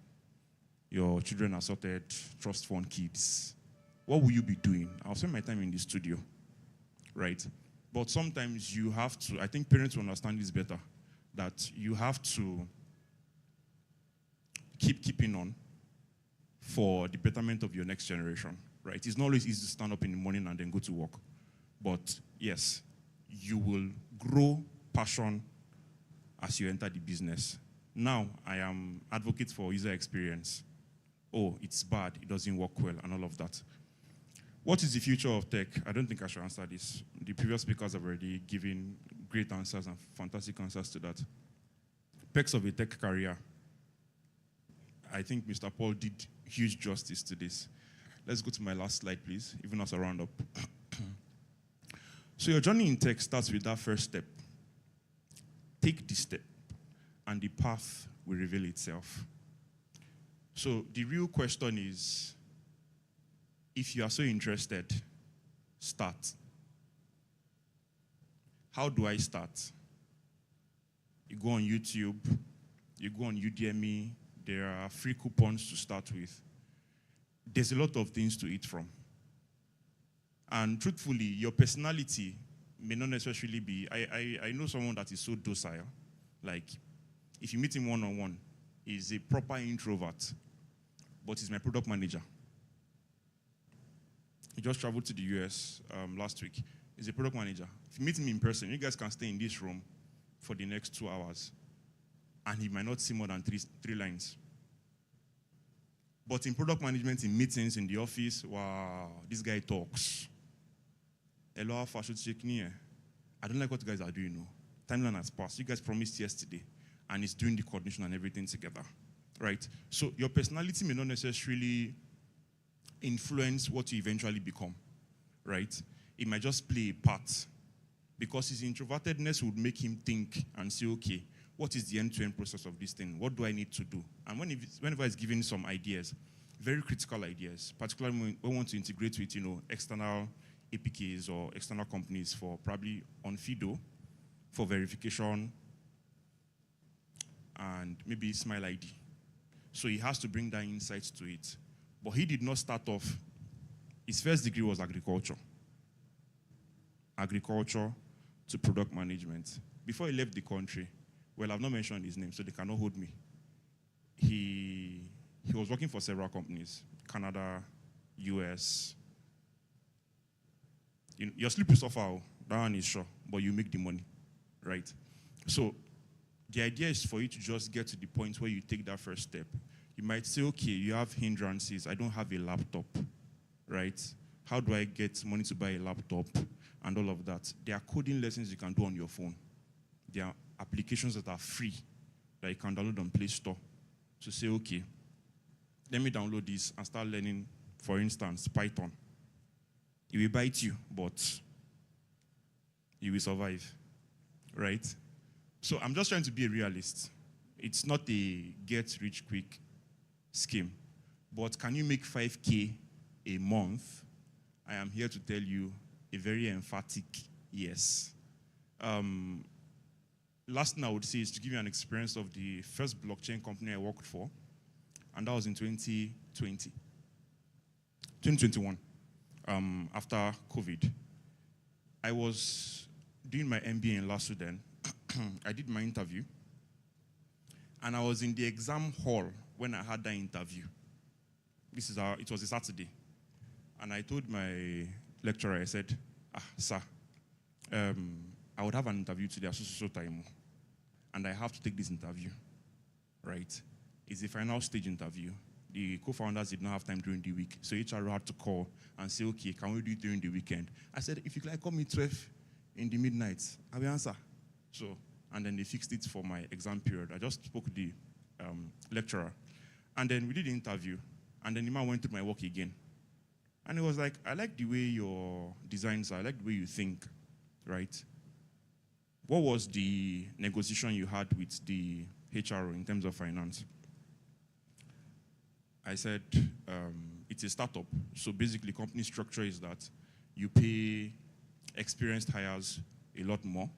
your children are sorted, trust fund kids, what will you be doing? I'll spend my time in the studio, right? But sometimes you have to, I think parents will understand this better, that you have to keep keeping on for the betterment of your next generation, right? It's not always easy to stand up in the morning and then go to work. But yes, you will grow passion as you enter the business. Now, I am advocate for user experience. Oh, it's bad, it doesn't work well, and all of that. What is the future of tech? I don't think I should answer this. The previous speakers have already given great answers and fantastic answers to that. Perks of a tech career. I think Mr. Paul did huge justice to this. Let's go to my last slide, please, even as a roundup. So your journey in tech starts with that first step. Take the step, and the path will reveal itself. So the real question is, if you are so interested, start. How do I start? You go on YouTube, you go on Udemy, there are free coupons to start with. There's a lot of things to eat from. And truthfully, your personality may not necessarily be, I know someone that is so docile, like if you meet him one-on-one, he's a proper introvert, but he's my product manager. He just traveled to the US last week. He's a product manager. If you meet him in person, you guys can stay in this room for the next 2 hours, and he might not see more than three lines. But in product management, in meetings, in the office, wow, this guy talks. Hello, I should check near. I don't like what you guys are doing now. Timeline has passed. You guys promised yesterday, and it's doing the coordination and everything together, right? So your personality may not necessarily influence what you eventually become, right? It might just play a part, because his introvertedness would make him think and say, okay, what is the end-to-end process of this thing? What do I need to do? And whenever he's giving some ideas, very critical ideas, particularly when we want to integrate with, external APKs or external companies for probably on FIDO for verification and maybe Smile ID. So he has to bring that insight to it. But he did not start off, his first degree was agriculture. Agriculture to product management. Before he left the country, well, I've not mentioned his name, so they cannot hold me. He was working for several companies, Canada, US. Your sleep will suffer, that one is sure, but you make the money, right? So the idea is for you to just get to the point where you take that first step. You might say, okay, you have hindrances. I don't have a laptop, right? How do I get money to buy a laptop and all of that? There are coding lessons you can do on your phone. There are applications that are free that you can download on Play Store. So say, okay, let me download this and start learning, for instance, Python. It will bite you, but you will survive, right? So I'm just trying to be a realist. It's not a get-rich-quick scheme. But can you make 5K a month? I am here to tell you a very emphatic yes. last thing I would say is to give you an experience of the first blockchain company I worked for, and that was in 2021, after COVID. I was doing my MBA in last then. I did my interview, and I was in the exam hall when I had that interview. It was a Saturday, and I told my lecturer, I said, sir, I would have an interview today at so time, and I have to take this interview, right? It's the final stage interview. The co-founders did not have time during the week, so HR had to call and say, okay, can we do it during the weekend? I said, if you like, call me 12 in the midnight, I will answer. So, and then they fixed it for my exam period. I just spoke to the lecturer, and then we did the interview, and then the man went through my work again. And he was like, I like the way your designs are, I like the way you think, right? What was the negotiation you had with the HRO in terms of finance? I said, it's a startup. So basically, company structure is that you pay experienced hires a lot more.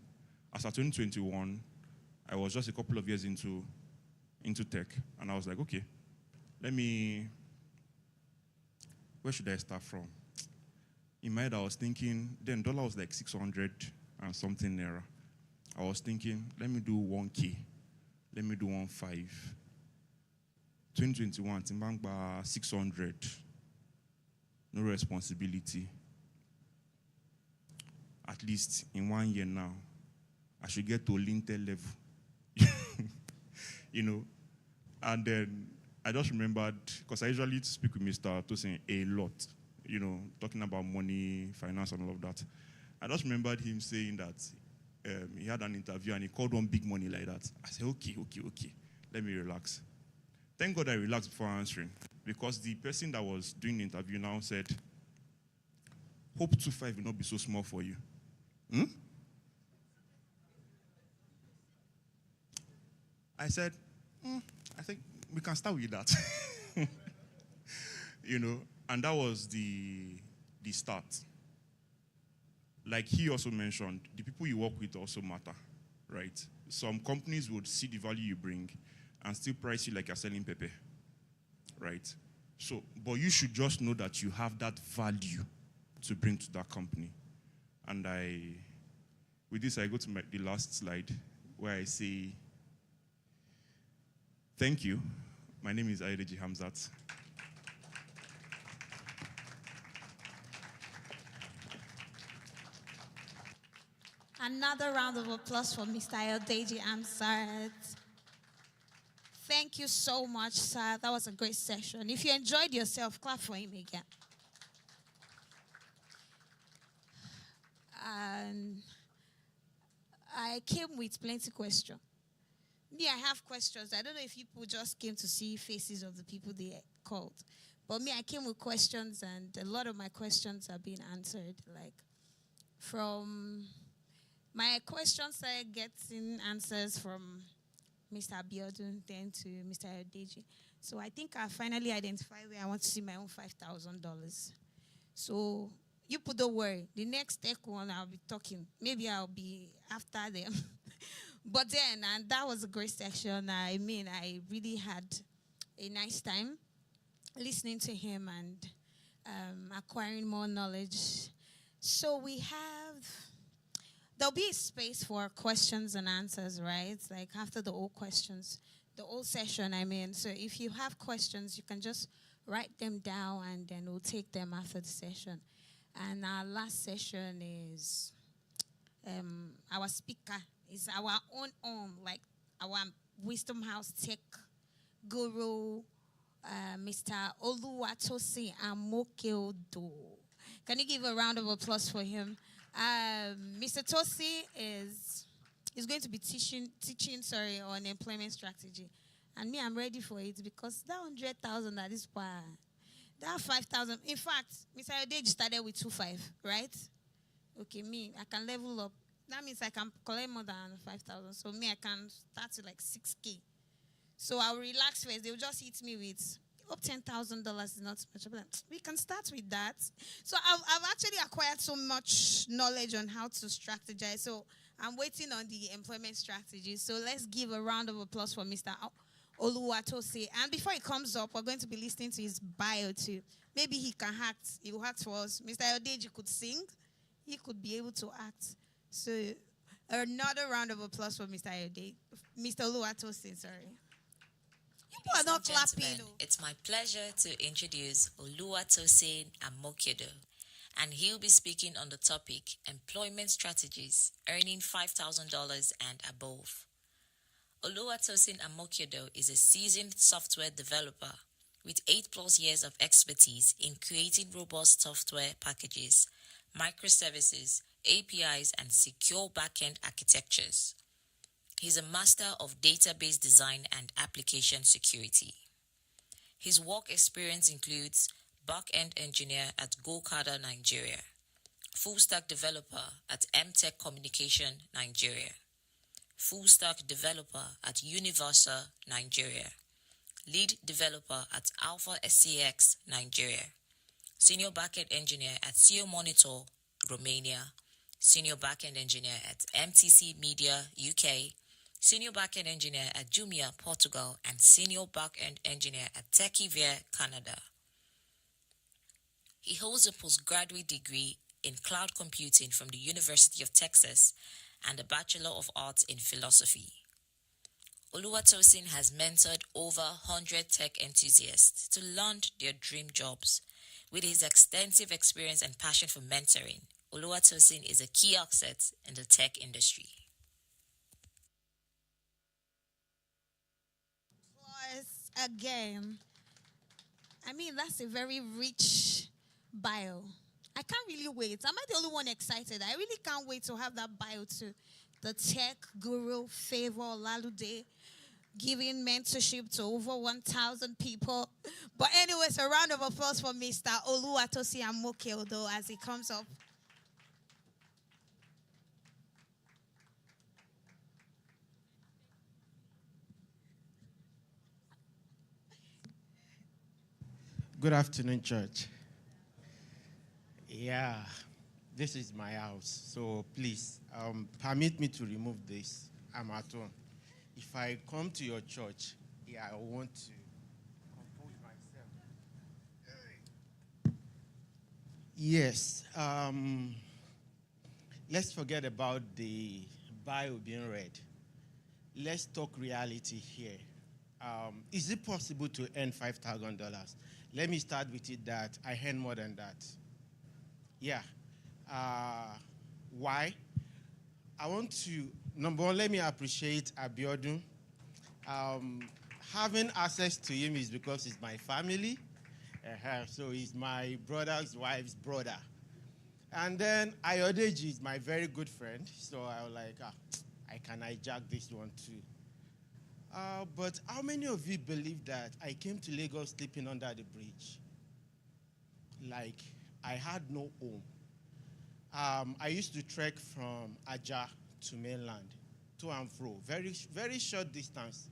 As of 2021, I was just a couple of years into tech, and I was like, okay, where should I start from? In my head, I was thinking, then dollar was like 600 and something naira. I was thinking, let me do 1K, let me do 1.5. 2021, Timbangba 600, no responsibility. At least in 1 year now, I should get to lintel level. You know, and then I just remembered, because I usually speak with Mr. Tosin a lot, you know, talking about money, finance, and all of that. I just remembered him saying that he had an interview and he called one big money like that. I said, okay, let me relax. Thank God I relaxed before answering, because the person that was doing the interview now said, hope 2.5 will not be so small for you. I said, I think we can start with that. You know, and that was the start. Like he also mentioned, the people you work with also matter, right? Some companies would see the value you bring and still price you like you're selling pepper, right? So, but you should just know that you have that value to bring to that company. And with this, I go to the last slide where I say, thank you. My name is Ayedeji Hamzat. Another round of applause for Mr. Ayedeji Hamzat. Thank you so much, sir. That was a great session. If you enjoyed yourself, clap for him again. And I came with plenty of questions. Me, I have questions. I don't know if people just came to see faces of the people they called. But me, I came with questions, and a lot of my questions have been answered. Like, from my questions, I getting answers from Mr. Abiodun, then to Mr. Ayedeji. So I think I finally identified where I want to see my own $5,000. So you put the word. The next tech one, I'll be talking. Maybe I'll be after them. But then, and that was a great section. I mean, I really had a nice time listening to him and acquiring more knowledge. So there'll be a space for questions and answers, right? Like after the old questions, the old session, I mean. So if you have questions, you can just write them down and then we'll take them after the session. And our last session is our speaker is our own, like our Wisdom House tech guru, Mr. Oluwatosin Amokeodo. Can you give a round of applause for him? Mr. Tosi is going to be teaching on employment strategy. And me, I'm ready for it because that 100,000 at this point, that 5,000. In fact, Mr. Ayedeji started with 2.5, right? Okay, me, I can level up. That means I can collect more than 5,000. So me, I can start with like 6K. So I'll relax first. They'll just hit me with, up $10,000 is not much. We can start with that. So I've actually acquired so much knowledge on how to strategize. So I'm waiting on the employment strategy. So let's give a round of applause for Mr. Oluwatose. And before he comes up, we're going to be listening to his bio too. Maybe he can act. He will act for us. Mr. Odeji could sing. He could be able to act. So another round of applause for Mr. Odeji. Mr. Oluwatose, sorry. People are not clapping. It's my pleasure to introduce Oluwatosin Amokiedo, and he'll be speaking on the topic employment strategies, earning $5,000 and above. Oluwatosin Amokiedo is a seasoned software developer with 8+ years of expertise in creating robust software packages, microservices, APIs, and secure backend architectures. He's a master of database design and application security. His work experience includes back-end engineer at GoCada Nigeria, full-stack developer at MTech Communication Nigeria, full-stack developer at Universa Nigeria, lead developer at Alpha SCX Nigeria, senior back-end engineer at CEO Monitor Romania, senior back-end engineer at MTC Media UK, senior back-end engineer at Jumia Portugal, and senior back-end engineer at Techivere Canada. He holds a postgraduate degree in cloud computing from the University of Texas and a Bachelor of Arts in Philosophy. Oluwatosin has mentored over 100 tech enthusiasts to land their dream jobs. With his extensive experience and passion for mentoring, Oluwatosin is a key asset in the tech industry. Applause again. I mean, that's a very rich bio. I can't really wait. Am I the only one excited? I really can't wait to have that bio too. The tech guru Favor Lalude giving mentorship to over 1,000 people. But anyways, a round of applause for Mr. Oluwatosin Amokiedo as he comes up. Good afternoon, church. Yeah, this is my house, so please permit me to remove this. I'm at home. If I come to your church, I want to compose myself. Yes, let's forget about the bio being read. Let's talk reality here. Is it possible to earn $5,000? Let me start with it that I earn more than that. Yeah. Why? I want to, number one, let me appreciate Abiodun. Having access to him is because he's my family. So he's my brother's wife's brother. And then Ayodeji is my very good friend. So I was like, I can hijack this one too. But how many of you believe that I came to Lagos sleeping under the bridge? Like, I had no home. I used to trek from Aja to mainland, to and fro, very, very short distance.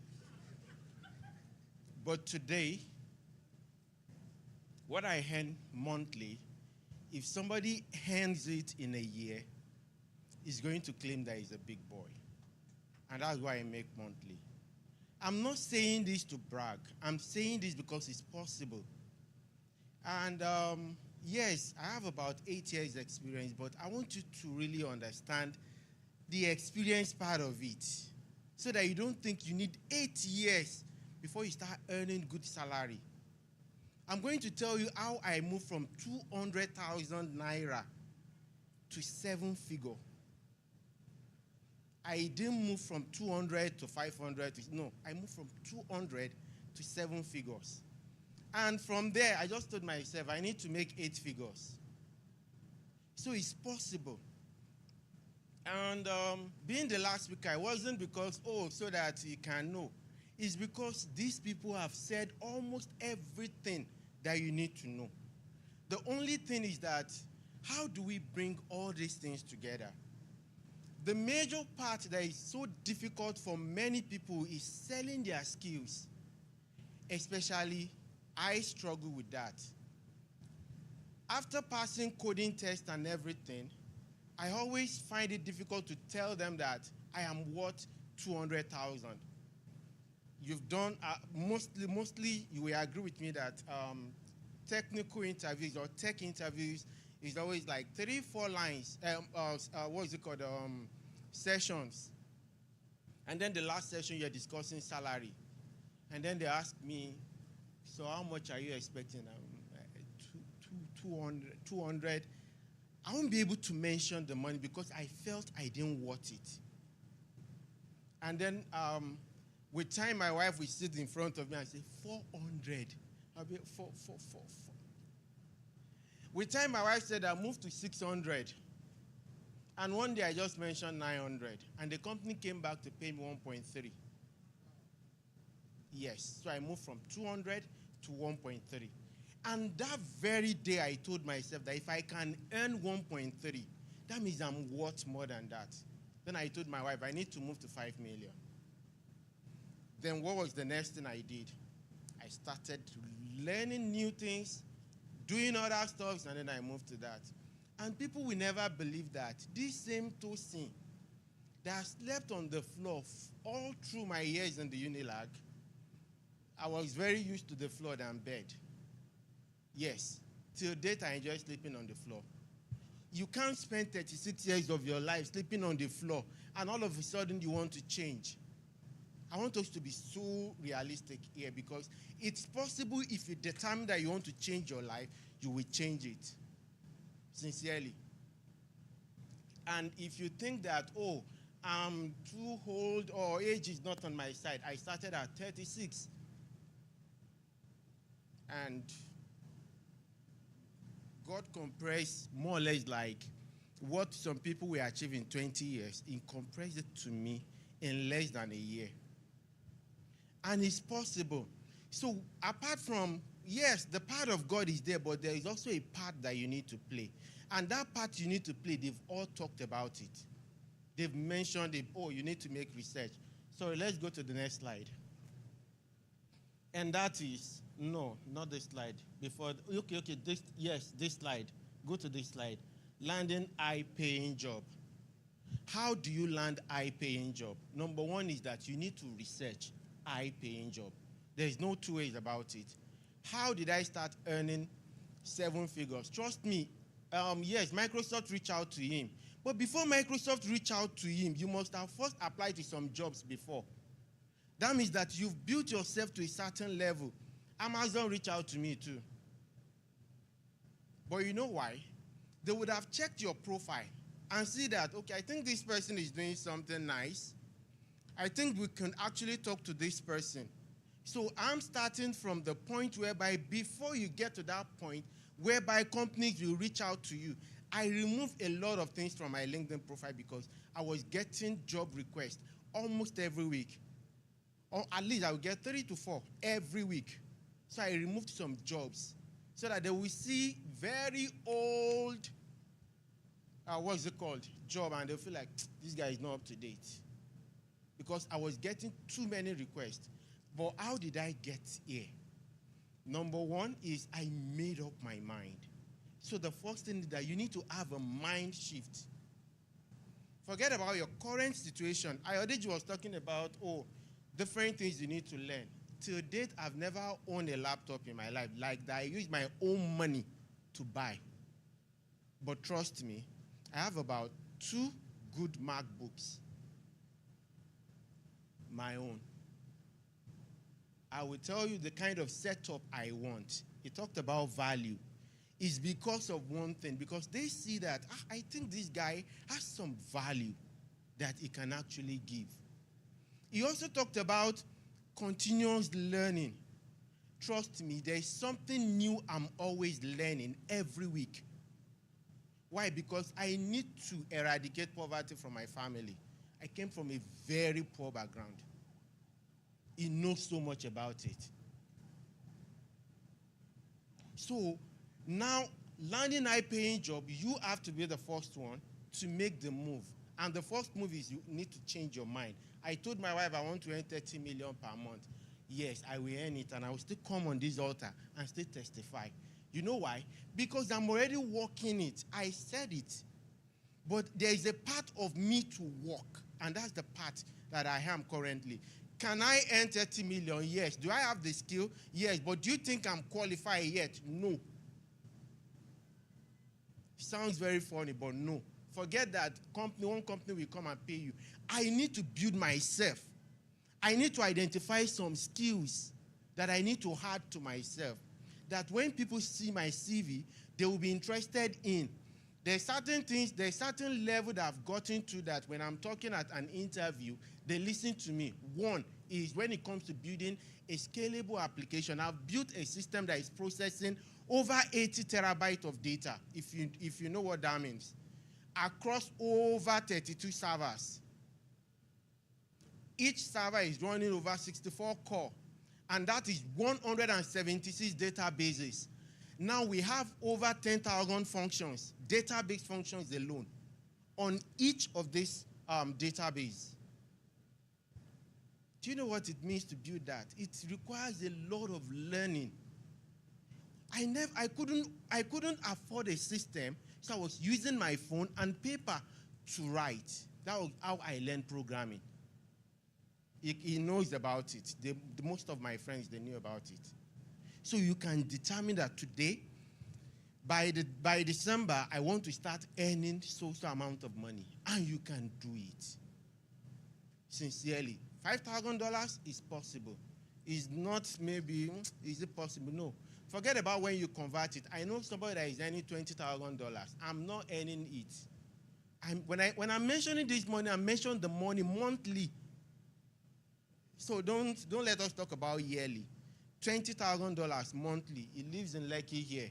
But today, what I earn monthly, if somebody earns it in a year, is going to claim that he's a big boy. And that's why I make monthly. I'm not saying this to brag. I'm saying this because it's possible. And yes, I have about 8 years experience, but I want you to really understand the experience part of it so that you don't think you need 8 years before you start earning good salary. I'm going to tell you how I moved from 200,000 naira to 7-figure. I didn't move from 200 to 500. No, I moved from 200 to 7 figures. And from there, I just told myself, I need to make 8 figures. So it's possible. And being the last speaker, it wasn't because, so that you can know. It's because these people have said almost everything that you need to know. The only thing is that, how do we bring all these things together? The major part that is so difficult for many people is selling their skills. Especially, I struggle with that. After passing coding tests and everything, I always find it difficult to tell them that I am worth 200,000. You've done, mostly you will agree with me that technical interviews or tech interviews is always like 3-4 lines, what is it called, sessions. And then the last session you're discussing salary. And then they ask me, so how much are you expecting? 200. I won't be able to mention the money because I felt I didn't want it. And then with time, my wife will sit in front of me and say, 400. I'll be 4. With time, my wife said, I'll move to 600. And one day I just mentioned 900. And the company came back to pay me 1.3. Yes, so I moved from 200 to 1.3. And that very day I told myself that if I can earn 1.3, that means I'm worth more than that. Then I told my wife, I need to move to 5 million. Then what was the next thing I did? I started learning new things, doing other stuff, and then I moved to that. And people will never believe that this same Tosin that slept on the floor all through my years in the Unilag, I was very used to the floor than bed. Yes, till date I enjoy sleeping on the floor. You can't spend 36 years of your life sleeping on the floor and all of a sudden you want to change. I want us to be so realistic here because it's possible if you determine that you want to change your life, you will change it. Sincerely. And if you think that, oh, I'm too old or age is not on my side, I started at 36. And God compressed more or less like what some people will achieve in 20 years. He compressed it to me in less than a year. And it's possible. So apart from, yes, the part of God is there, but there is also a part that you need to play. And that part you need to play, they've all talked about it. They've mentioned it. Oh, you need to make research. So let's go to the next slide. And that is, no, not this slide. Before, okay, this slide. Go to this slide. Landing high-paying job. How do you land high-paying job? Number one is that you need to research high-paying job. There's no two ways about it. How did I start earning 7 figures? Trust me, yes, Microsoft reached out to him. But before Microsoft reached out to him, you must have first applied to some jobs before. That means that you've built yourself to a certain level. Amazon reached out to me too. But you know why? They would have checked your profile and see that, okay, I think this person is doing something nice. I think we can actually talk to this person. So I'm starting from the point whereby before you get to that point, whereby companies will reach out to you, I removed a lot of things from my LinkedIn profile because I was getting job requests almost every week. Or at least I would get 3 to 4 every week. So I removed some jobs so that they will see very old, job, and they'll feel like, this guy is not up to date. Because I was getting too many requests. But how did I get here? Number one is I made up my mind. So the first thing is that you need to have a mind shift. Forget about your current situation. Ayodeji was talking about, different things you need to learn. Till date, I've never owned a laptop in my life like that. I use my own money to buy. But trust me, I have about 2 good MacBooks. My own. I will tell you the kind of setup I want. He talked about value. It's because of one thing, because they see that, I think this guy has some value that he can actually give. He also talked about continuous learning. Trust me, there's something new I'm always learning every week. Why? Because I need to eradicate poverty from my family. I came from a very poor background. He knows so much about it. So now, landing a high-paying job, you have to be the first one to make the move. And the first move is you need to change your mind. I told my wife I want to earn 30 million per month. Yes, I will earn it, and I will still come on this altar and still testify. You know why? Because I'm already working it. I said it. But there is a part of me to work, and that's the part that I am currently. Can I earn 30 million? Yes. Do I have the skill? Yes. But do you think I'm qualified yet? No. Sounds very funny, but no. Forget that one company will come and pay you. I need to build myself. I need to identify some skills that I need to add to myself, that when people see my CV, they will be interested in. There's certain things, there's certain level that I've gotten to that when I'm talking at an interview, they listen to me. One is when it comes to building a scalable application. I've built a system that is processing over 80 terabytes of data, if you know what that means, across over 32 servers. Each server is running over 64 core, and that is 176 databases. Now we have over 10,000 functions, database functions alone, on each of these database. Do you know what it means to build that? It requires a lot of learning. I couldn't afford a system, so I was using my phone and paper to write. That was how I learned programming. He knows about it. Most of my friends, they knew about it. So you can determine that today, by December, I want to start earning social amount of money. And you can do it. Sincerely. $5,000 is possible. It's not maybe, is it possible? No. Forget about when you convert it. I know somebody that is earning $20,000. I'm not earning it. When I'm mentioning this money, I'm mentioning the money monthly. So don't let us talk about yearly. $20,000 monthly. He lives in Lekki here.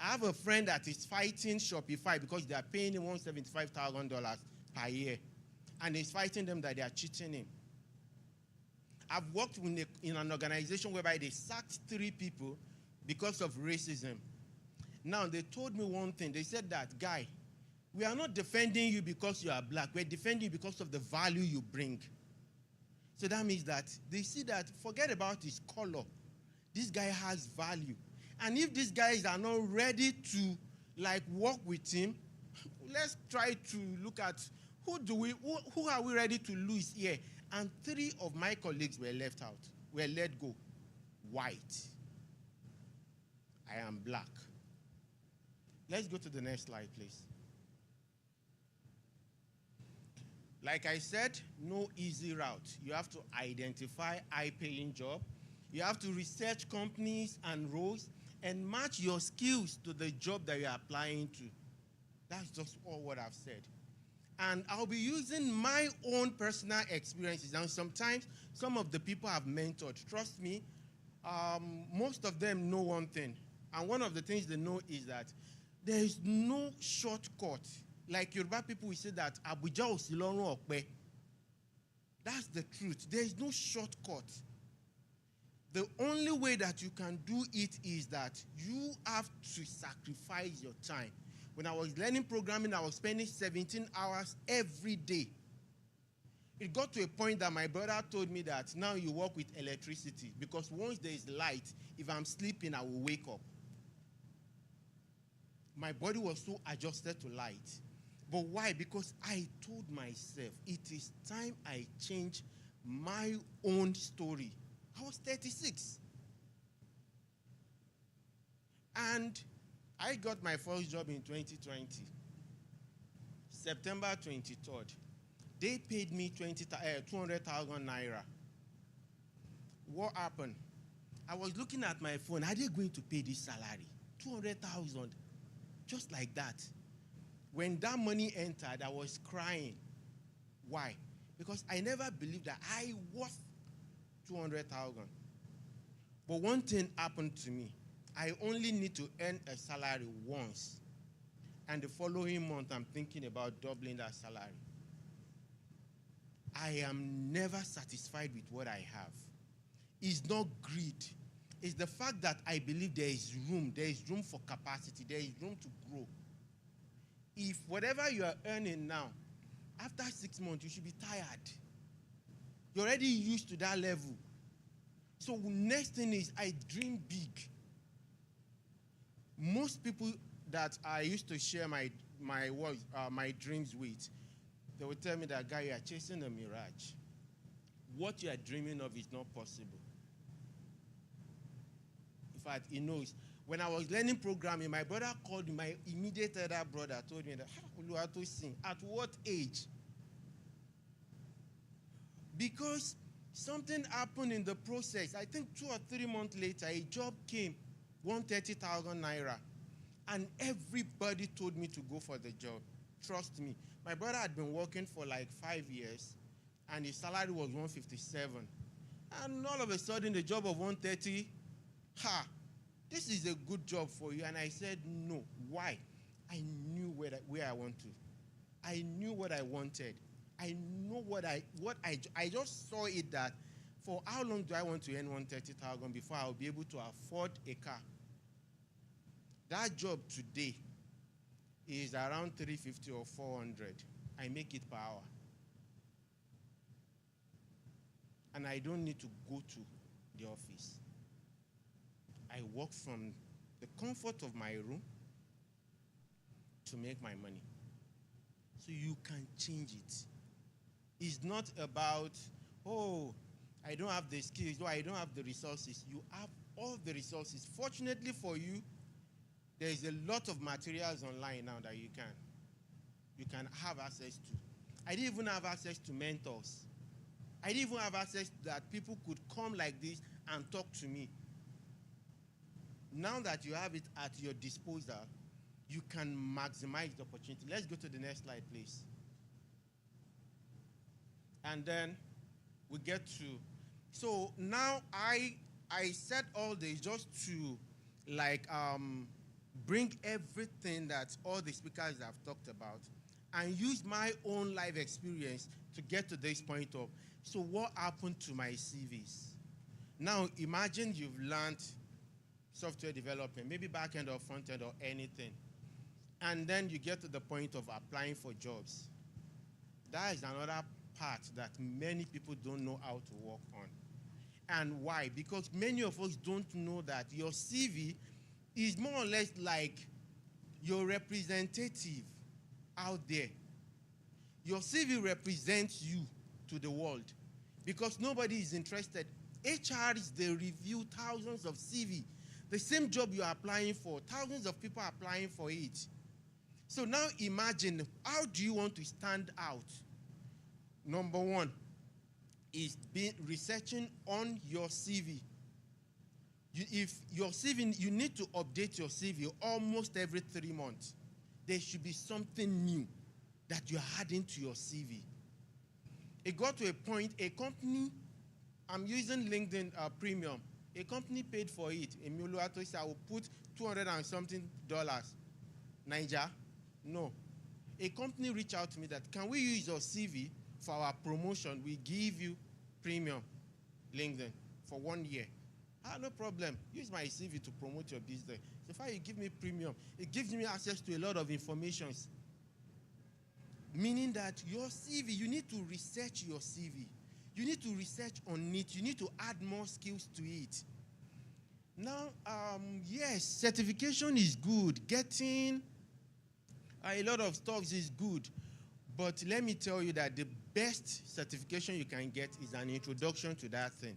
I have a friend that is fighting Shopify because they are paying him $175,000 per year. And he's fighting them that they are cheating him. I've worked in an organization whereby they sacked 3 people because of racism. Now, they told me one thing. They said that, guy, we are not defending you because you are black. We're defending you because of the value you bring. So that means that they see that, forget about his color. This guy has value. And if these guys are not ready to, work with him, let's try to look at who are we ready to lose here? And 3 of my colleagues were left out, were let go. White. I am black. Let's go to the next slide, please. Like I said, no easy route. You have to identify high-paying job. You have to research companies and roles and match your skills to the job that you're applying to. That's just all what I've said. And I'll be using my own personal experiences. And sometimes some of the people I've mentored, trust me, most of them know one thing. And one of the things they know is that there is no shortcut. Like Yoruba people will say that Abuja Osilorun Okpe. That's the truth. There is no shortcut. The only way that you can do it is that you have to sacrifice your time. When I was learning programming, I was spending 17 hours every day. It got to a point that my brother told me that now you work with electricity because once there is light, if I'm sleeping, I will wake up. My body was so adjusted to light. But why? Because I told myself it is time I change my own story. I was 36. And I got my first job in 2020, September 23rd. They paid me 200,000 naira. What happened? I was looking at my phone. Are they going to pay this salary? 200,000, just like that. When that money entered, I was crying. Why? Because I never believed that I was 200,000. But one thing happened to me. I only need to earn a salary once. And the following month, I'm thinking about doubling that salary. I am never satisfied with what I have. It's not greed. It's the fact that I believe there is room for capacity, there is room to grow. If whatever you are earning now, after 6 months, you should be tired. You're already used to that level. So next thing is I dream big. Most people that I used to share my my dreams with, they would tell me that, guy, you are chasing a mirage. What you are dreaming of is not possible. In fact, he knows. When I was learning programming, my brother called me, my immediate elder brother told me that, at what age? Because something happened in the process. I think 2 or 3 months later, a job came, 130,000 naira. And everybody told me to go for the job. Trust me. My brother had been working for like 5 years, and his salary was 157. And all of a sudden, the job of 130, this is a good job for you. And I said, no. Why? I knew where I want to. I knew what I wanted. I know I just saw it that for how long do I want to earn 130,000 before I'll be able to afford a car? That job today is around 350 or 400. I make it per hour. And I don't need to go to the office. I work from the comfort of my room to make my money. So you can change it. It's not about, oh, I don't have the skills, or I don't have the resources. You have all the resources. Fortunately for you, there is a lot of materials online now that you can have access to. I didn't even have access to mentors. I didn't even have access that people could come like this and talk to me. Now that you have it at your disposal, you can maximize the opportunity. Let's go to the next slide, please. And then we get to, so now I said all this just to bring everything that all the speakers have talked about and use my own life experience to get to this point of, so what happened to my CVs? Now imagine you've learned software development, maybe back-end or front-end or anything, and then you get to the point of applying for jobs. That is another part that many people don't know how to work on. And why? Because many of us don't know that your CV is more or less like your representative out there. Your CV represents you to the world because nobody is interested. HRs, they review thousands of CV. The same job you're applying for, thousands of people are applying for it. So now imagine, how do you want to stand out? Number one is researching on your CV. If your CV, you need to update your CV almost every 3 months. There should be something new that you're adding to your CV. It got to a point, a company, I'm using LinkedIn Premium. A company paid for it. Emilio said, I will put $200 and something. Niger? No. A company reached out to me that, can we use your CV for our promotion? We give you premium LinkedIn for 1 year. No problem. Use my CV to promote your business. So far you give me premium, it gives me access to a lot of information. Meaning that your CV, you need to research your CV. You need to research on it. You need to add more skills to it. Now, yes, certification is good. Getting a lot of stuff is good. But let me tell you that the best certification you can get is an introduction to that thing.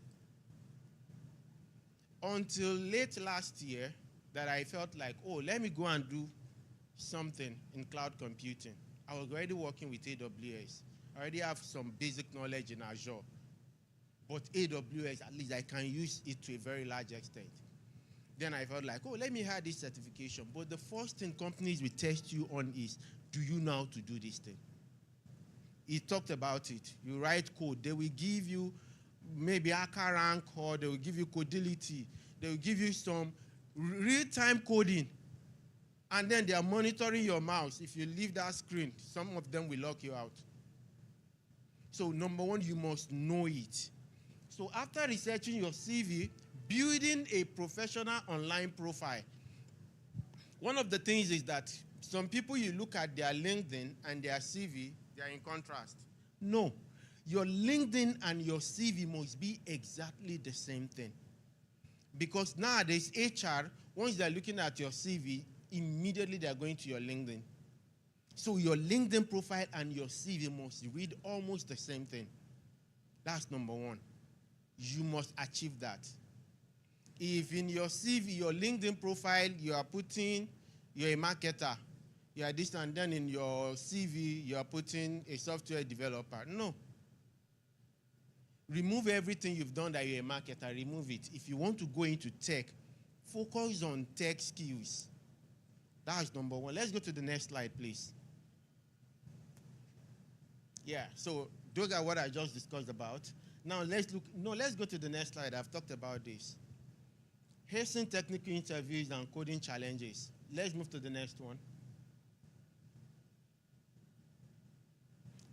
Until late last year, that I felt like, oh, let me go and do something in cloud computing. I was already working with AWS. I already have some basic knowledge in Azure. But AWS, at least I can use it to a very large extent. Then I felt like, oh, let me have this certification. But the first thing companies will test you on is, do you know how to do this thing? He talked about it. You write code. They will give you maybe hacker rank, or they will give you Codility. They will give you some real-time coding. And then they are monitoring your mouse. If you leave that screen, some of them will lock you out. So number one, you must know it. So after researching your CV, building a professional online profile. One of the things is that some people, you look at their LinkedIn and their CV, they are in contrast. No. Your LinkedIn and your CV must be exactly the same thing. Because nowadays, HR, once they're looking at your CV, immediately they're going to your LinkedIn. So your LinkedIn profile and your CV must read almost the same thing. That's number one. You must achieve that. If in your CV, your LinkedIn profile, you are putting, you're a marketer, you are this, and then in your CV, you are putting a software developer. No. Remove everything you've done that you're a marketer, remove it. If you want to go into tech, focus on tech skills. That's number one. Let's go to the next slide, please. Yeah, so those are what I just discussed about. Now let's go to the next slide. I've talked about this. Hasten technical interviews and coding challenges. Let's move to the next one.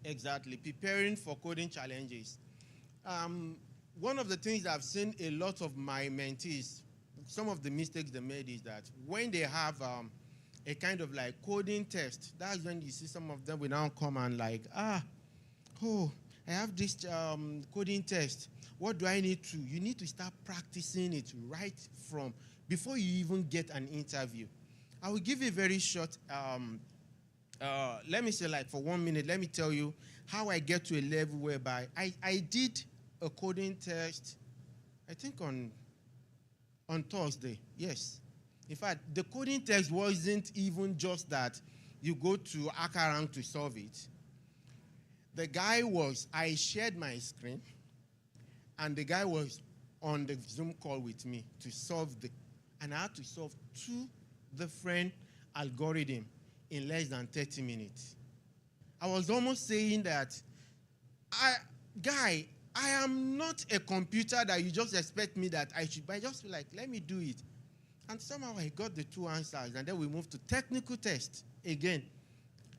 Exactly, preparing for coding challenges. One of the things I've seen a lot of my mentees, some of the mistakes they made is that when they have a kind of like coding test, that's when you see some of them will now come and like, I have this coding test. What do I need to? You need to start practicing it right from before you even get an interview. I will give you a very short, let me say like for 1 minute, let me tell you how I get to a level whereby I did a coding test, I think on Thursday, yes. In fact, the coding test wasn't even just that you go to Akarang to solve it. The guy was, I shared my screen, and the guy was on the Zoom call with me to solve and I had to solve 2 different algorithms in less than 30 minutes. I was almost saying that, guy, I am not a computer that you just expect me that I should, but I just feel like, let me do it. And somehow I got the 2 answers, and then we moved to technical test. Again,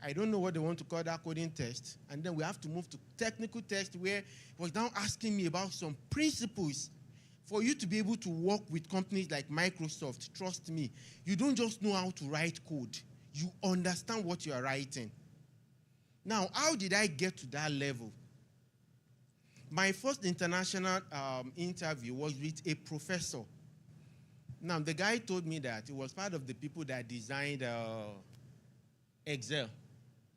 I don't know what they want to call that coding test. And then we have to move to technical test where he was now asking me about some principles for you to be able to work with companies like Microsoft. Trust me, you don't just know how to write code. You understand what you are writing. Now, how did I get to that level? My first international interview was with a professor. Now, the guy told me that he was part of the people that designed Excel.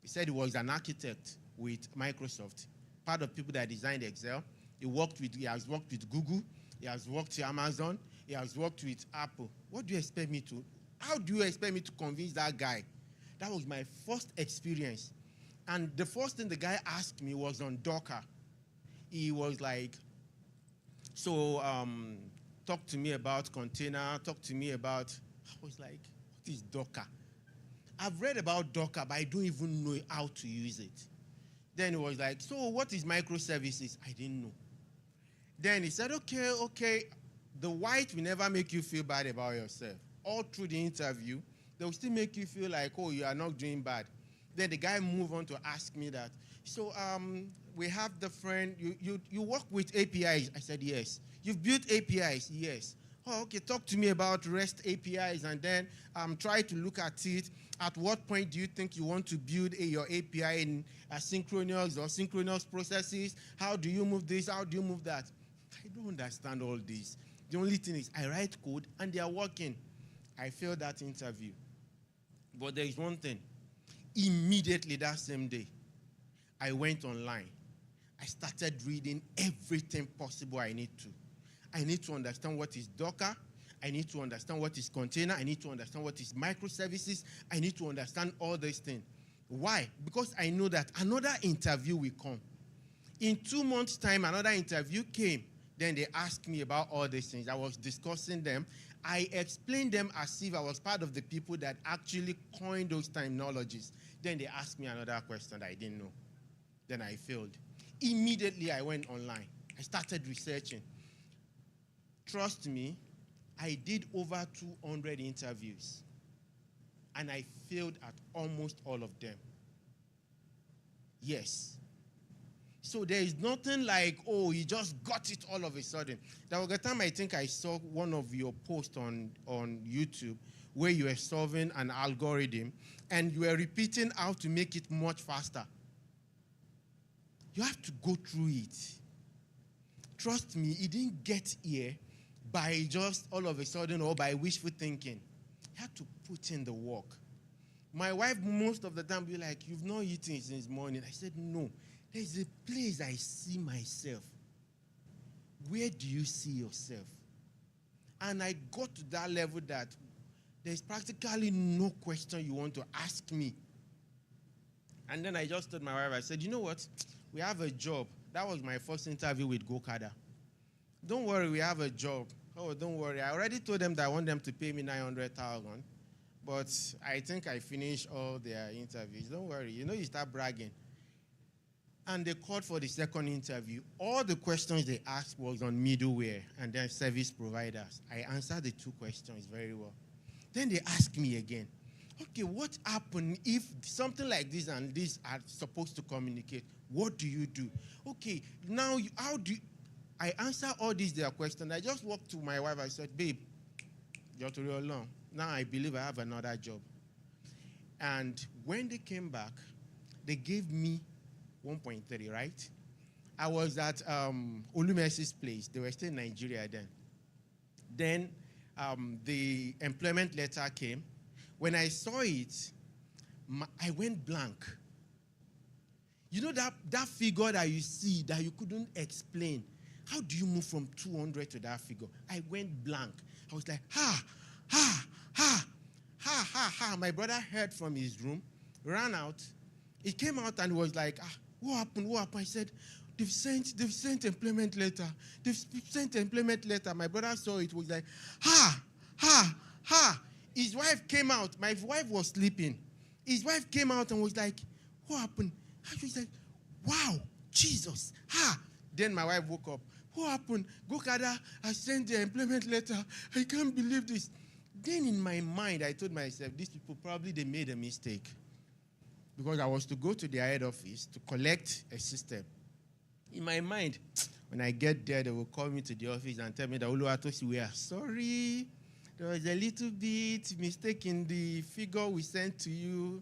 He said he was an architect with Microsoft, part of people that designed Excel. He has worked with Google, he has worked with Amazon, he has worked with Apple. What do you expect me to? How do you expect me to convince that guy? That was my first experience. And the first thing the guy asked me was on Docker. He was like, talk to me about container, talk to me about, I was like, what is Docker? I've read about Docker, but I don't even know how to use it. Then he was like, so what is microservices? I didn't know. Then he said, okay, the white will never make you feel bad about yourself. All through the interview, they will still make you feel like, oh, you are not doing bad. Then the guy moved on to ask me that, so we have the friend, you work with APIs? I said, yes. You've built APIs? Yes. Oh, okay, talk to me about REST APIs, and then try to look at it. At what point do you think you want to build your API in asynchronous or synchronous processes? How do you move this? How do you move that? I don't understand all this. The only thing is I write code and they are working. I failed that interview. But there is one thing. Immediately that same day, I went online. I started reading everything possible I need to. I need to understand what is Docker. I need to understand what is container. I need to understand what is microservices. I need to understand all these things. Why? Because I know that another interview will come. In 2 months' time, another interview came. Then they asked me about all these things. I was discussing them. I explained them as if I was part of the people that actually coined those terminologies. Then they asked me another question that I didn't know. Then I failed. Immediately, I went online. I started researching. Trust me, I did over 200 interviews, and I failed at almost all of them. Yes. So there is nothing like, oh, you just got it all of a sudden. There was a time I think I saw one of your posts on YouTube where you were solving an algorithm, and you were repeating how to make it much faster. You have to go through it. Trust me, it didn't get here by just all of a sudden or by wishful thinking. You have to put in the work. My wife, most of the time, be like, you've not eaten since morning. I said, no. There's a place I see myself. Where do you see yourself? And I got to that level that there's practically no question you want to ask me. And then I just told my wife, I said, you know what? We have a job. That was my first interview with Gokada. Don't worry, we have a job. Oh, don't worry. I already told them that I want them to pay me 900,000. But I think I finished all their interviews. Don't worry. You start bragging. And they called for the second interview. All the questions they asked was on middleware and then service providers. I answered the 2 questions very well. Then they asked me again, okay, what happened if something like this and this are supposed to communicate? What do you do? Okay, now how do you... I answer all these their questions. I just walked to my wife. I said, babe, you're too long. Now I believe I have another job. And when they came back, they gave me 1.3, right? I was at Olumesi's place. They were still in Nigeria then. Then the employment letter came. When I saw it, I went blank. You know that figure that you see that you couldn't explain? How do you move from 200 to that figure? I went blank. I was like, ha, ha, ha, ha, ha, ha. My brother heard from his room, ran out. He came out and was like, what happened? What happened? I said, they've sent employment letter. They've sent employment letter. My brother saw it, was like, ha, ha, ha. His wife came out. My wife was sleeping. His wife came out and was like, what happened? I was like, wow, Jesus, ha. Then my wife woke up. What happened? Gokada, I sent the employment letter. I can't believe this. Then in my mind, I told myself, these people probably they made a mistake. Because I was to go to their head office to collect a system. In my mind, when I get there, they will call me to the office and tell me that, Oluwatosi, we are sorry. There was a little bit mistake in the figure we sent to you.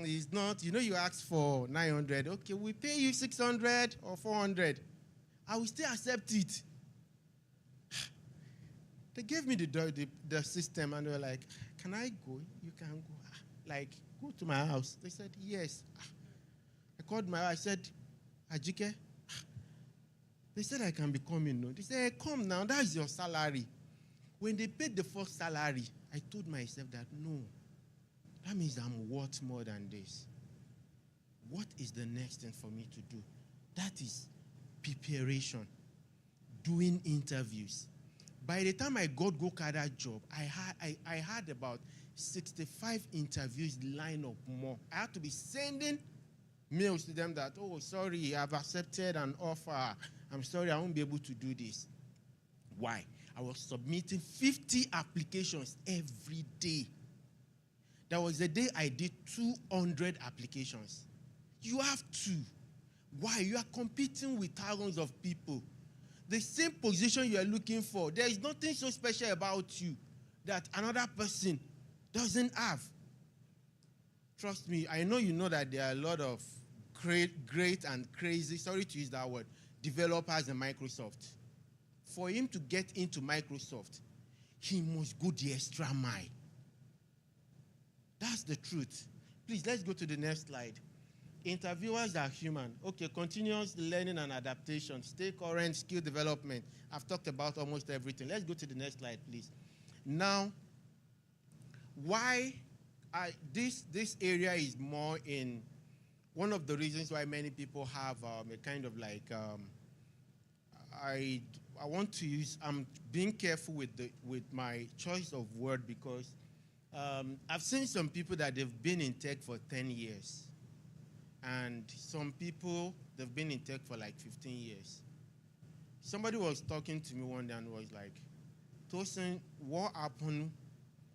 It's not, you asked for 900. Okay, we pay you 600 or 400. I will still accept it. They gave me the system and they were like, can I go? You can go. Like, go to my house. They said, yes. I called my wife. I said, Ajike. They said I can be coming. No. They said, hey, come now. That's your salary. When they paid the first salary, I told myself that, no, that means I'm worth more than this. What is the next thing for me to do? That is preparation, doing interviews. By the time I got Gokada job, I had about 65 interviews lined up more. I had to be sending mails to them that, oh, sorry, I've accepted an offer. I'm sorry, I won't be able to do this. Why? I was submitting 50 applications every day. There was a day I did 200 applications. You have to. Why? You are competing with thousands of people. The same position you are looking for, there is nothing so special about you that another person doesn't have. Trust me, I know you know that there are a lot of great and crazy, sorry to use that word, developers in Microsoft. For him to get into Microsoft, he must go the extra mile. That's the truth. Please, let's go to the next slide. Interviewers are human. Okay, continuous learning and adaptation, stay current, skill development. I've talked about almost everything. Let's go to the next slide, please. Now, why this area is more in one of the reasons why many people have a kind of like, I want to use, I'm being careful with my choice of word because I've seen some people that they've been in tech for 10 years. And some people, they've been in tech for like 15 years. Somebody was talking to me one day and was like, Tosin, what happened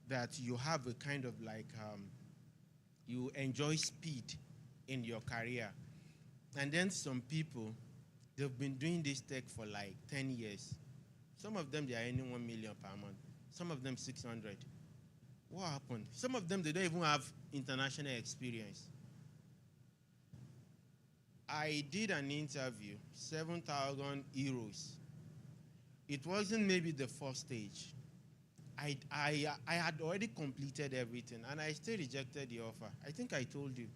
that you have a kind of like, you enjoy speed in your career? And then some people, they've been doing this tech for like 10 years. Some of them, they are earning 1 million per month. Some of them 600. What happened? Some of them, they don't even have international experience. I did an interview, 7,000 euros. It wasn't maybe the first stage. I had already completed everything, and I still rejected the offer. I think I told you.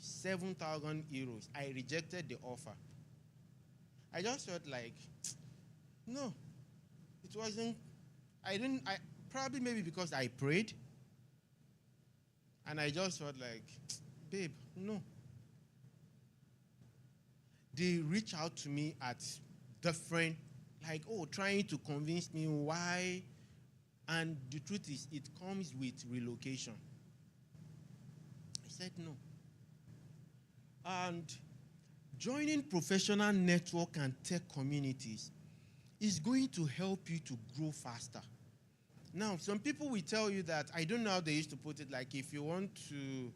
7,000 euros. I rejected the offer. I just felt like, no, it wasn't. Probably maybe because I prayed, and I just felt like, babe, no. They reach out to me at different, like, trying to convince me why. And the truth is, it comes with relocation. I said no. And joining professional network and tech communities is going to help you to grow faster. Now, some people will tell you that, I don't know how they used to put it, like if you want to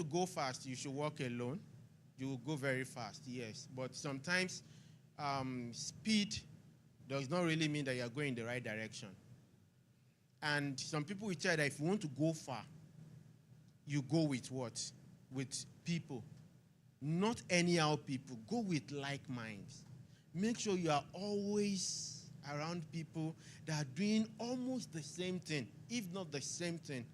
go fast, you should walk alone. You will go very fast, yes. But sometimes speed does not really mean that you are going in the right direction. And some people will tell you that if you want to go far, you go with what? With people. Not anyhow people. Go with like minds. Make sure you are always around people that are doing almost the same thing, if not the same thing,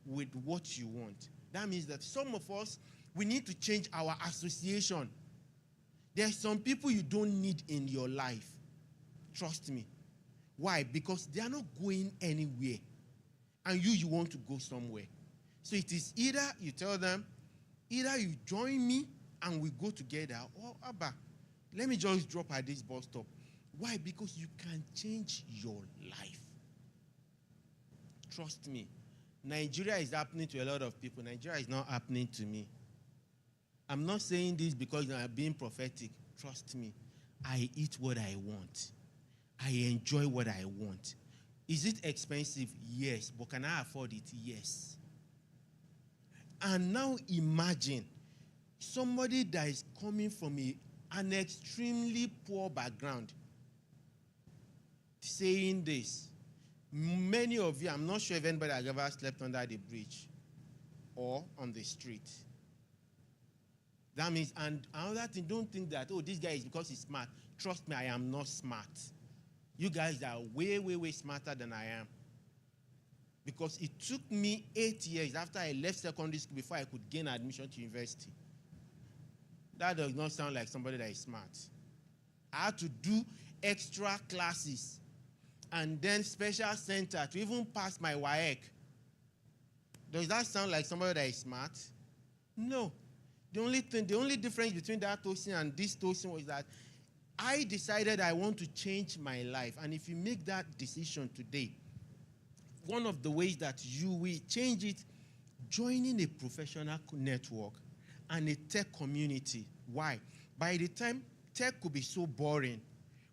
with what you want. That means that some of us, we need to change our association. There's some people you don't need in your life. Trust me. Why? Because they are not going anywhere. And you want to go somewhere. So it is either you tell them, either you join me and we go together, or Abba, let me just drop at this bus stop. Why? Because you can change your life. Trust me. Nigeria is happening to a lot of people. Nigeria is not happening to me. I'm not saying this because I'm being prophetic. Trust me. I eat what I want. I enjoy what I want. Is it expensive? Yes. But can I afford it? Yes. And now imagine somebody that is coming from an extremely poor background saying this. Many of you, I'm not sure if anybody has ever slept under the bridge or on the street. That means, and another thing, don't think that, this guy is because he's smart. Trust me, I am not smart. You guys are way, way, way smarter than I am. Because it took me 8 years after I left secondary school before I could gain admission to university. That does not sound like somebody that is smart. I had to do extra classes and then special center to even pass my WAEC. Does that sound like somebody that is smart? No. The only difference between that Tosin and this Tosin was that I decided I want to change my life. And if you make that decision today, one of the ways that you will change it, joining a professional network and a tech community. Why? By the time, tech could be so boring.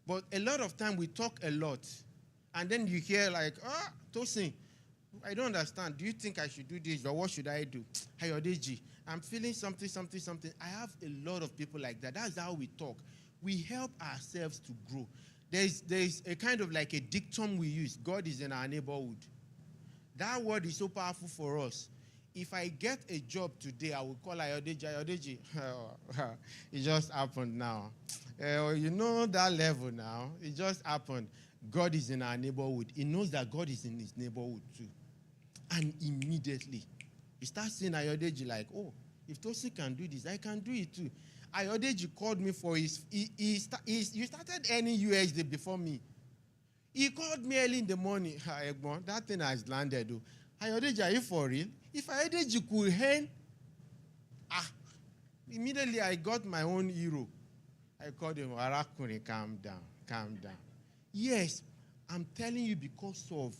But a lot of time we talk a lot. And then you hear like, Tosin, I don't understand. Do you think I should do this? Or what should I do? Ayodeji, I'm feeling something. I have a lot of people like that. That's how we talk. We help ourselves to grow. There's a kind of like a dictum we use. God is in our neighborhood. That word is so powerful for us. If I get a job today, I will call Ayodeji. It just happened now. You know that level now. It just happened. God is in our neighborhood. He knows that God is in his neighborhood too. And immediately, he starts saying Ayodeji like, if Tosi can do this, I can do it too. Ayodeji called me for you started earning USD before me. He called me early in the morning. That thing has landed though. Ayodeji, are you for real? If Ayodeji could earn, immediately I got my own hero. I called him, Arakuni, calm down. Yes, I'm telling you because of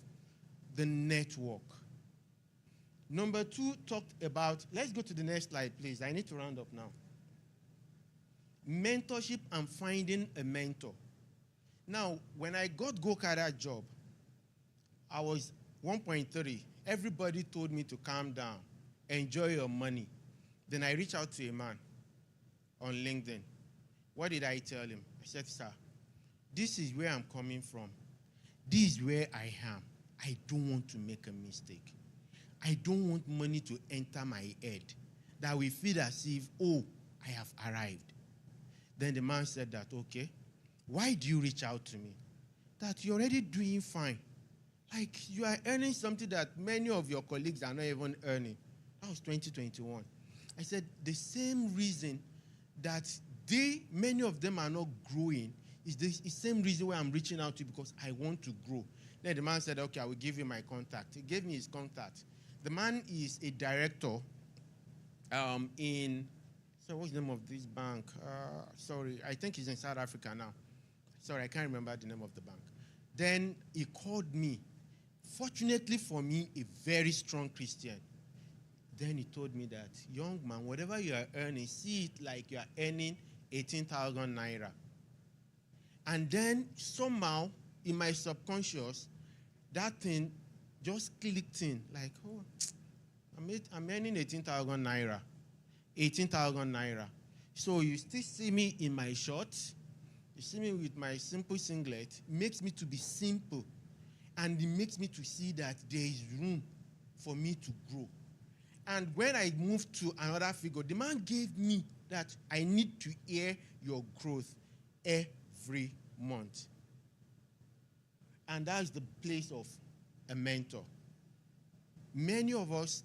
the network. Number 2 talked about, let's go to the next slide, please. I need to round up now. Mentorship and finding a mentor. Now, when I got GoCarrier job, I was 1.3. Everybody told me to calm down, enjoy your money. Then I reached out to a man on LinkedIn. What did I tell him? I said, sir, this is where I'm coming from. This is where I am. I don't want to make a mistake. I don't want money to enter my head that we feel as if, I have arrived. Then the man said that, okay, why do you reach out to me? that you're already doing fine. Like you are earning something that many of your colleagues are not even earning. That was 2021. I said the same reason that many of them are not growing is the same reason why I'm reaching out to you, because I want to grow. Then the man said, okay, I will give you my contact. He gave me his contact. The man is a director so what's the name of this bank? Sorry, I think he's in South Africa now. Sorry, I can't remember the name of the bank. Then he called me. Fortunately for me, a very strong Christian. Then he told me that, young man, whatever you are earning, see it like you are earning 18,000 naira. And then somehow, in my subconscious, that thing just clicked in, like, oh, I'm earning 18,000 naira. 18,000 naira. So you still see me in my shorts, you see me with my simple singlet. It makes me to be simple. And it makes me to see that there is room for me to grow. And when I moved to another figure, the man gave me that I need to hear your growth every month. And that's the place of a mentor. Many of us,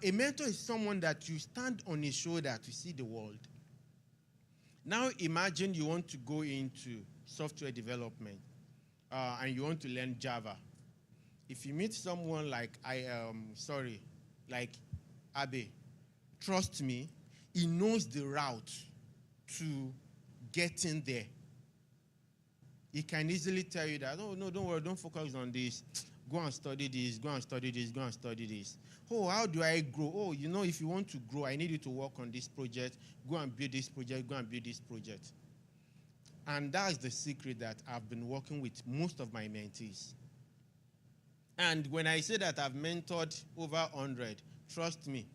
a mentor is someone that you stand on his shoulder to see the world. Now imagine you want to go into software development and you want to learn Java. If you meet someone like like Abe, trust me, he knows the route to getting there. He can easily tell you that, oh, no, don't worry, don't focus on this. Go and study this, go and study this, go and study this. Oh, how do I grow? Oh, you know, if you want to grow, I need you to work on this project. Go and build this project, go and build this project. And that's the secret that I've been working with most of my mentees. And when I say that I've mentored over 100, trust me,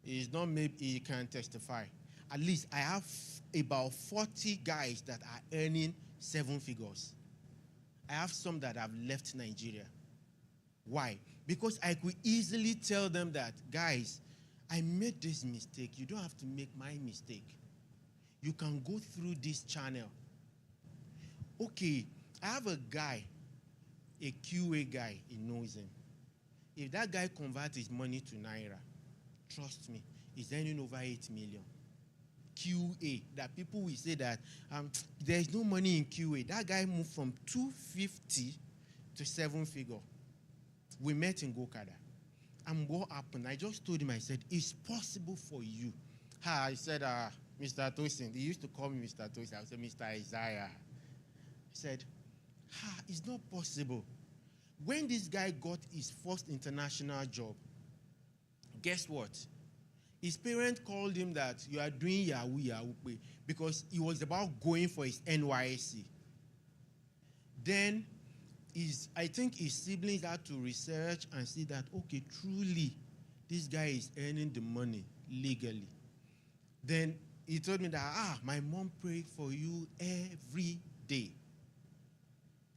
it's not maybe he can testify. At least I have about 40 guys that are earning 7 figures. I have some that have left Nigeria. Why? Because I could easily tell them that, guys, I made this mistake. You don't have to make my mistake. You can go through this channel. Okay, I have a guy, a QA guy, he knows him. If that guy converts his money to Naira, trust me, he's earning over 8 million. QA, that people will say that there's no money in QA. That guy moved from 250 to 7 figure. We met in Gokada. And what happened? I just told him, I said, it's possible for you. I said, Mr. Tosin. He used to call me Mr. Tosin. I said, Mr. Isaiah. I said, it's not possible. When this guy got his first international job, guess what? His parents called him that you are doing Yahoo Yahoo because he was about going for his NYSC. Then I think his siblings had to research and see that, okay, truly, this guy is earning the money legally. Then he told me that, my mom prayed for you every day.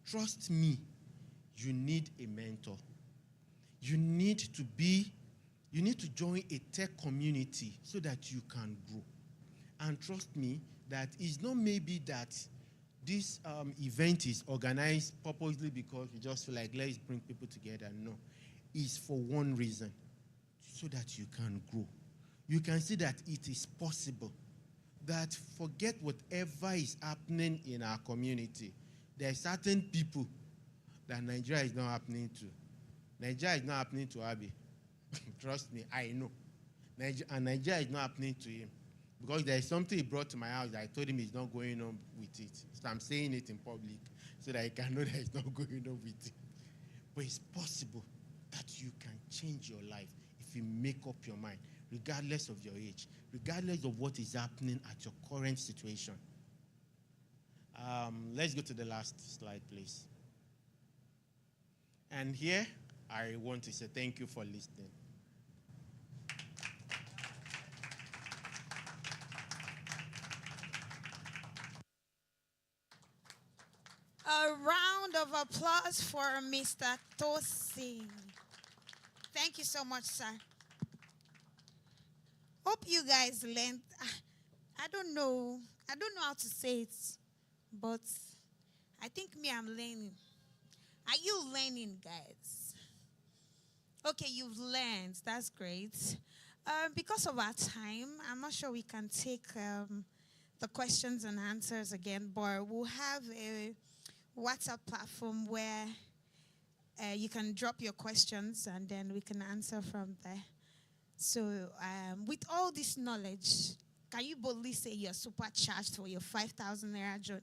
Trust me, you need a mentor. You need to join a tech community so that you can grow. And trust me, that it's not maybe that this event is organized purposely because we just feel like, let's bring people together. No. It's for one reason, so that you can grow. You can see that it is possible. That forget whatever is happening in our community. There are certain people that Nigeria is not happening to. Nigeria is not happening to Abi. Trust me, I know. Nigeria is not happening to him. Because there is something he brought to my house that I told him he's not going on with it. So I'm saying it in public so that he can know that he's not going on with it. But it's possible that you can change your life if you make up your mind, regardless of your age, regardless of what is happening at your current situation. Let's go to the last slide, please. And here, I want to say thank you for listening. A round of applause for Mr. Tosin. Thank you so much, sir. Hope you guys learned. I don't know how to say it, but I think I'm learning. Are you learning, guys? Okay, you've learned. That's great. Because of our time, I'm not sure we can take the questions and answers again, but we'll have a WhatsApp platform where you can drop your questions and then we can answer from there. So, with all this knowledge, can you boldly say you're supercharged for your 5,000 naira job?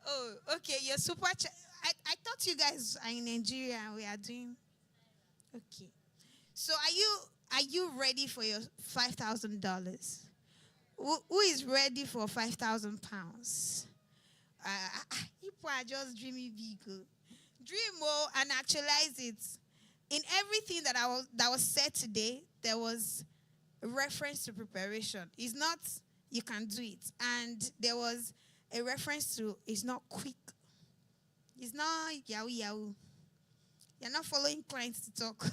Oh, okay, you're supercharged. I thought you guys are in Nigeria and we are doing. Okay. So, are you ready for your $5,000? Who is ready for 5,000 pounds? People are just dreaming big. Dream more and actualize it. In everything that was said today, there was a reference to preparation. It's not you can do it, and there was a reference to it's not quick. It's not yahoo yahoo. You're not following clients to talk.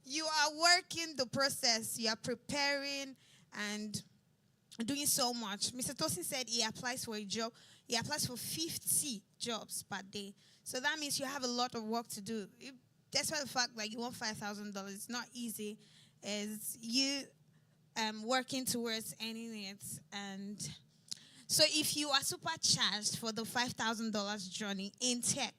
You are working the process. You are preparing and doing so much. Mr. Tosin said he applies for a job. He applies for 50 jobs per day. So that means you have a lot of work to do. Despite the fact that you want $5,000, it's not easy. As you working towards earning it. And so if you are supercharged for the $5,000 journey in tech,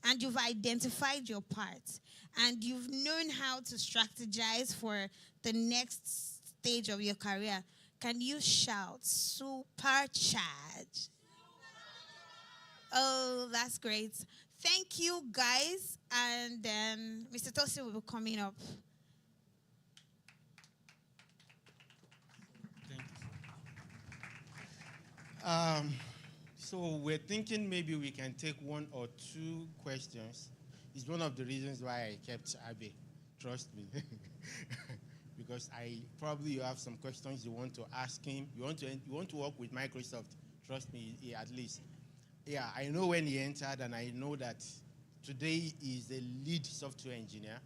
and you've identified your part, and you've known how to strategize for the next stage of your career, can you shout supercharged? Oh, that's great. Thank you, guys. And Mr. Tosi will be coming up. So we're thinking maybe we can take one or two questions. It's one of the reasons why I kept Abe. Trust me. Because you have some questions you want to ask him. You want to work with Microsoft. Trust me, at least. Yeah, I know when he entered, and I know that today he's a lead software engineer.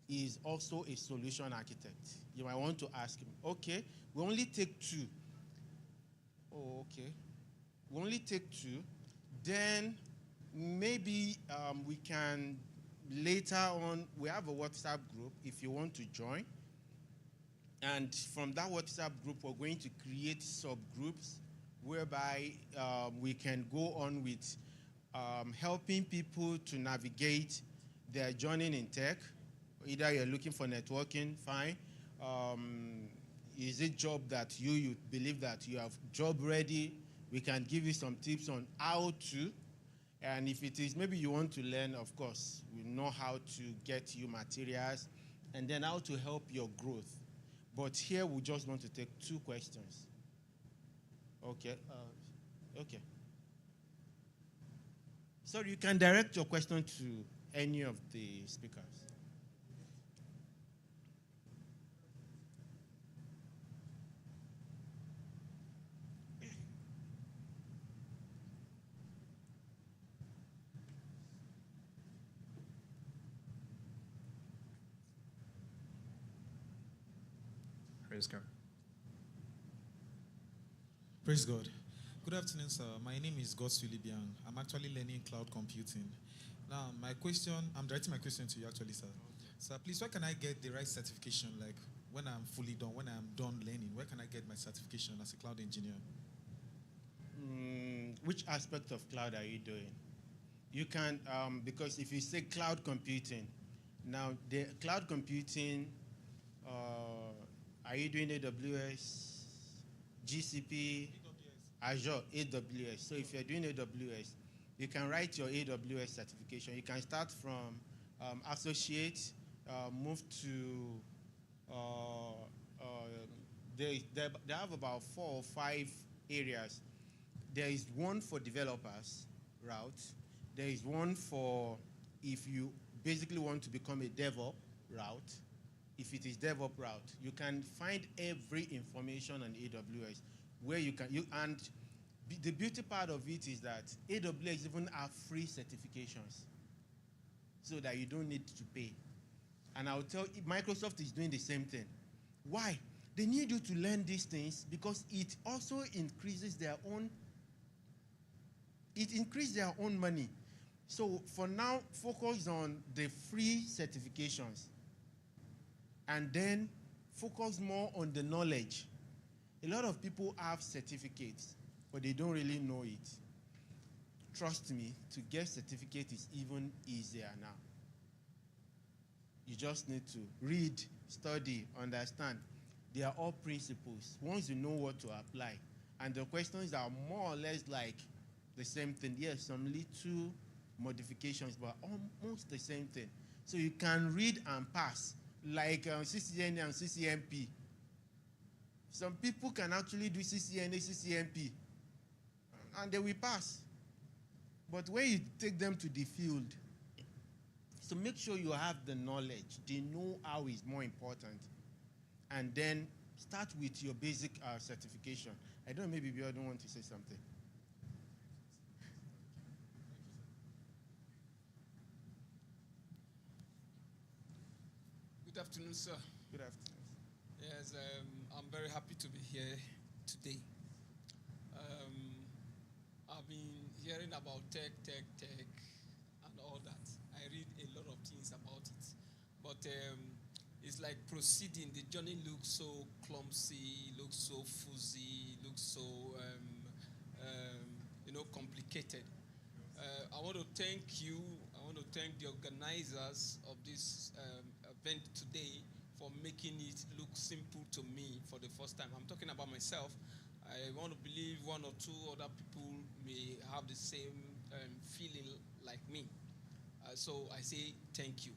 He's also a solution architect. You might want to ask him, okay, we only take two. Oh, okay. We only take two. Then maybe we can later on, we have a WhatsApp group if you want to join. And from that WhatsApp group, we're going to create subgroups whereby we can go on with helping people to navigate their journey in tech. Either you're looking for networking, fine. Is it job that you believe that you have job ready? We can give you some tips on how to. And if it is maybe you want to learn, of course, we know how to get you materials and then how to help your growth. But here we just want to take two questions. Okay. Okay. So you can direct your question to any of the speakers. Praise God. Praise God. Good afternoon, sir. My name is Godsu Libiang. I'm actually learning cloud computing. Now, I'm directing my question to you actually, sir. Sir, please, where can I get the right certification? Like, when I'm fully done, when I'm done learning, where can I get my certification as a cloud engineer? Which aspect of cloud are you doing? You can, because if you say cloud computing, now the cloud computing, are you doing AWS, GCP, Azure, AWS? So if you're doing AWS, you can write your AWS certification. You can start from associate, move to, they have about 4 or 5 areas. There is one for developers route. There is one for if you basically want to become a DevOps route. If it is DevOps route, you can find every information on AWS where you can, and the beauty part of it is that AWS even have free certifications so that you don't need to pay. And I'll tell you, Microsoft is doing the same thing. Why? They need you to learn these things because it also increases their own it increased their own money. So for now, focus on the free certifications and then focus more on the knowledge. A lot of people have certificates, but they don't really know it. Trust me, to get certificate is even easier now. You just need to read, study, understand. They are all principles. Once you know what to apply, and the questions are more or less like the same thing. Yes, some little modifications, but almost the same thing. So you can read and pass, like CCNA and CCMP. Some people can actually do CCNA, CCMP, and they will pass. But when you take them to the field, so make sure you have the knowledge. The know-how is more important. And then start with your basic certification. I don't know, maybe Bill don't want to say something. Good afternoon, sir. Good afternoon. Yes, I'm very happy to be here today. I've been hearing about tech, and all that. I read a lot of things about it. But it's like proceeding. The journey looks so clumsy, looks so fuzzy, looks so, complicated. I want to thank you. I want to thank the organizers of this event today for making it look simple to me for the first time. I'm talking about myself. I want to believe one or two other people may have the same feeling like me. So I say thank you.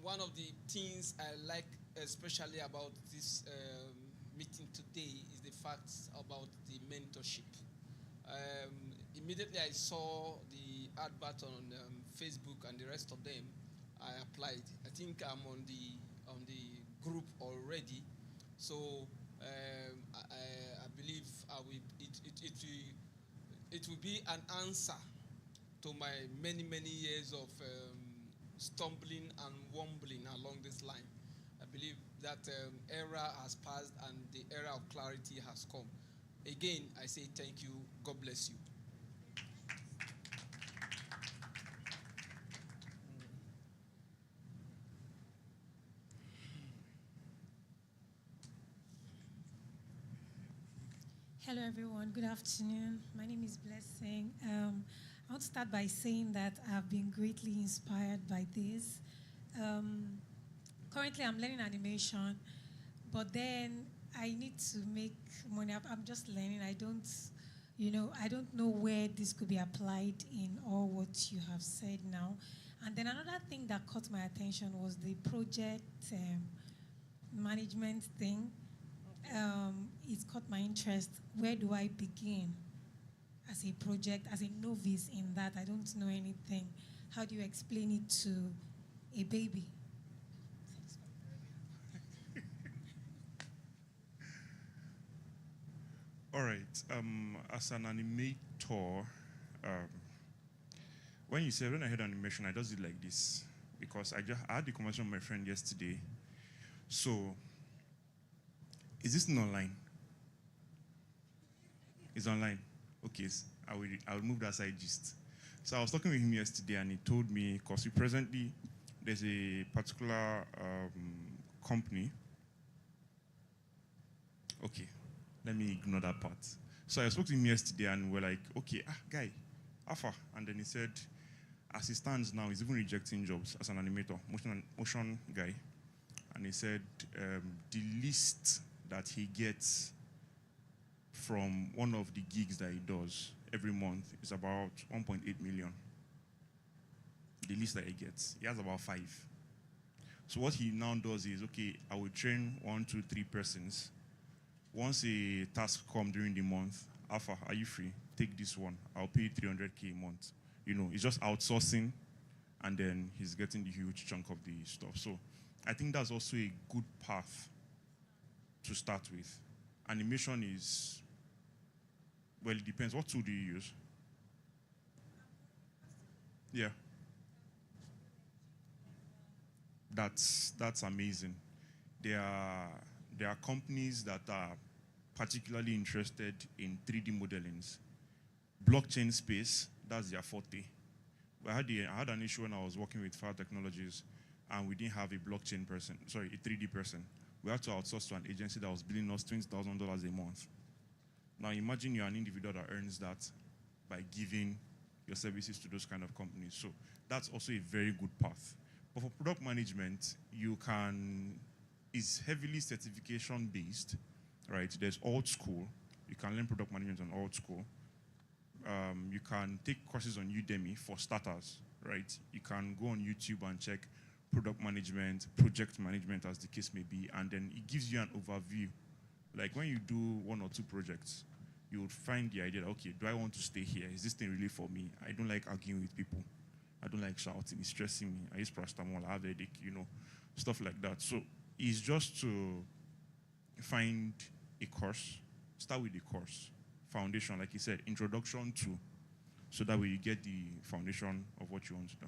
One of the things I like especially about this meeting today is the fact about the mentorship. Immediately I saw the advert on Facebook and the rest of them, I applied. I think I'm on the group already, so I believe it will be an answer to my many years of stumbling and wombling along this line. I believe that era has passed and the era of clarity has come. Again, I say thank you. God bless you. Hello, everyone. Good afternoon. My name is Blessing. I want to start by saying that I've been greatly inspired by this. Currently, I'm learning animation, but then I need to make money. I'm just learning. I don't know where this could be applied in all what you have said now. And then another thing that caught my attention was the project management thing. It caught my interest. Where do I begin as a project, as a novice in that? I don't know anything. How do you explain it to a baby? All right. As an animator, when I heard animation, I just did like this because I had the conversation with my friend yesterday. So, is this not online? It's online. Okay, so I'll move that side gist. So I was talking with him yesterday, and he told me because there's a particular company. Okay, let me ignore that part. So I spoke to him yesterday, and we're like, okay, guy, Alpha, and then he said, as he stands now, he's even rejecting jobs as an animator, motion guy, and he said the least that he gets from one of the gigs that he does every month is about 1.8 million. The least that he gets. He has about 5. So what he now does is, okay, I will train 1, 2, 3 persons. Once a task comes during the month, Alpha, are you free? Take this one. I'll pay you 300K a month. It's just outsourcing, and then he's getting the huge chunk of the stuff. So I think that's also a good path to start with. Animation is, well, it depends. What tool do you use? Yeah. That's amazing. There are companies that are particularly interested in 3D modelings. blockchain space, that's their forte. But I had an issue when I was working with Fire Technologies, and we didn't have a blockchain person, sorry, a 3D person. We had to outsource to an agency that was billing us $20,000 a month. Now imagine you're an individual that earns that by giving your services to those kind of companies. So that's also a very good path. But for product management, it's heavily certification based, right? There's Old School. You can learn product management on Old School. You can take courses on Udemy for starters, right? You can go on YouTube and check product management, project management, as the case may be, and then it gives you an overview. Like when you do 1 or 2 projects, you would find the idea that, okay, do I want to stay here? Is this thing really for me? I don't like arguing with people. I don't like shouting. It's stressing me. I use paracetamol. I have a headache, stuff like that. So it's just to find a course, start with the course, foundation, like you said, introduction to, so that way you get the foundation of what you want to do.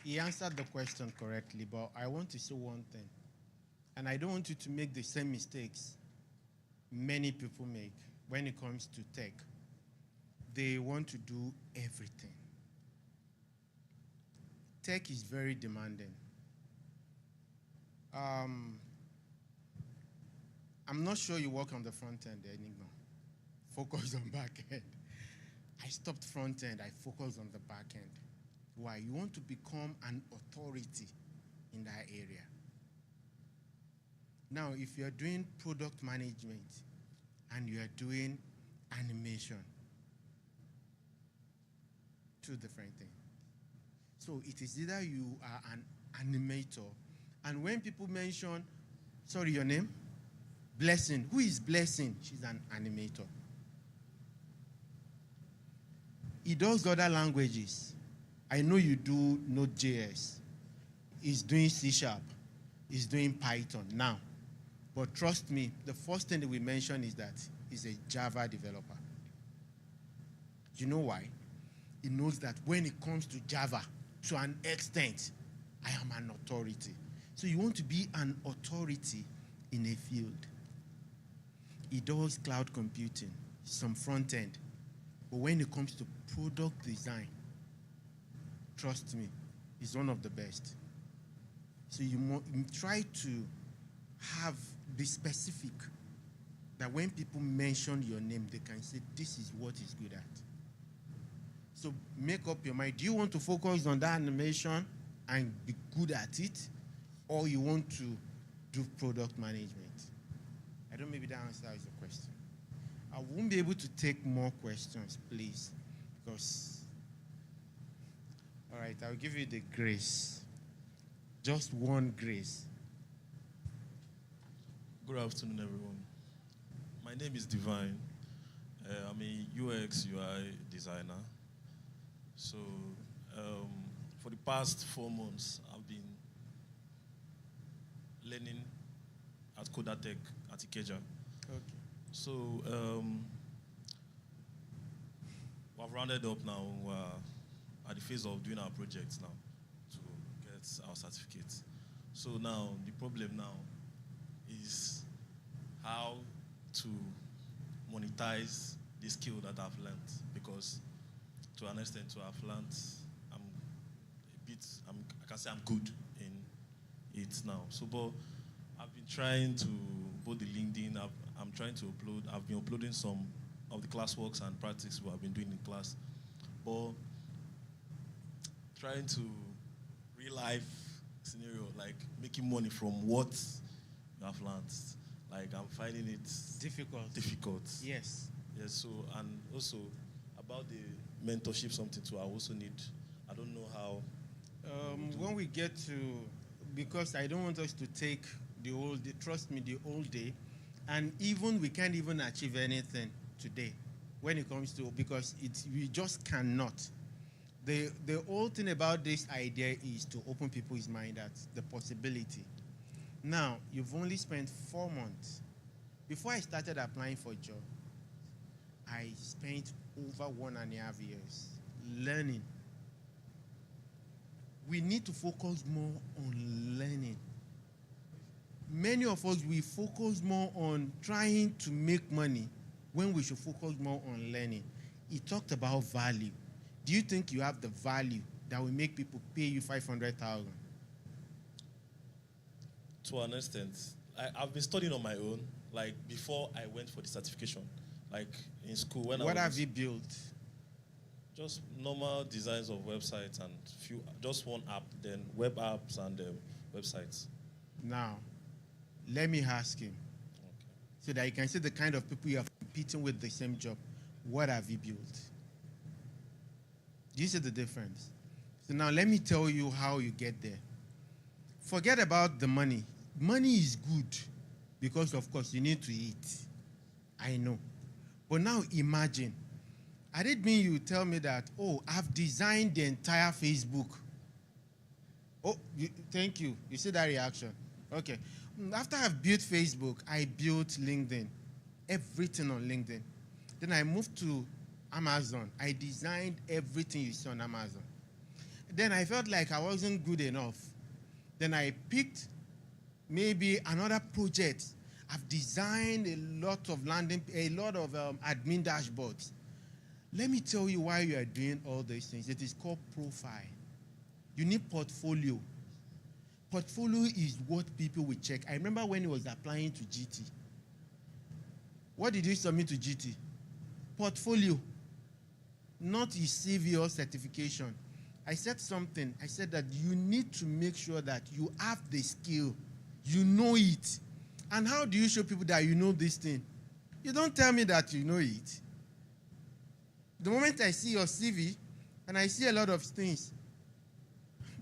He answered the question correctly, but I want to say one thing. And I don't want you to make the same mistakes many people make when it comes to tech. They want to do everything. Tech is very demanding. I'm not sure you work on the front end anymore. Focus on back end. I stopped front end, I focus on the back end. Why? You want to become an authority in that area. Now, if you're doing product management and you're doing animation, 2 different things. So it is either you are an animator, and when people mention, sorry, your name? Blessing. Who is Blessing? She's an animator. He does other languages. I know you do Node.js. He's doing C#. He's doing Python now. But trust me, the first thing that we mention is that he's a Java developer. You know why? He knows that when it comes to Java, to an extent, I am an authority. So you want to be an authority in a field. He does cloud computing, some front end. But when it comes to product design, trust me, he's one of the best. So you try to be specific, that when people mention your name, they can say, this is what he's good at. So make up your mind. Do you want to focus on that animation and be good at it, or you want to do product management? I don't know, maybe that answers the question. I won't be able to take more questions, please, because, all right, I'll give you the grace. Just one grace. Good afternoon, everyone. My name is Divine. I'm a UX UI designer. So for the past 4 months, I've been learning at Kodatech at Ikeja. Okay. So we've rounded up now. We're at the phase of doing our projects now to get our certificates. So now the problem now is how to monetize the skill that I've learned, because to an extent, I've learned, I can say I'm good in it now. So, but I've been trying to, both the LinkedIn, I'm trying to upload, I've been uploading some of the classworks and practice we have been doing in class, but trying to real life scenario, like making money from what you have learned, like I'm finding it difficult. Yes. Yes. So, and also about the mentorship, something too. I also need. I don't know how. When we get to, because I don't want us to take the whole day. Trust me, the whole day, and even we can't even achieve anything today when it comes to, because we just cannot. The whole thing about this idea is to open people's mind at the possibility. Now, you've only spent 4 months. Before I started applying for a job, I spent over 1.5 years learning. We need to focus more on learning. Many of us, we focus more on trying to make money when we should focus more on learning. He talked about value. Do you think you have the value that will make people pay you 500,000? To an extent, I've been studying on my own, like before I went for the certification, like in school. What have you built? Just normal designs of websites and just one app, then web apps and websites. Now, let me ask him, so that you can see the kind of people you are competing with the same job. What have you built? Do you see the difference? So now let me tell you how you get there. Forget about the money. Money is good because, of course, you need to eat. I know. But now imagine, I didn't mean you tell me that, oh, I've designed the entire Facebook. Oh, thank you. You see that reaction? Okay. After I've built Facebook, I built LinkedIn. Everything on LinkedIn. Then I moved to Amazon. I designed everything you see on Amazon. Then I felt like I wasn't good enough. Then I picked maybe another project. I've designed a lot of admin dashboards. Let me tell you why you are doing all these things. It is called profile. You need portfolio. Portfolio is what people will check. I remember when he was applying to GT. What did you submit to GT? Portfolio, not his CV or certification. I said something. I said that you need to make sure that you have the skill. You know it. And how do you show people that you know this thing? You don't tell me that you know it. The moment I see your CV and I see a lot of things,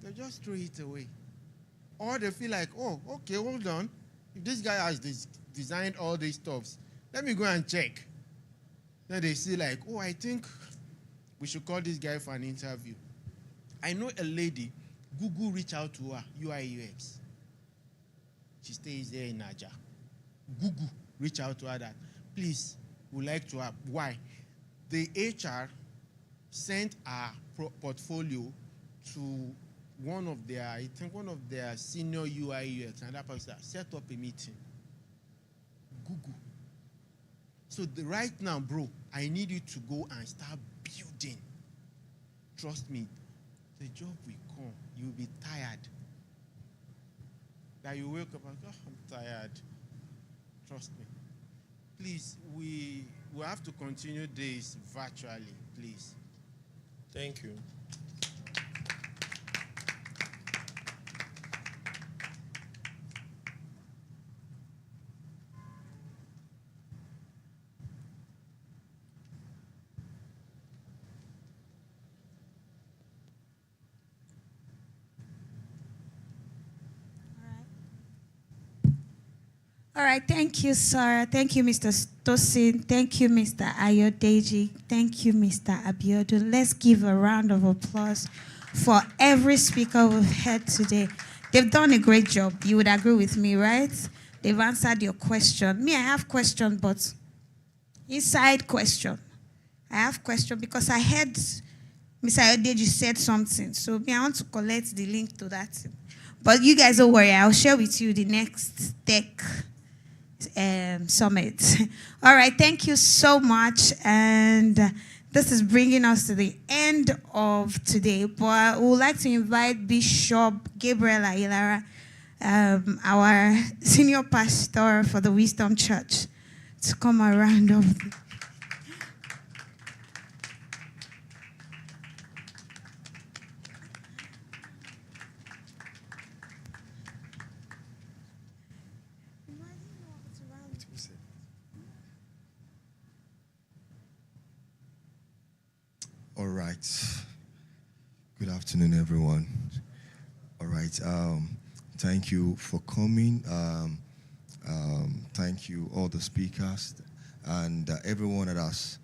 they just throw it away. Or they feel like, oh, okay, hold on. If this guy has designed all these stuffs, let me go and check. Then they see like, oh, I think we should call this guy for an interview. I know a lady, Google reached out to her, UI UX. She stays there in Naija. Google reached out to her that, please, we'd like to have. Why? The HR sent her portfolio to one of their senior UI UX, and that person set up a meeting. Google. So right now, bro, I need you to go and start building. Trust me, the job will come. You'll be tired. That you wake up and go, oh, I'm tired. Trust me. Please, we have to continue this virtually, please. Thank you. All right, thank you, Sarah. Thank you, Mr. Tosin. Thank you, Mr. Ayodeji. Thank you, Mr. Abiodun. Let's give a round of applause for every speaker we've had today. They've done a great job. You would agree with me, right? They've answered your question. Me, I have question, but inside question. I have question because I heard Mr. Ayodeji said something. So me, I want to collect the link to that. But you guys don't worry. I'll share with you the next tech summit. All right, thank you so much. And this is bringing us to the end of today. But we would like to invite Bishop Gabriel Ailara, our senior pastor for the Wisdom Church, to come around of. All right. Good afternoon, everyone. All right. Thank you for coming. Thank you, all the speakers, and everyone that has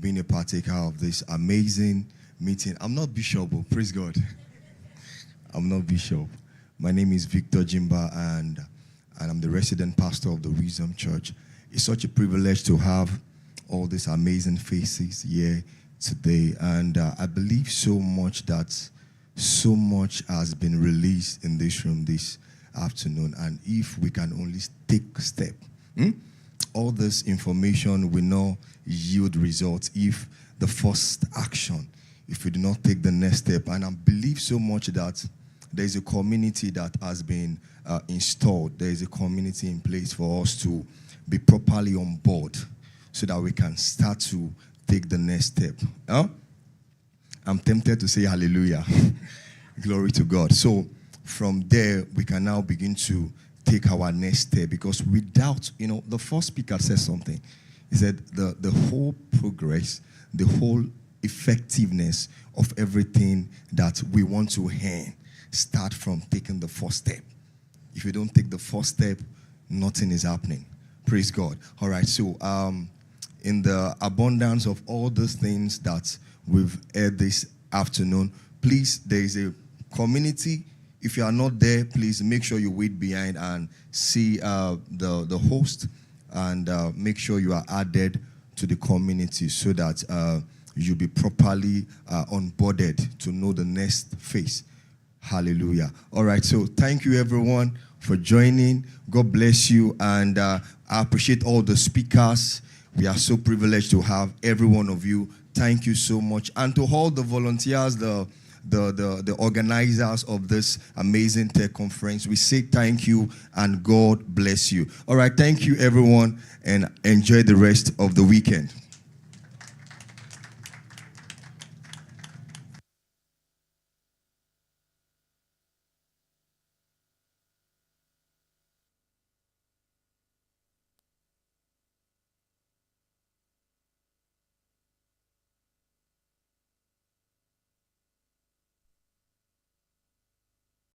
been a partaker of this amazing meeting. I'm not Bishop, but praise God. I'm not Bishop. My name is Victor Jimba, and I'm the resident pastor of the Wisdom Church. It's such a privilege to have all these amazing faces here today, and I believe so much has been released in this room this afternoon. And if we can only take step, all this information will not yield results if the first action, if we do not take the next step. And I believe so much that there is a community that has been installed. There is a community in place for us to be properly on board so that we can start to take the next step. I'm tempted to say hallelujah. Glory to God. So from there, we can now begin to take our next step, because without, the first speaker said something. He said the whole progress, the whole effectiveness of everything that we want to earn start from taking the first step. If you don't take the first step, nothing is happening. Praise God. All right, so in the abundance of all those things that we've heard this afternoon, please, there is a community. If you are not there, please make sure you wait behind and see the host, and make sure you are added to the community so that you'll be properly onboarded to know the next phase. Hallelujah. All right, so thank you everyone for joining. God bless you, and I appreciate all the speakers. We are so privileged to have every one of you. Thank you so much. And to all the volunteers, the organizers of this amazing tech conference, we say thank you and God bless you. All right, thank you everyone, and enjoy the rest of the weekend.